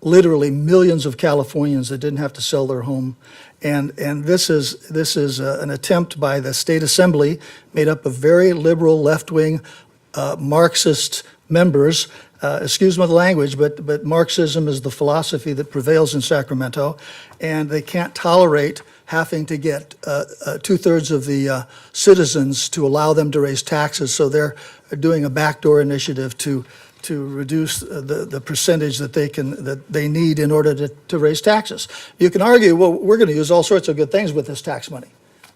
literally millions of Californians that didn't have to sell their home. And this is an attempt by the state assembly made up of very liberal, left-wing, Marxist members. Excuse my language, but Marxism is the philosophy that prevails in Sacramento, and they can't tolerate having to get 2/3 of the citizens to allow them to raise taxes. So they're doing a backdoor initiative to reduce the percentage that they need in order to raise taxes. You can argue, well, we're going to use all sorts of good things with this tax money.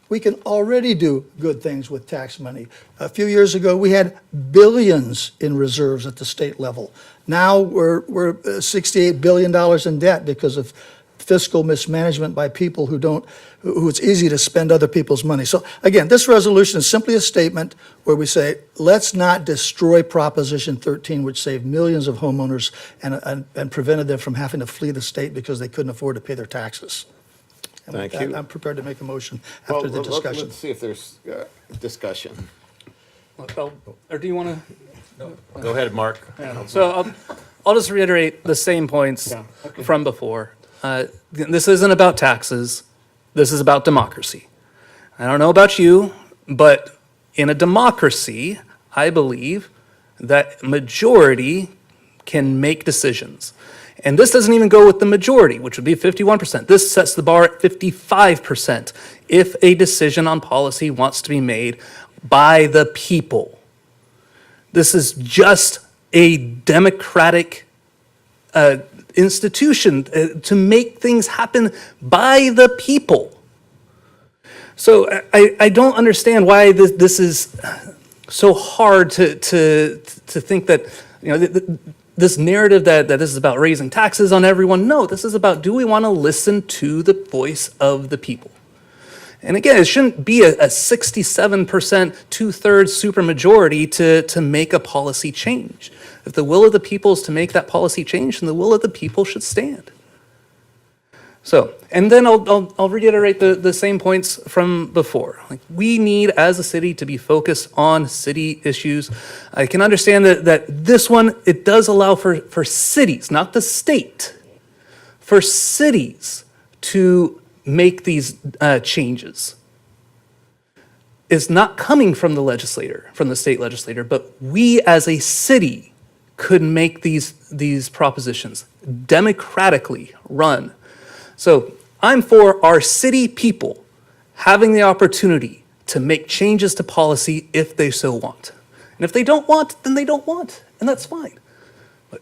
We can already do good things with tax money. A few years ago, we had billions in reserves at the state level. Now we're $68 billion in debt because of fiscal mismanagement by people who it's easy to spend other people's money. So again, this resolution is simply a statement where we say, let's not destroy Proposition 13, which saved millions of homeowners and prevented them from having to flee the state because they couldn't afford to pay their taxes. And with Thank you. that, I'm prepared to make a motion after the discussion. Let's see if there's discussion. Or do you want to? Go ahead, Mark. So I'll just reiterate the same points from before. This isn't about taxes. This is about democracy. I don't know about you, but in a democracy, I believe that majority can make decisions. And this doesn't even go with the majority, which would be 51%. This sets the bar at 55% if a decision on policy wants to be made by the people. This is just a democratic institution to make things happen by the people. So I don't understand why this is so hard to think that, this narrative that this is about raising taxes on everyone. No, this is about, do we want to listen to the voice of the people? And again, it shouldn't be a 67%, 2/3 supermajority to make a policy change. If the will of the people is to make that policy change, then the will of the people should stand. So, and then I'll reiterate the same points from before. Like, we need, as a city, to be focused on city issues. I can understand that this one, it does allow for cities, not the state, for cities to make these changes. is not coming from the legislator, from the state legislator, but we as a city could make these propositions democratically run. So I'm for our city people having the opportunity to make changes to policy if they so want. And if they don't want, then they don't want, and that's fine. But,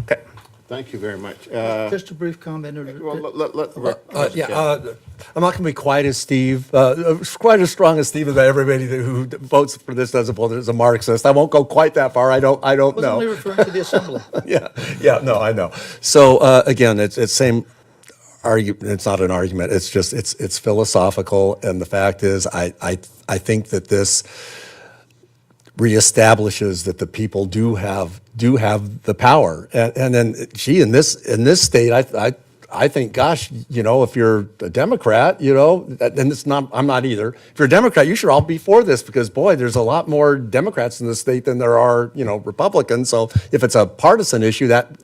okay. Thank you very much. Just a brief comment. I'm not going to be quite as Steve, quite as strong as Steve as everybody who votes for this as a Marxist. I won't go quite that far. I don't I was know. only referring to the assembly. No, I know. So again, it's same argument. It's not an argument. It's just it's philosophical, and the fact is, I think that this reestablishes that the people do have the power, and then in this state, I think, gosh, if you're a Democrat, and it's not, I'm not either. If you're a Democrat, you should all be for this because, boy, there's a lot more Democrats in the state than there are, Republicans. So if it's a partisan issue, that,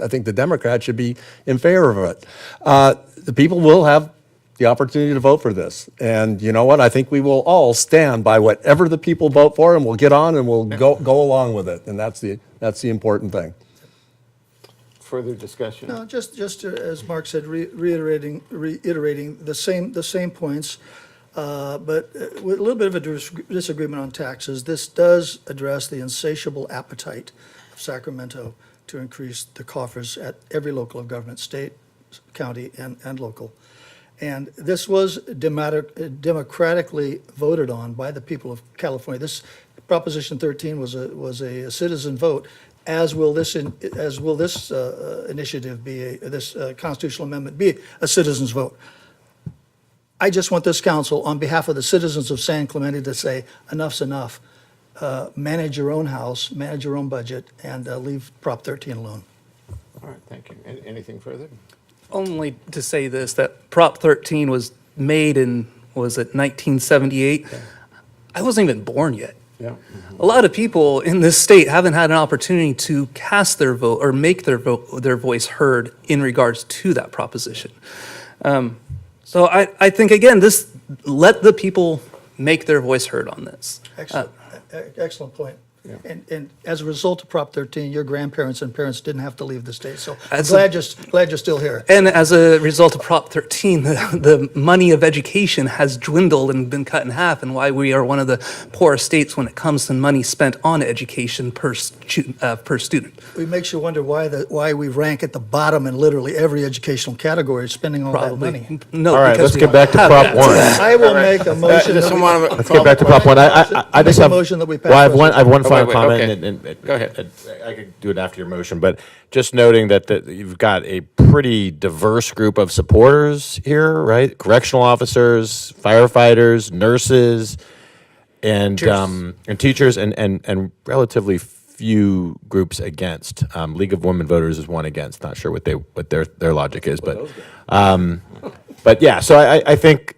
I think the Democrats should be in favor of it. The people will have the opportunity to vote for this. And you know what? I think we will all stand by whatever the people vote for, and we'll get on and we'll go along with it. And that's the important thing. Further discussion? No, just as Mark said, reiterating the same points, but with a little bit of a disagreement on taxes. This does address the insatiable appetite of Sacramento to increase the coffers at every local of government, state, county, and local. And this was democratically voted on by the people of California. This Proposition 13 was a citizen vote, as will this initiative be, this constitutional amendment be a citizen's vote. I just want this council, on behalf of the citizens of San Clemente, to say enough's enough. Manage your own house, manage your own budget, and leave Prop 13 alone. All right, thank you. Anything further? Only to say this, that Prop 13 was made in, was it 1978? Okay. I wasn't even born yet. Yeah. A lot of people in this state haven't had an opportunity to cast their vote or make their voice heard in regards to that proposition. So I think, again, let the people make their voice heard on this. Excellent point. Yeah. And as a result of Prop 13, your grandparents and parents didn't have to leave the state. So I'm As glad you're still here. And as a result of Prop 13, the money of education has dwindled and been cut in half, and why we are one of the poorest states when it comes to money spent on education per student. It makes you wonder why we rank at the bottom in literally every educational category, spending all that money. No. All right, because let's we get back to have Prop that. 1. I will make a motion. Let's get back to Prop 1. I just have, motion that we pass well, I have one resolution. final wait, comment. okay. And Go ahead. I could do it after your motion, but just noting that you've got a pretty diverse group of supporters here, right? Correctional officers, firefighters, nurses, and teachers, and relatively few groups against. League of Women Voters is one against. Not sure what their logic is, but yeah. So I think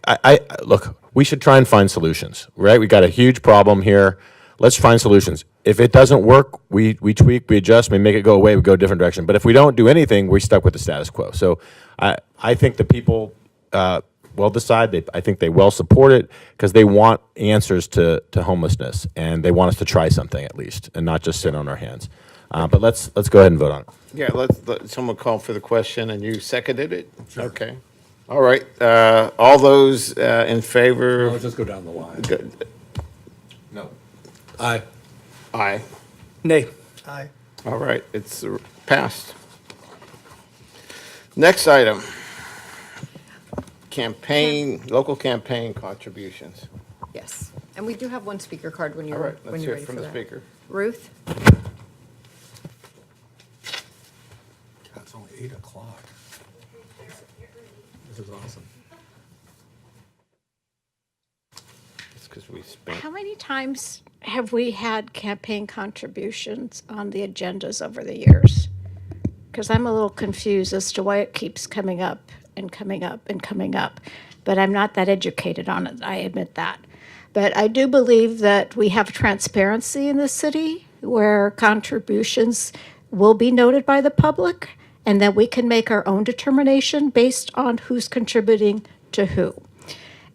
look, we should try and find solutions, right? We got a huge problem here. Let's find solutions. If it doesn't work, we tweak, we adjust, we make it go away, we go a different direction. But if we don't do anything, we're stuck with the status quo. So I think the people will decide. I think they will support it because they want answers to homelessness, and they want us to try something at least, and not just sit on our hands. But let's go ahead and vote on it. Yeah, let someone call for the question, and you seconded it? Sure. Okay. All right. All those in favor? Let's just go down the line. No. Aye. Aye. Nay. Aye. All right, it's passed. Next item. Local campaign contributions. Yes. And we do have one speaker card when All you're, right, when let's you're hear ready it from for the that. speaker. Ruth? It's only 8 o'clock. This is awesome. It's because we spent. How many times have we had campaign contributions on the agendas over the years? Because I'm a little confused as to why it keeps coming up and coming up and coming up. But I'm not that educated on it, I admit that. But I do believe that we have transparency in the city where contributions will be noted by the public, and that we can make our own determination based on who's contributing to who.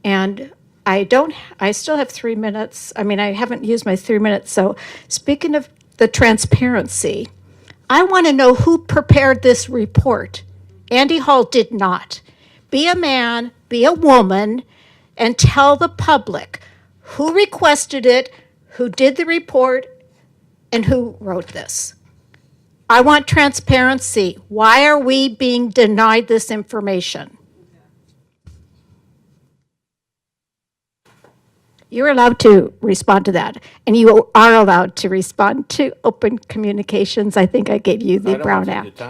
And I still have 3 minutes. I mean, I haven't used my 3 minutes. So speaking of the transparency, I want to know who prepared this report. Andy Hall did not. Be a man, be a woman, and tell the public who requested it, who did the report, and who wrote this. I want transparency. Why are we being denied this information? You're allowed to respond to that, and you are allowed to respond to open communications. I think I gave you the Brown Act.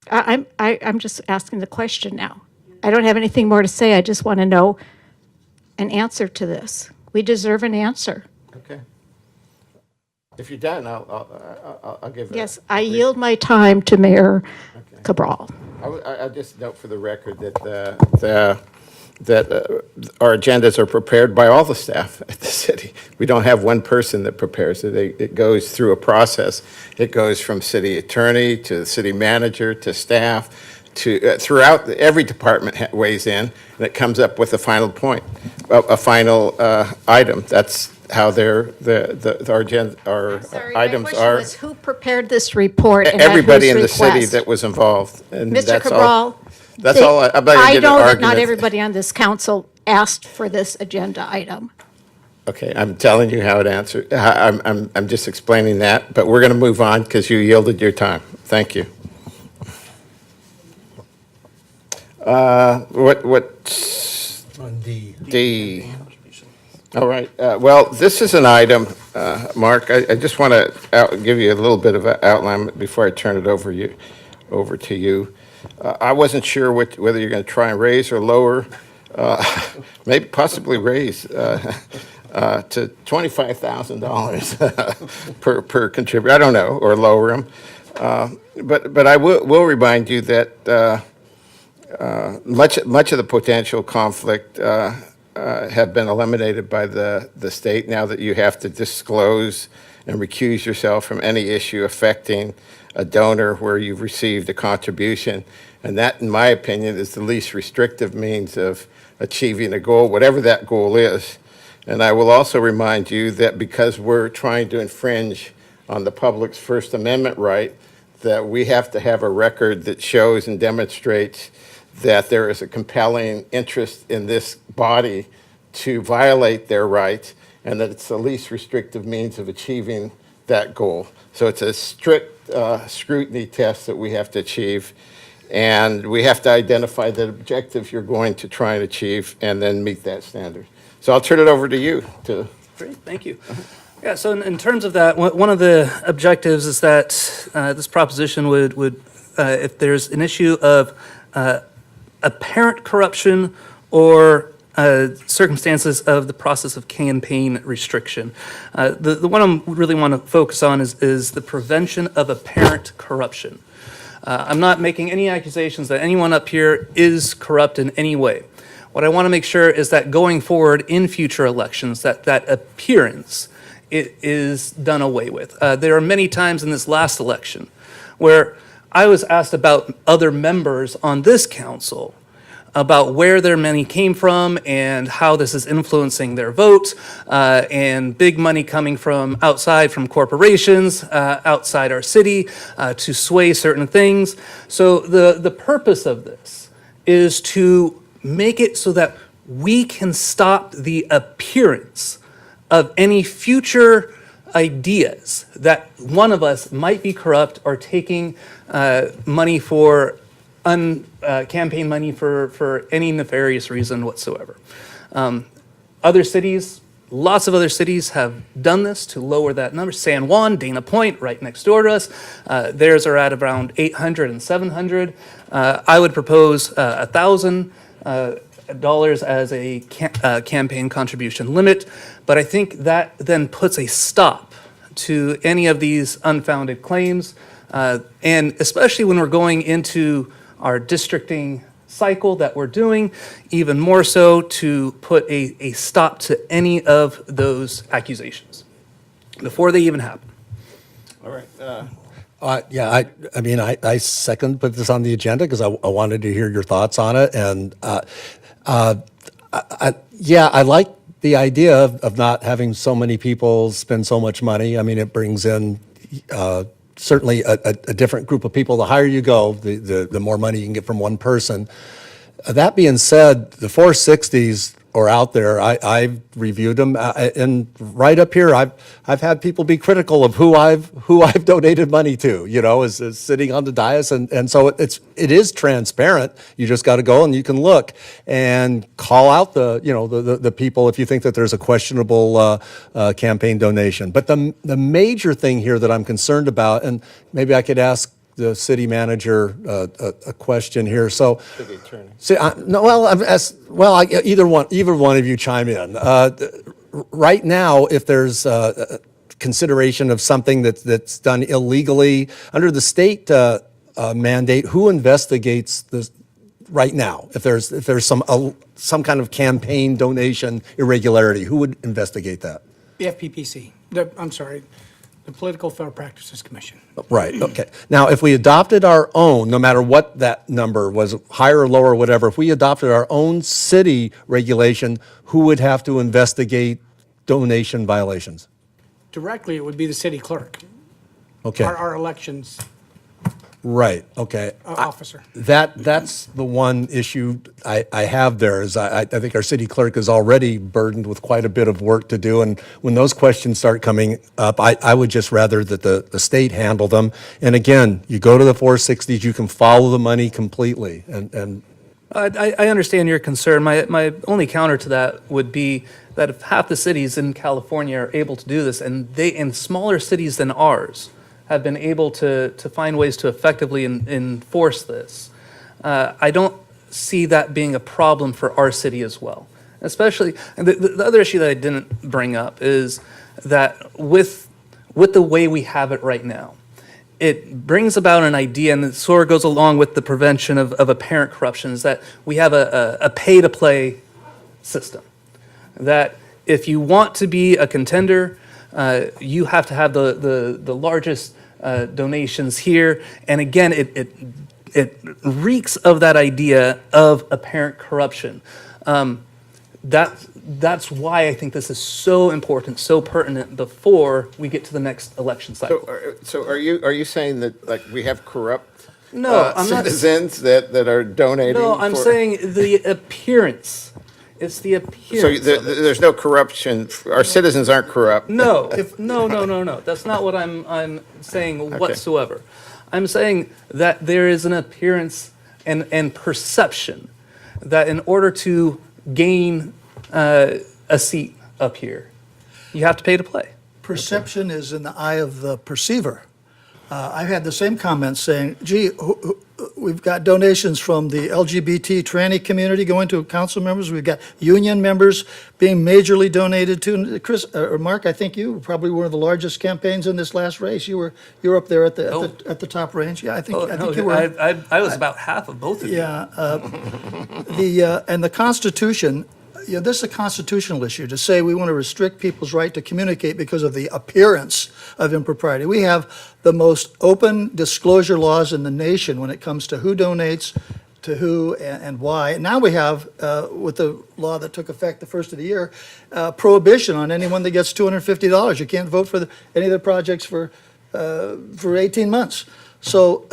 I'm just asking the question now. I don't have anything more to say. I just want to know an answer to this. We deserve an answer. Okay. If you're done, I'll give it. Yes, I yield my time to Mayor Cabral. I'll just note for the record that our agendas are prepared by all the staff at the city. We don't have one person that prepares it. It goes through a process. It goes from city attorney to city manager to staff to throughout. Every department weighs in, and it comes up with a final point, a final item. That's how our agenda, our items my question are. was who prepared this report? And Everybody at in whose the city request? that was involved. And Mr. that's Cabral, all. That's all. I'm not gonna I get know an that not argument. everybody on this council asked for this agenda item. Okay, I'm telling you how it answered. I'm just explaining that, but we're going to move on because you yielded your time. Thank you. What's On D. D? All right. Well, this is an item, Mark. I just want to give you a little bit of an outline before I turn it over to you. I wasn't sure whether you're going to try and raise or lower, maybe possibly raise to $25,000 per contributor. I don't know, or lower them. But I will remind you that much of the potential conflict have been eliminated by the state now that you have to disclose and recuse yourself from any issue affecting a donor where you've received a contribution. And that, in my opinion, is the least restrictive means of achieving a goal, whatever that goal is. And I will also remind you that because we're trying to infringe on the public's First Amendment right, that we have to have a record that shows and demonstrates that there is a compelling interest in this body to violate their rights, and that it's the least restrictive means of achieving that goal. So it's a strict scrutiny test that we have to achieve, and we have to identify the objectives you're going to try and achieve and then meet that standard. So I'll turn it over to you to. Great, thank you. Yeah, so in terms of that, one of the objectives is that this proposition would if there's an issue of apparent corruption or circumstances of the process of campaign restriction. The one I really want to focus on is the prevention of apparent corruption. I'm not making any accusations that anyone up here is corrupt in any way. What I want to make sure is that going forward in future elections, that appearance it is done away with. There are many times in this last election where I was asked about other members on this council about where their money came from and how this is influencing their vote, and big money coming from outside, from corporations, outside our city, to sway certain things. So the purpose of this is to make it so that we can stop the appearance of any future ideas that one of us might be corrupt or taking money for campaign money for any nefarious reason whatsoever. Other cities, lots of other cities have done this to lower that number. San Juan, Dana Point, right next door to us, theirs are at around 800 and 700. I would propose $1,000 as a campaign contribution limit, but I think that then puts a stop to any of these unfounded claims, and especially when we're going into our districting cycle that we're doing, even more so to put a stop to any of those accusations before they even happen. All right. Yeah, I mean, I second put this on the agenda because I wanted to hear your thoughts on it. And Yeah, I like the idea of not having so many people spend so much money. I mean, it brings in certainly a different group of people. The higher you go, the more money you can get from one person. That being said, the 460s are out there. I've reviewed them, and right up here, I've had people be critical of who I've donated money to. You know, is sitting on the dais, and so it is transparent. You just got to go and you can look and call out the people if you think that there's a questionable campaign donation. But the major thing here that I'm concerned about, and maybe I could ask the city manager a question here. So, no, well, either one of you chime in. Right now, if there's consideration of something that's done illegally under the state mandate, who investigates this right now? If there's some kind of campaign donation irregularity, who would investigate that? The FPPC, the Political Fair Practices Commission. Right, okay. Now, if we adopted our own, no matter what that number was, higher or lower, whatever, if we adopted our own city regulation, who would have to investigate donation violations? Directly, it would be the city clerk. Okay. Our elections Right, okay. officer. That's the one issue I have there is I think our city clerk is already burdened with quite a bit of work to do. And when those questions start coming up, I would just rather that the state handle them. And again, you go to the 460s, you can follow the money completely. And I understand your concern. My only counter to that would be that if half the cities in California are able to do this, and they in smaller cities than ours have been able to find ways to effectively enforce this, I don't see that being a problem for our city as well. Especially, and the other issue that I didn't bring up is that with the way we have it right now, it brings about an idea, and it sort of goes along with the prevention of apparent corruption, is that we have a pay-to-play system. That if you want to be a contender, you have to have the largest donations here. And again, it reeks of that idea of apparent corruption. That's why I think this is so important, so pertinent before we get to the next election cycle. So are you saying that like we have corrupt No, I'm not- citizens that are donating? No, I'm for- saying the appearance. It's the So appearance. there's no corruption. Our citizens aren't corrupt. No, no. That's not what I'm saying whatsoever. I'm saying that there is an appearance and perception that in order to gain a seat up here, you have to pay to play. Perception is in the eye of the perceiver. I've had the same comments saying, gee, we've got donations from the LGBT tranny community going to council members. We've got union members being majorly donated to. Chris, or Mark, I think you were probably one of the largest campaigns in this last race. You were up there at the top range. Yeah, I think you were. I was about half of both of you. Yeah. And the Constitution, this is a constitutional issue to say we want to restrict people's right to communicate because of the appearance of impropriety. We have the most open disclosure laws in the nation when it comes to who donates to who and why. And now we have, with the law that took effect the first of the year, prohibition on anyone that gets $250. You can't vote for any of the projects for 18 months. So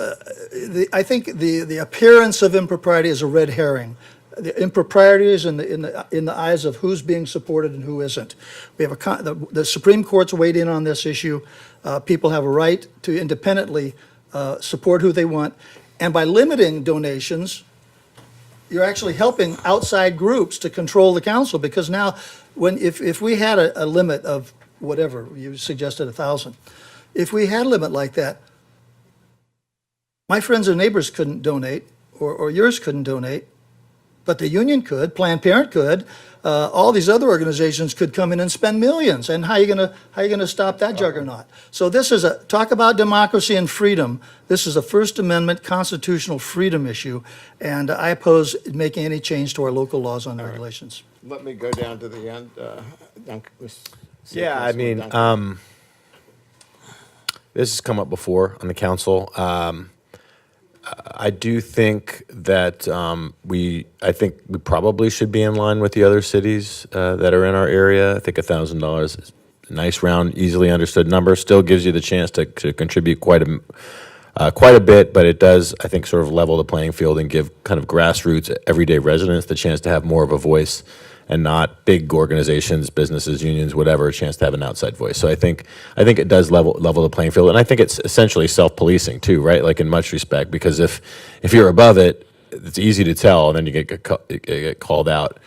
I think the appearance of impropriety is a red herring. The impropriety is in the eyes of who's being supported and who isn't. We have the Supreme Court's weighed in on this issue. People have a right to independently support who they want. And by limiting donations, you're actually helping outside groups to control the council, because now if we had a limit of whatever, you suggested 1,000, if we had a limit like that, my friends and neighbors couldn't donate, or yours couldn't donate, but the union could, Planned Parenthood could, all these other organizations could come in and spend millions. And how are you gonna stop that juggernaut? So this is talk about democracy and freedom. This is a First Amendment constitutional freedom issue, and I oppose making any change to our local laws on regulations. Let me go down to the end. Yeah, I mean, this has come up before on the council. I do think that I think we probably should be in line with the other cities that are in our area. I think $1,000 is a nice, round, easily understood number. Still gives you the chance to contribute quite a bit, but it does, I think, sort of level the playing field and give kind of grassroots, everyday residents the chance to have more of a voice, and not big organizations, businesses, unions, whatever, a chance to have an outside voice. So I think it does level the playing field, and I think it's essentially self-policing too, right? Like in much respect, because if you're above it, it's easy to tell, and then you get called out.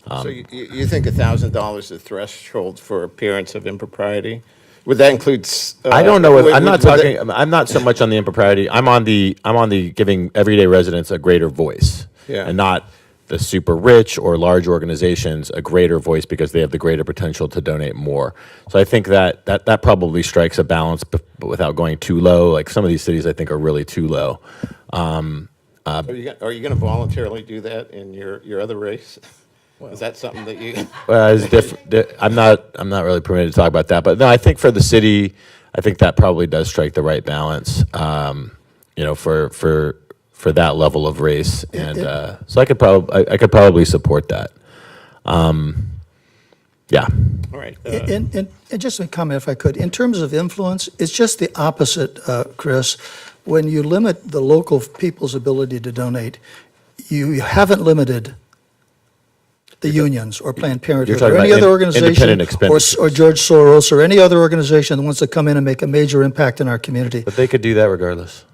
So you think $1,000 is the threshold for appearance of impropriety? Would that include? I don't know. I'm not talking. I'm not so much on the impropriety. I'm on the giving everyday residents a greater voice, Yeah. and not the super rich or large organizations a greater voice because they have the greater potential to donate more. So I think that probably strikes a balance, but without going too low. Like some of these cities, I think are really too low. Are you going to voluntarily do that in your other race? Is that something that you? Well, it's different. I'm not really permitted to talk about that, but no, I think for the city, I think that probably does strike the right balance. For that level of race, and so I could probably support that. Yeah. All right. And just a comment, if I could, in terms of influence, it's just the opposite, Chris. When you limit the local people's ability to donate, you haven't limited the unions or Planned Parenthood talking or any about other organization independent expenditures. or George Soros or any other organization that wants to come in and make a major impact in our community. But they could do that regardless.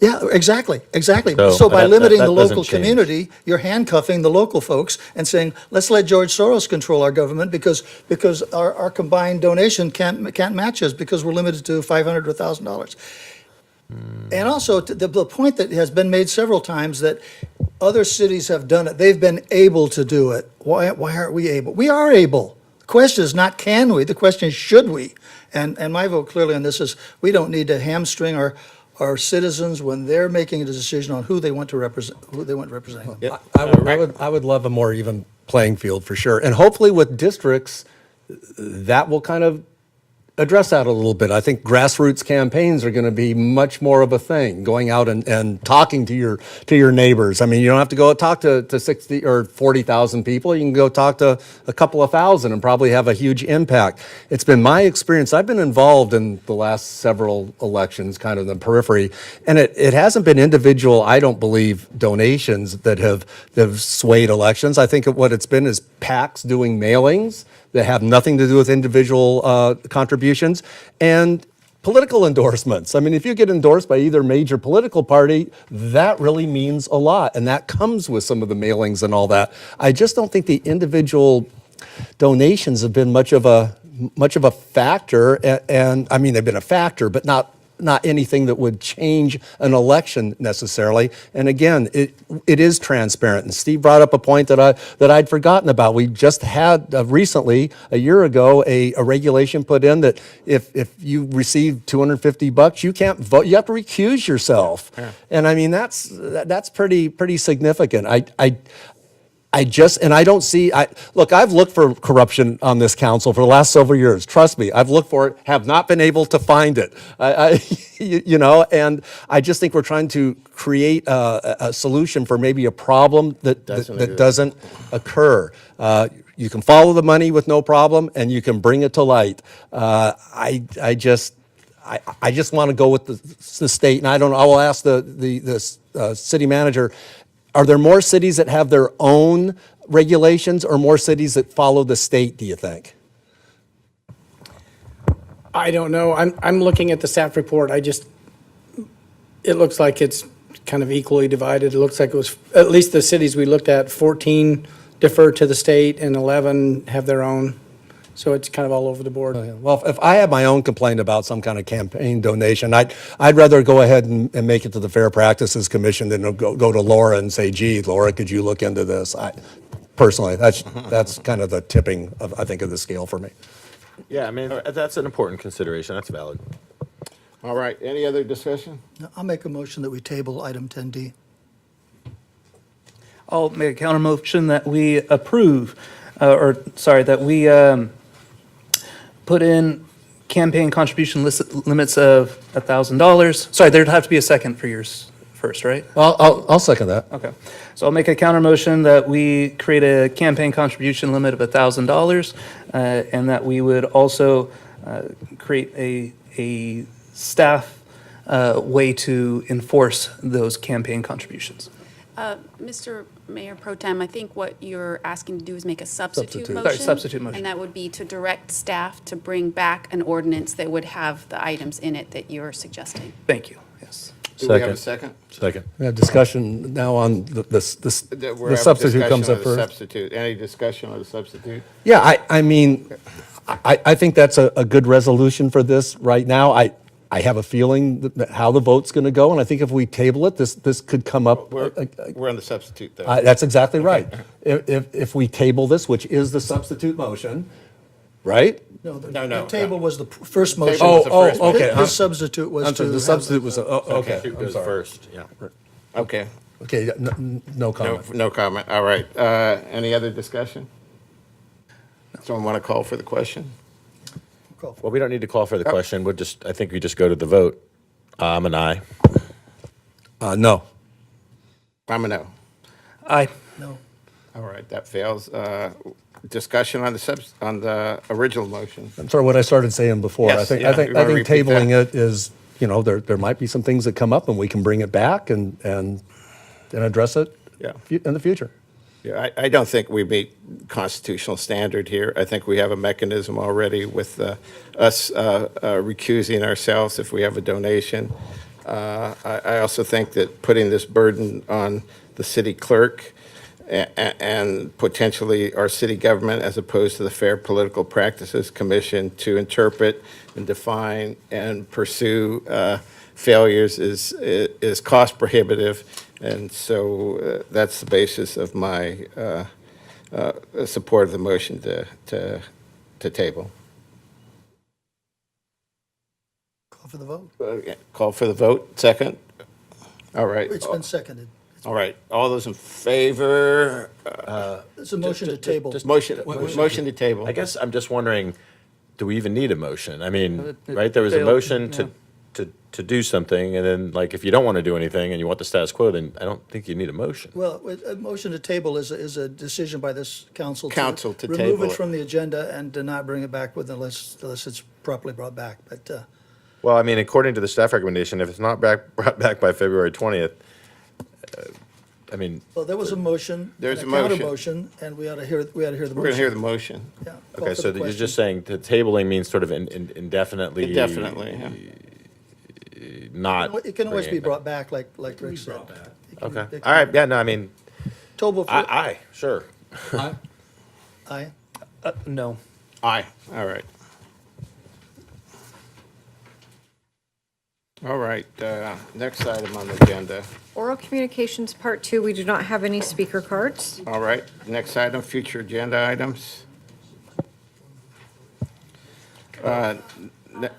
Yeah, exactly. So, So by that- limiting that the doesn't local change. community, you're handcuffing the local folks and saying, let's let George Soros control our government because our combined donation can't match us because we're limited to $500 or $1,000. And also, the point that has been made several times that other cities have done it, they've been able to do it. Why aren't we able? We are able. The question is not can we, the question is should we? And my vote clearly on this is we don't need to hamstring our citizens when they're making a decision on who they want to represent, representing them. I would love a more even playing field for sure. And hopefully with districts, that will kind of address that a little bit. I think grassroots campaigns are going to be much more of a thing, going out and talking to your neighbors. I mean, you don't have to go talk to 60 or 40,000 people. You can go talk to a couple of thousand and probably have a huge impact. It's been my experience. I've been involved in the last several elections, kind of in the periphery, and it hasn't been individual, I don't believe, donations that have swayed elections. I think what it's been is PACs doing mailings that have nothing to do with individual contributions, and political endorsements. I mean, if you get endorsed by either major political party, that really means a lot, and that comes with some of the mailings and all that. I just don't think the individual donations have been much of a factor, and I mean, they've been a factor, but not anything that would change an election necessarily. And again, it is transparent. And Steve brought up a point that I'd forgotten about. We just had recently, a year ago, a regulation put in that if you receive $250, you can't vote. You have to recuse yourself. Yeah. And I mean, that's pretty significant. I don't see, look, I've looked for corruption on this council for the last several years. Trust me, I've looked for it, have not been able to find it. And I just think we're trying to create a solution for maybe a problem that doesn't occur. You can follow the money with no problem, and you can bring it to light. I just want to go with the state, and I will ask the city manager. Are there more cities that have their own regulations or more cities that follow the state, do you think? I don't know. I'm looking at the staff report. It looks like it's kind of equally divided. It looks like it was, at least the cities we looked at, 14 defer to the state and 11 have their own. So it's kind of all over the board. Well, if I have my own complaint about some kind of campaign donation, I'd rather go ahead and make it to the Fair Practices Commission than go to Laura and say, gee, Laura, could you look into this? Personally, that's kind of the tipping of, I think, of the scale for me. Yeah, I mean, that's an important consideration. That's valid. All right. Any other discussion? I'll make a motion that we table item 10D. I'll make a counter motion that we approve, that we put in campaign contribution limits of $1,000. Sorry, there'd have to be a second for first, right? I'll second that. Okay. So I'll make a counter motion that we create a campaign contribution limit of $1,000, and that we would also create a staff way to enforce those campaign contributions. Mr. Mayor Pro Tem, I think what you're asking to do is make a substitute motion. Sorry, substitute motion. And that would be to direct staff to bring back an ordinance that would have the items in it that you're suggesting. Thank you. Yes. Do we have a second? Second. We have discussion now on We're the having substitute comes discussion up on the first. Substitute. Any discussion on the substitute? Yeah, I mean, I think that's a good resolution for this right now. I have a feeling that how the vote's going to go, and I think if we table it, this could come up. We're on the substitute, though. That's exactly right. If we table this, which is the substitute motion, right? No, The table was the first motion. Table was the first motion. okay. His substitute was I'm to. sorry, the have substitute was, okay. Substitute I'm goes sorry. first, yeah. Okay. Okay, no comment. No comment. All right. Any other discussion? Someone want to call for the question? Well, we don't need to call for the question. I think we just go to the vote. I'm an aye. No. I'm a no. Aye. No. All right, that fails. Discussion on the original motion. I'm sorry, what I started saying before. Yes, I yeah, think you wanna repeat tabling that? it is, there might be some things that come up and we can bring it back and address it Yeah. in the future. Yeah, I don't think we meet constitutional standard here. I think we have a mechanism already with us recusing ourselves if we have a donation. I also think that putting this burden on the city clerk and potentially our city government as opposed to the Fair Political Practices Commission to interpret and define and pursue failures is cost prohibitive. And so that's the basis of my support of the motion to table. Call for the vote. Call for the vote, second? All right. It's been seconded. All right, all those in favor? It's a motion to table. Motion to table. I guess I'm just wondering, do we even need a motion? I mean, It right, there was a failed, motion yeah. to do something, and then, like, if you don't want to do anything and you want the status quo, then I don't think you need a motion. Well, a motion to table is a decision by this council. Council to remove table it it. from the agenda and to not bring it back unless it's properly brought back. But Well, I mean, according to the staff recommendation, if it's not brought back by February 20th, I mean, well, there was a motion. There's and a motion. counter motion, and we ought to hear the motion. We're going to hear the motion. Yeah. Call okay, for so the you're question. just saying that tabling means sort of indefinitely. Indefinitely, yeah. Not. It can always bringing be it brought back, like Rick said. back. It can- Okay, it can all right, be yeah, no, I mean, Table for, aye, sure. aye. No. Aye, all right. All right, next item on the agenda. Oral communications, part 2, we do not have any speaker cards. All right, next item, future agenda items. Ne-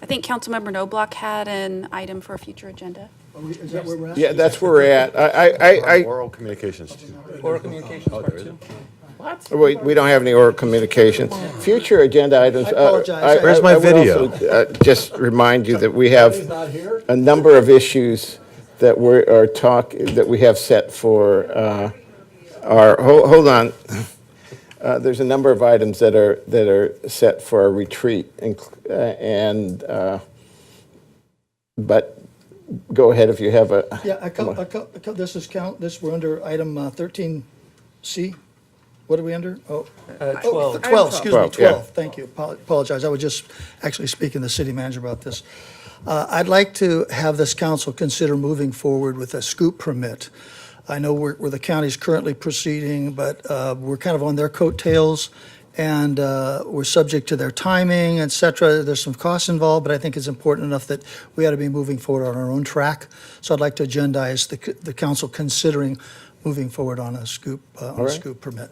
I think Councilmember Noblock had an item for a future agenda. Is that where we're at? Yeah, that's where we're at. I Oral communications. Oral communications, part 2. we don't have any oral communications. Future agenda items. I apologize. Where's my I would video? also, just remind you that we have a number of issues that that we have set for hold on. There's a number of items that are set for a retreat, but go ahead if you have a. Yeah, this, we're under item 13C. What are we under? 12. 12, excuse me, 12, yeah. 12. Thank you. Apologize. I was just actually speaking to the city manager about this. I'd like to have this council consider moving forward with a scoop permit. I know where the county's currently proceeding, but we're kind of on their coattails, and we're subject to their timing, et cetera. There's some costs involved, but I think it's important enough that we ought to be moving forward on our own track. So I'd like to agendize the council considering moving forward on a scoop permit.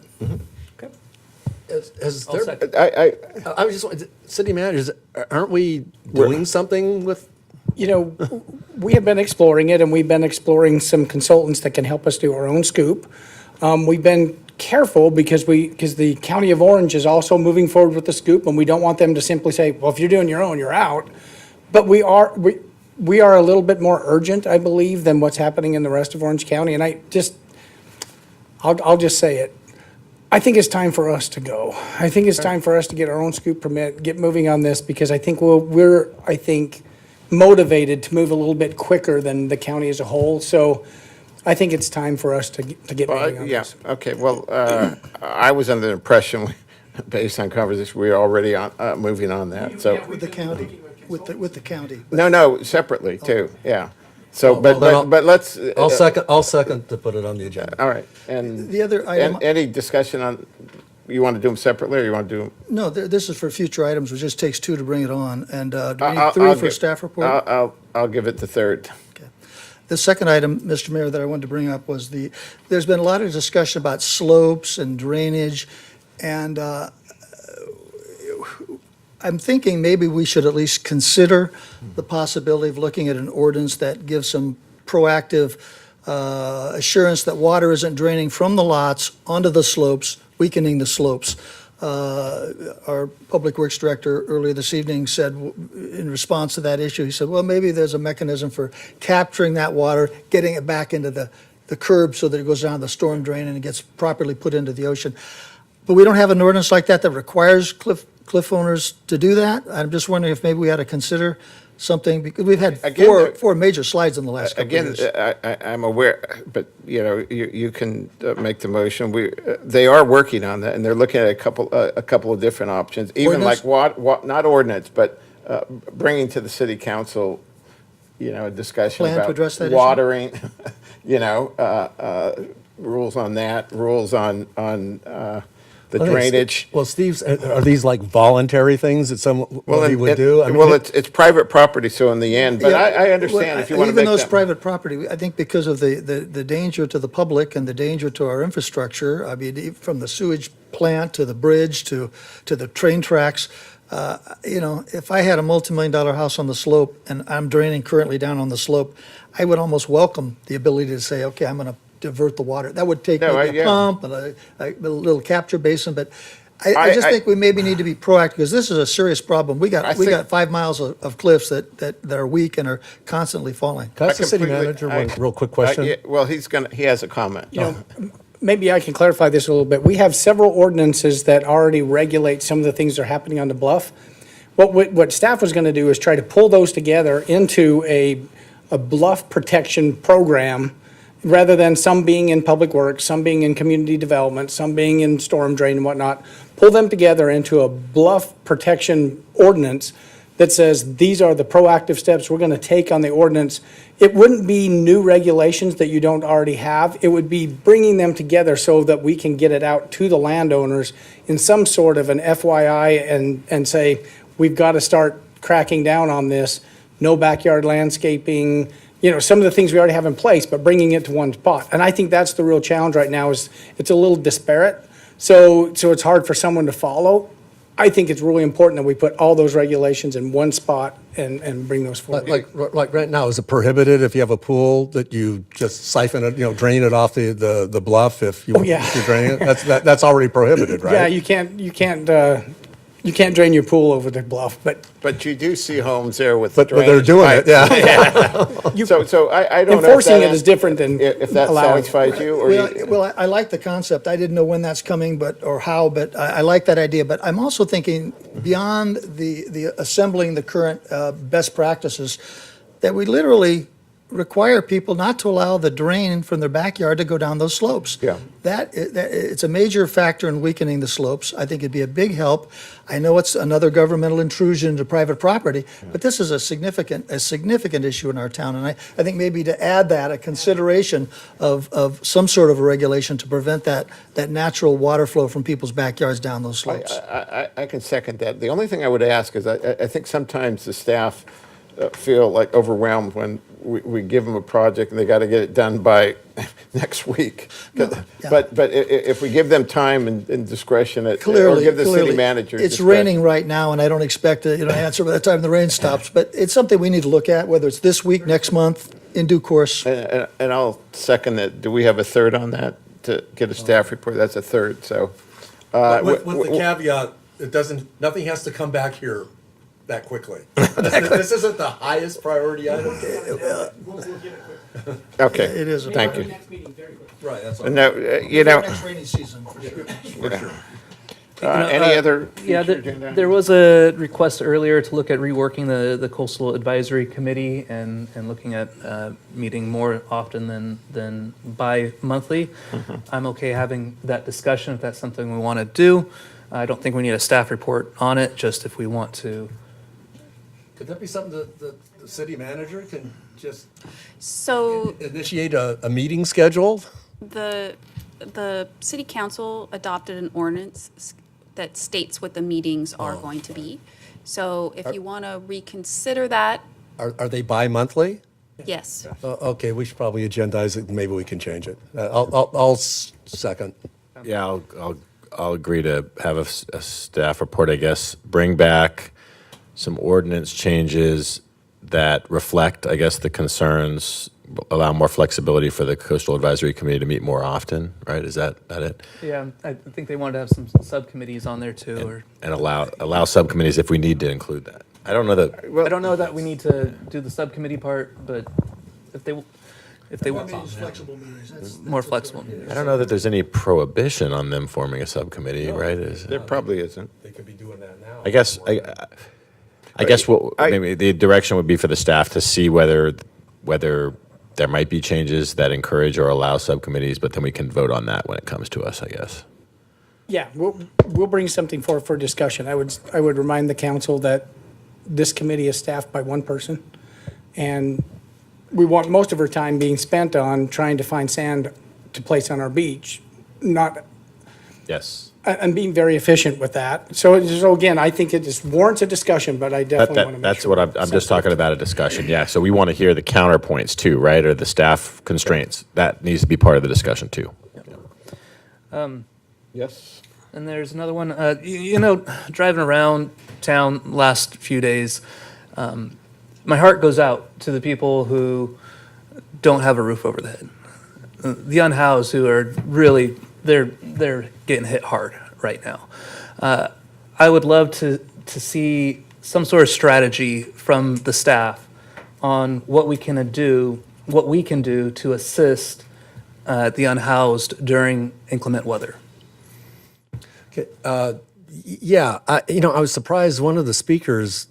Has I'll there, second. I was just, city managers, aren't we doing something with? We have been exploring it, and we've been exploring some consultants that can help us do our own scoop. We've been careful because the County of Orange is also moving forward with the scoop, and we don't want them to simply say, well, if you're doing your own, you're out. But we are a little bit more urgent, I believe, than what's happening in the rest of Orange County. And I'll just say it. I think it's time for us to go. I think it's time for us to get our own scoop permit, get moving on this, because I think we're motivated to move a little bit quicker than the county as a whole. So I think it's time for us to get moving on Yeah, this. okay, well, I was under the impression, based on conversation, we were already on, moving on that, so. With the county, with the county. No, separately too, yeah. So, Well, then but let's. I'll second to put it on the agenda. All right, and. The other item- Any discussion on, you want to do them separately, or you want to do them? No, this is for future items, it just takes two to bring it on, and do we I'll- need three I'll for give- staff report? I'll give it the third. The second item, Mr. Mayor, that I wanted to bring up was there's been a lot of discussion about slopes and drainage, and I'm thinking maybe we should at least consider the possibility of looking at an ordinance that gives some proactive assurance that water isn't draining from the lots onto the slopes, weakening the slopes. Our Public Works Director earlier this evening said, in response to that issue, he said, well, maybe there's a mechanism for capturing that water, getting it back into the curb so that it goes down the storm drain and it gets properly put into the ocean. But we don't have an ordinance like that that requires cliff owners to do that. I'm just wondering if maybe we ought to consider something, because we've had four major slides in the last couple of years. Again, I'm aware, but, you can make the motion. They are working on that, and they're looking at a couple of different options, even like not ordinance, but bringing to the city council, a discussion Plan to about address that issue? watering, rules on that, rules on the drainage. Well, Steve, are these like voluntary things that somebody would do? I mean, It's private property, so in the end, but I understand if you want to make Even though it's that. private property, I think because of the danger to the public and the danger to our infrastructure, I mean, from the sewage plant to the bridge to the train tracks, if I had a multi-million-dollar house on the slope and I'm draining currently down on the slope, I would almost welcome the ability to say, okay, I'm going to divert the water. That would take maybe a pump and a little capture basin, but I just think we maybe need to be proactive, because this is a serious problem. We got 5 miles of cliffs that are weak and are constantly falling. Can I ask the city manager one real quick question? Well, he has a comment. Maybe I can clarify this a little bit. We have several ordinances that already regulate some of the things that are happening on the bluff. What staff was going to do is try to pull those together into a bluff protection program, rather than some being in public works, some being in community development, some being in storm drain and whatnot. Pull them together into a bluff protection ordinance that says these are the proactive steps we're going to take on the ordinance. It wouldn't be new regulations that you don't already have. It would be bringing them together so that we can get it out to the landowners in some sort of an FYI and say, we've got to start cracking down on this. No backyard landscaping, some of the things we already have in place, but bringing it to one spot. And I think that's the real challenge right now, is it's a little disparate. So it's hard for someone to follow. I think it's really important that we put all those regulations in one spot and bring those forward. Like right now, is it prohibited if you have a pool that you just siphon it, drain it off the bluff if you're draining it? That's already prohibited, right? Yeah, you can't drain your pool over the bluff, but you do see homes there with but they're doing it, yeah. So I don't know. Enforcing it is different than if that allowing satisfies you, or Well, I like the concept. I didn't know when that's coming, or how, but I like that idea. But I'm also thinking beyond the assembling the current best practices, that we literally require people not to allow the drain from their backyard to go down those slopes. Yeah. That it's a major factor in weakening the slopes. I think it'd be a big help. I know it's another governmental intrusion into private property, but this is a significant issue in our town. And I think maybe to add that, a consideration of some sort of a regulation to prevent that natural water flow from people's backyards down those slopes. I can second that. The only thing I would ask is I think sometimes the staff feel like overwhelmed when we give them a project and they got to get it done by next week. But if we give them time and discretion, or give the city manager It's discretion. raining right now, and I don't expect to answer by the time the rain stops. But it's something we need to look at, whether it's this week, next month, in due course. And I'll second that. Do we have a third on that to get a staff report? That's a third. So With the caveat, nothing has to come back here that quickly. This isn't the highest priority item. Okay. It is. Thank you. Right, that's No, you know, Next rainy season, for sure. any other Yeah, future agenda? there was a request earlier to look at reworking the Coastal Advisory Committee and looking at meeting more often than bi-monthly. I'm okay having that discussion if that's something we want to do. I don't think we need a staff report on it, just if we want to. Could that be something that the city manager can just So initiate a meeting schedule? the city council adopted an ordinance that states what the meetings are going to be. So if you want to reconsider that, Are they bi-monthly? yes. Okay, we should probably agendize it, and maybe we can change it. I'll second. Yeah, I'll agree to have a staff report, I guess, bring back some ordinance changes that reflect, I guess, the concerns, allow more flexibility for the Coastal Advisory Committee to meet more often, right? Is that it? Yeah, I think they wanted to have some subcommittees on there too, or. And allow subcommittees if we need to include that. I don't know that, I don't know that we need to do the subcommittee part, but if they want Flexible meetings, that's more flexible. I don't know that there's any prohibition on them forming a subcommittee, right? There probably isn't. They could be doing that now. I guess maybe the direction would be for the staff to see whether there might be changes that encourage or allow subcommittees, but then we can vote on that when it comes to us, I guess. Yeah, we'll bring something forward for discussion. I would remind the council that this committee is staffed by one person, and we want most of our time being spent on trying to find sand to place on our beach, Yes. and being very efficient with that. So again, I think it just warrants a discussion, but I definitely want to make That's sure. what I'm just talking about, a discussion, yeah. So we want to hear the counterpoints too, right, or the staff constraints. That needs to be part of the discussion too. Yes. And there's another one, driving around town last few days, my heart goes out to the people who don't have a roof over the head. The unhoused who are really, they're getting hit hard right now. I would love to see some sort of strategy from the staff on what we can do to assist the unhoused during inclement weather. Yeah, I was surprised one of the speakers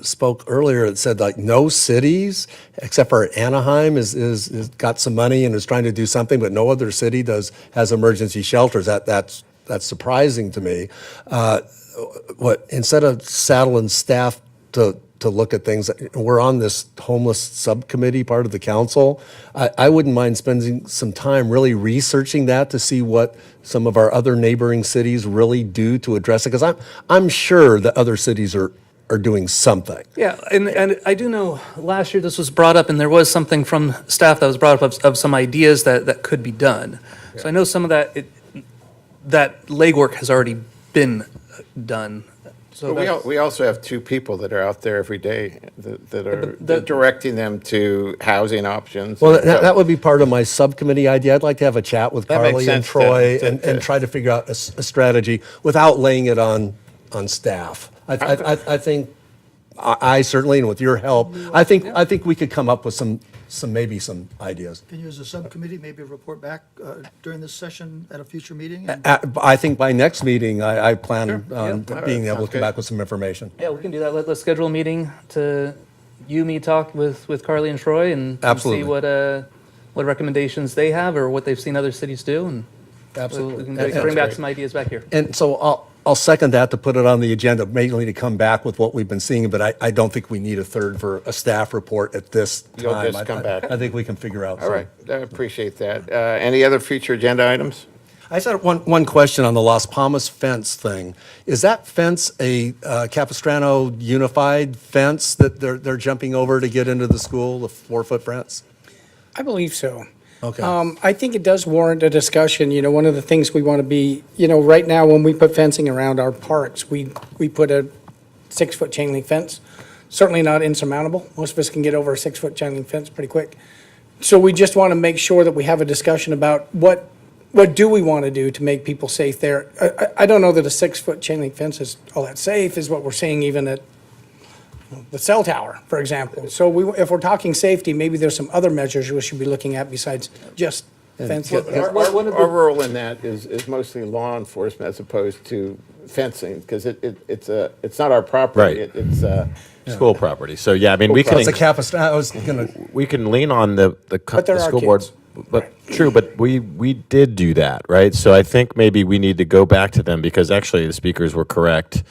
spoke earlier that said like no cities except for Anaheim is got some money and is trying to do something, but no other city has emergency shelters. That's surprising to me. Instead of saddling staff to look at things, we're on this homeless subcommittee, part of the council. I wouldn't mind spending some time really researching that to see what some of our other neighboring cities really do to address it, because I'm sure that other cities are doing something. Yeah, and I do know last year this was brought up, and there was something from staff that was brought up of some ideas that could be done. So I know some of that legwork has already been done. So But we also have two people that are out there every day that are directing them to housing options. Well, that would be part of my subcommittee idea. I'd like to have a chat with That makes Carly and sense Troy to- and try to figure out a strategy without laying it on staff. I think I certainly, and with your help, I think we could come up with some ideas. Can you, as a subcommittee, maybe report back during this session at a future meeting? I think by next meeting, I plan on Yeah. being able to Sounds come good. back with some information. yeah, we can do that. Let's schedule a meeting to me talk with Carly and Troy and Absolutely. see what recommendations they have or what they've seen other cities do, and Absolutely. we can That's bring back great. some ideas back here. And so I'll second that to put it on the agenda, mainly to come back with what we've been seeing, but I don't think we need a third for a staff report at this time. You'll just come back. I think we can figure out. All right, I appreciate that. Any other future agenda items? I just had one question on the Las Palmas fence thing. Is that fence a Capistrano unified fence that they're jumping over to get into the school, the 4-foot fence? I believe so. Okay. I think it does warrant a discussion. One of the things we want to be, right now, when we put fencing around our parks, we put a 6-foot chain link fence. Certainly not insurmountable. Most of us can get over a 6-foot chain link fence pretty quick. So we just want to make sure that we have a discussion about what do we want to do to make people safe there. I don't know that a 6-foot chain link fence is all that safe, is what we're seeing even at the cell tower, for example. So if we're talking safety, maybe there's some other measures we should be looking at besides just fencing. Our role in that is mostly law enforcement as opposed to fencing, because it's not our property. Right. It's School property. So, yeah, I mean, we can. It's a I was gonna. We can lean on the there are school board. kids. But true, but we did do that, right? So I think maybe we need to go back to them, because actually the speakers were correct,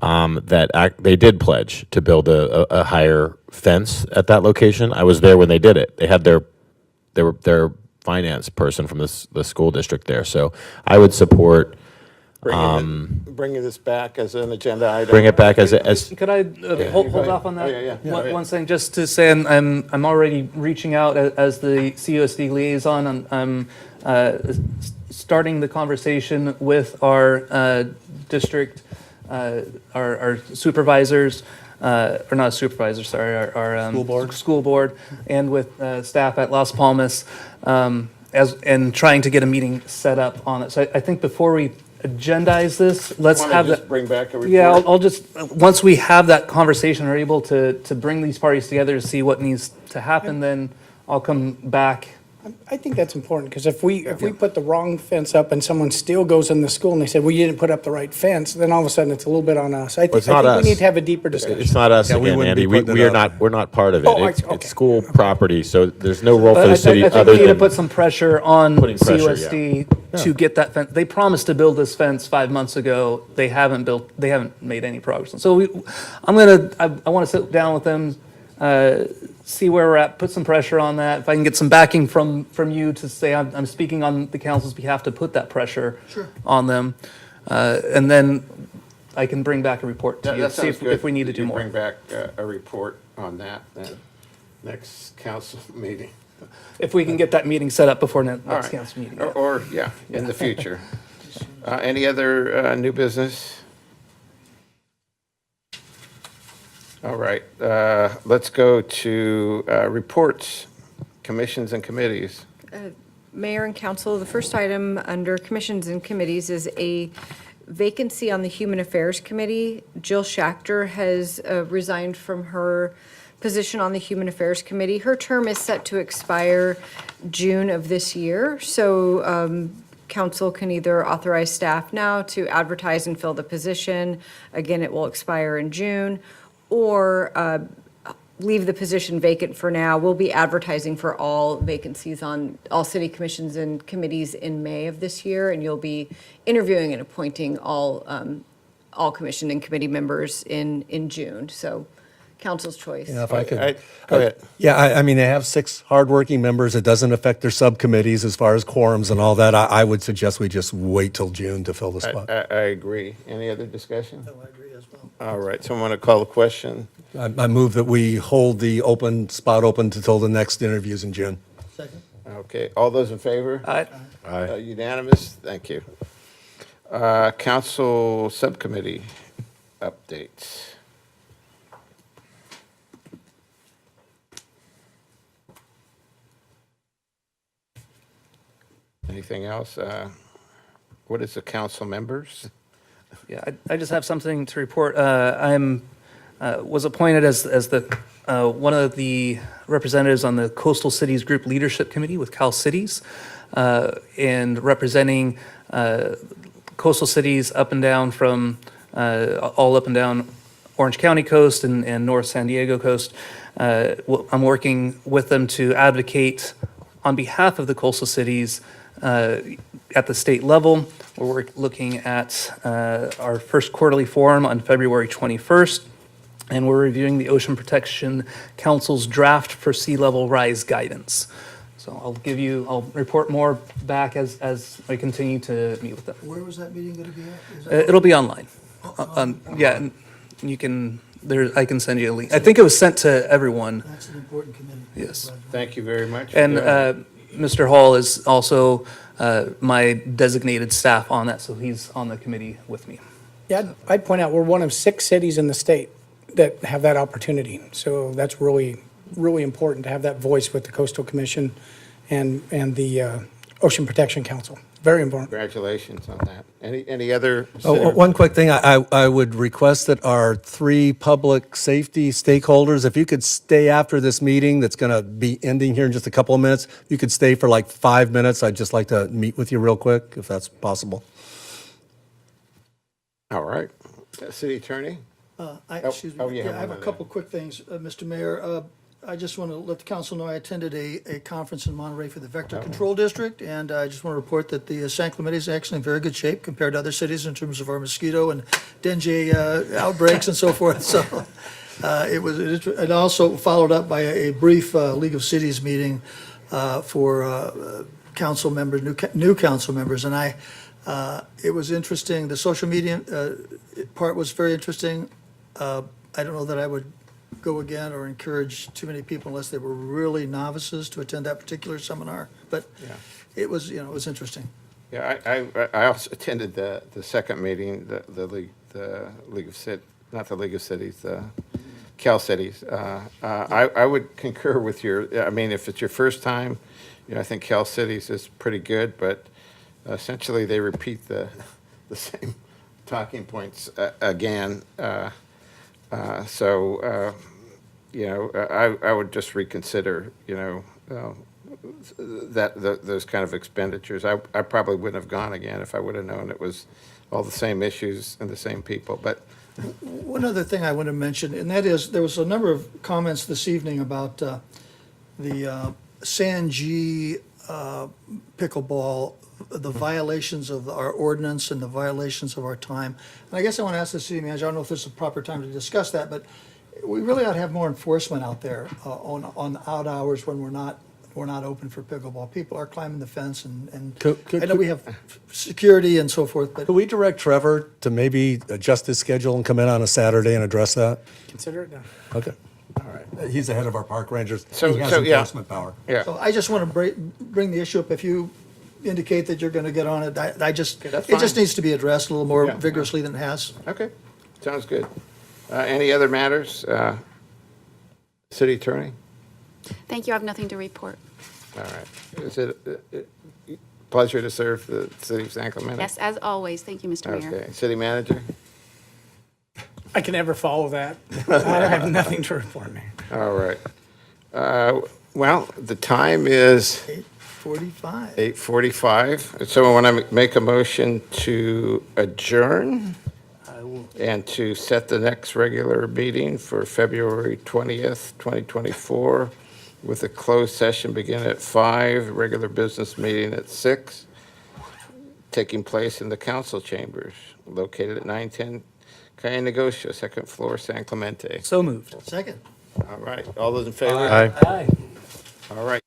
that they did pledge to build a higher fence at that location. I was there when they did it. They had their finance person from the school district there. So I would support bringing this back as an agenda item. bring it back as Could I hold Go ahead. off on that? Oh, yeah. One thing, just to say, I'm already reaching out as the CUSD liaison. I'm starting the conversation with our district, our supervisors, or not supervisors, sorry, our school board, and with staff at Las Palmas, and trying to get a meeting set up on it. So I think before we agendize this, let's Wanna have just that. bring back a report? Yeah, I'll just, once we have that conversation, are able to bring these parties together to see what needs to happen, then I'll come back. I think that's important, because if we put the wrong fence up and someone still goes in the school and they say, well, you didn't put up the right fence, then all of a sudden it's a little bit on us. I it's think not us. we need to have a deeper discussion. It's not us Yeah, we again, wouldn't be Andy. We putting it are up. we're not part of it. Oh, It's okay. school property, so there's no role for I the city think other we need to than put some pressure on Putting pressure, CUSD to get that fence. They promised to build this fence 5 months ago. They haven't made any progress. So I want to sit down with them, see where we're at, put some pressure on that. If I can get some backing from you to say I'm speaking on the council's behalf to put that pressure on them, and then I can bring back a report to you, That see sounds good. if we need to do You more. Bring back a report on that then, next council meeting. If we can get that meeting set up before next All right. council meeting. Or in the future. Any other new business? All right, let's go to reports, commissions and committees. Mayor and council, the first item under commissions and committees is a vacancy on the Human Affairs Committee. Jill Schachter has resigned from her position on the Human Affairs Committee. Her term is set to expire June of this year, so council can either authorize staff now to advertise and fill the position. Again, it will expire in June, or leave the position vacant for now. We'll be advertising for all vacancies on all city commissions and committees in May of this year, and you'll be interviewing and appointing all commission and committee members in June. So council's choice. Yeah, if I could. Go ahead. Yeah, I mean, they have 6 hardworking members. It doesn't affect their subcommittees as far as quorums and all that. I would suggest we just wait till June to fill the spot. I agree. Any other discussion? No, I agree as well. All right, someone want to call the question? I move that we hold the spot open until the next interviews in June. Second. Okay, all those in favor? Aye. Unanimous? Thank you. Council subcommittee updates. Anything else? What is the council members? Yeah, I just have something to report. Was appointed as the one of the representatives on the Coastal Cities Group Leadership Committee with Cal Cities, and representing coastal cities up and down from all up and down Orange County coast and North San Diego coast. I'm working with them to advocate on behalf of the coastal cities at the state level. We're looking at our first quarterly forum on February 21st, and we're reviewing the Ocean Protection Council's draft for sea level rise guidance. So I'll report more back as I continue to meet with them. Where was that meeting going to be at? Is that- It'll be online. Yeah, and you can, I can send you a link. I think it was sent to everyone. That's an important committee. Yes. Thank you very much. And Mr. Hall is also my designated staff on that, so he's on the committee with me. Yeah, I'd point out, we're one of 6 cities in the state that have that opportunity. So that's really, really important to have that voice with the Coastal Commission and the Ocean Protection Council. Very important. Congratulations on that. Any other? Oh, one quick thing, I would request that our 3 public safety stakeholders, if you could stay after this meeting that's going to be ending here in just a couple of minutes, you could stay for like 5 minutes. I'd just like to meet with you real quick, if that's possible. All right. City Attorney? Excuse me. you have I have a one couple quick things, Mr. Mayor. I just want to let the council know I attended a conference in Monterey for the Vector Control District, and I just want to report that the San Clemente is actually in very good shape compared to other cities in terms of our mosquito and dengue outbreaks and so forth. So it also followed up by a brief League of Cities meeting for council members, new council members, and it was interesting. The social media part was very interesting. I don't know that I would go again or encourage too many people unless they were really novices to attend that particular seminar. But it was, it was interesting. Yeah, I also attended the second meeting, the League of Cities, not the League of Cities, the Cal Cities. I would concur with I mean, if it's your first time, I think Cal Cities is pretty good, but essentially they repeat the same talking points again. So I would just reconsider, those kind of expenditures. I probably wouldn't have gone again if I would have known it was all the same issues and the same people. But one other thing I want to mention, and that is there was a number of comments this evening about the San G pickleball, the violations of our ordinance and the violations of our time. And I guess I want to ask the city manager, I don't know if this is the proper time to discuss that, but we really ought to have more enforcement out there on odd hours when we're not open for pickleball. People are climbing the fence and I know we have security and so forth, but Could we direct Trevor to maybe adjust his schedule and come in on a Saturday and address that? Consider it done. Okay. All right. He's the head of our park rangers. So- He has so, yeah. enforcement power. yeah, so I just want to bring the issue up. If you indicate that you're going to get on it, that's it just fine. needs to be addressed a little more Yeah. vigorously than it has. okay, sounds good. Any other matters? City Attorney? Thank you. I have nothing to report. All right. Is it a pleasure to serve the city of San Clemente? Yes, as always. Thank you, Mr. Mayor. Okay. City Manager? I can never follow that. I have nothing to report, Mayor. All right. Well, the time is 8:45. 8:45. So I want to make a motion to adjourn and to set the next regular meeting for February 20th, 2024, with a closed session beginning at 5, regular business meeting at 6, taking place in the council chambers located at 910 Calle Negocio, second floor, San Clemente. So moved. Second. All right. All those in favor? Aye. Aye. All right.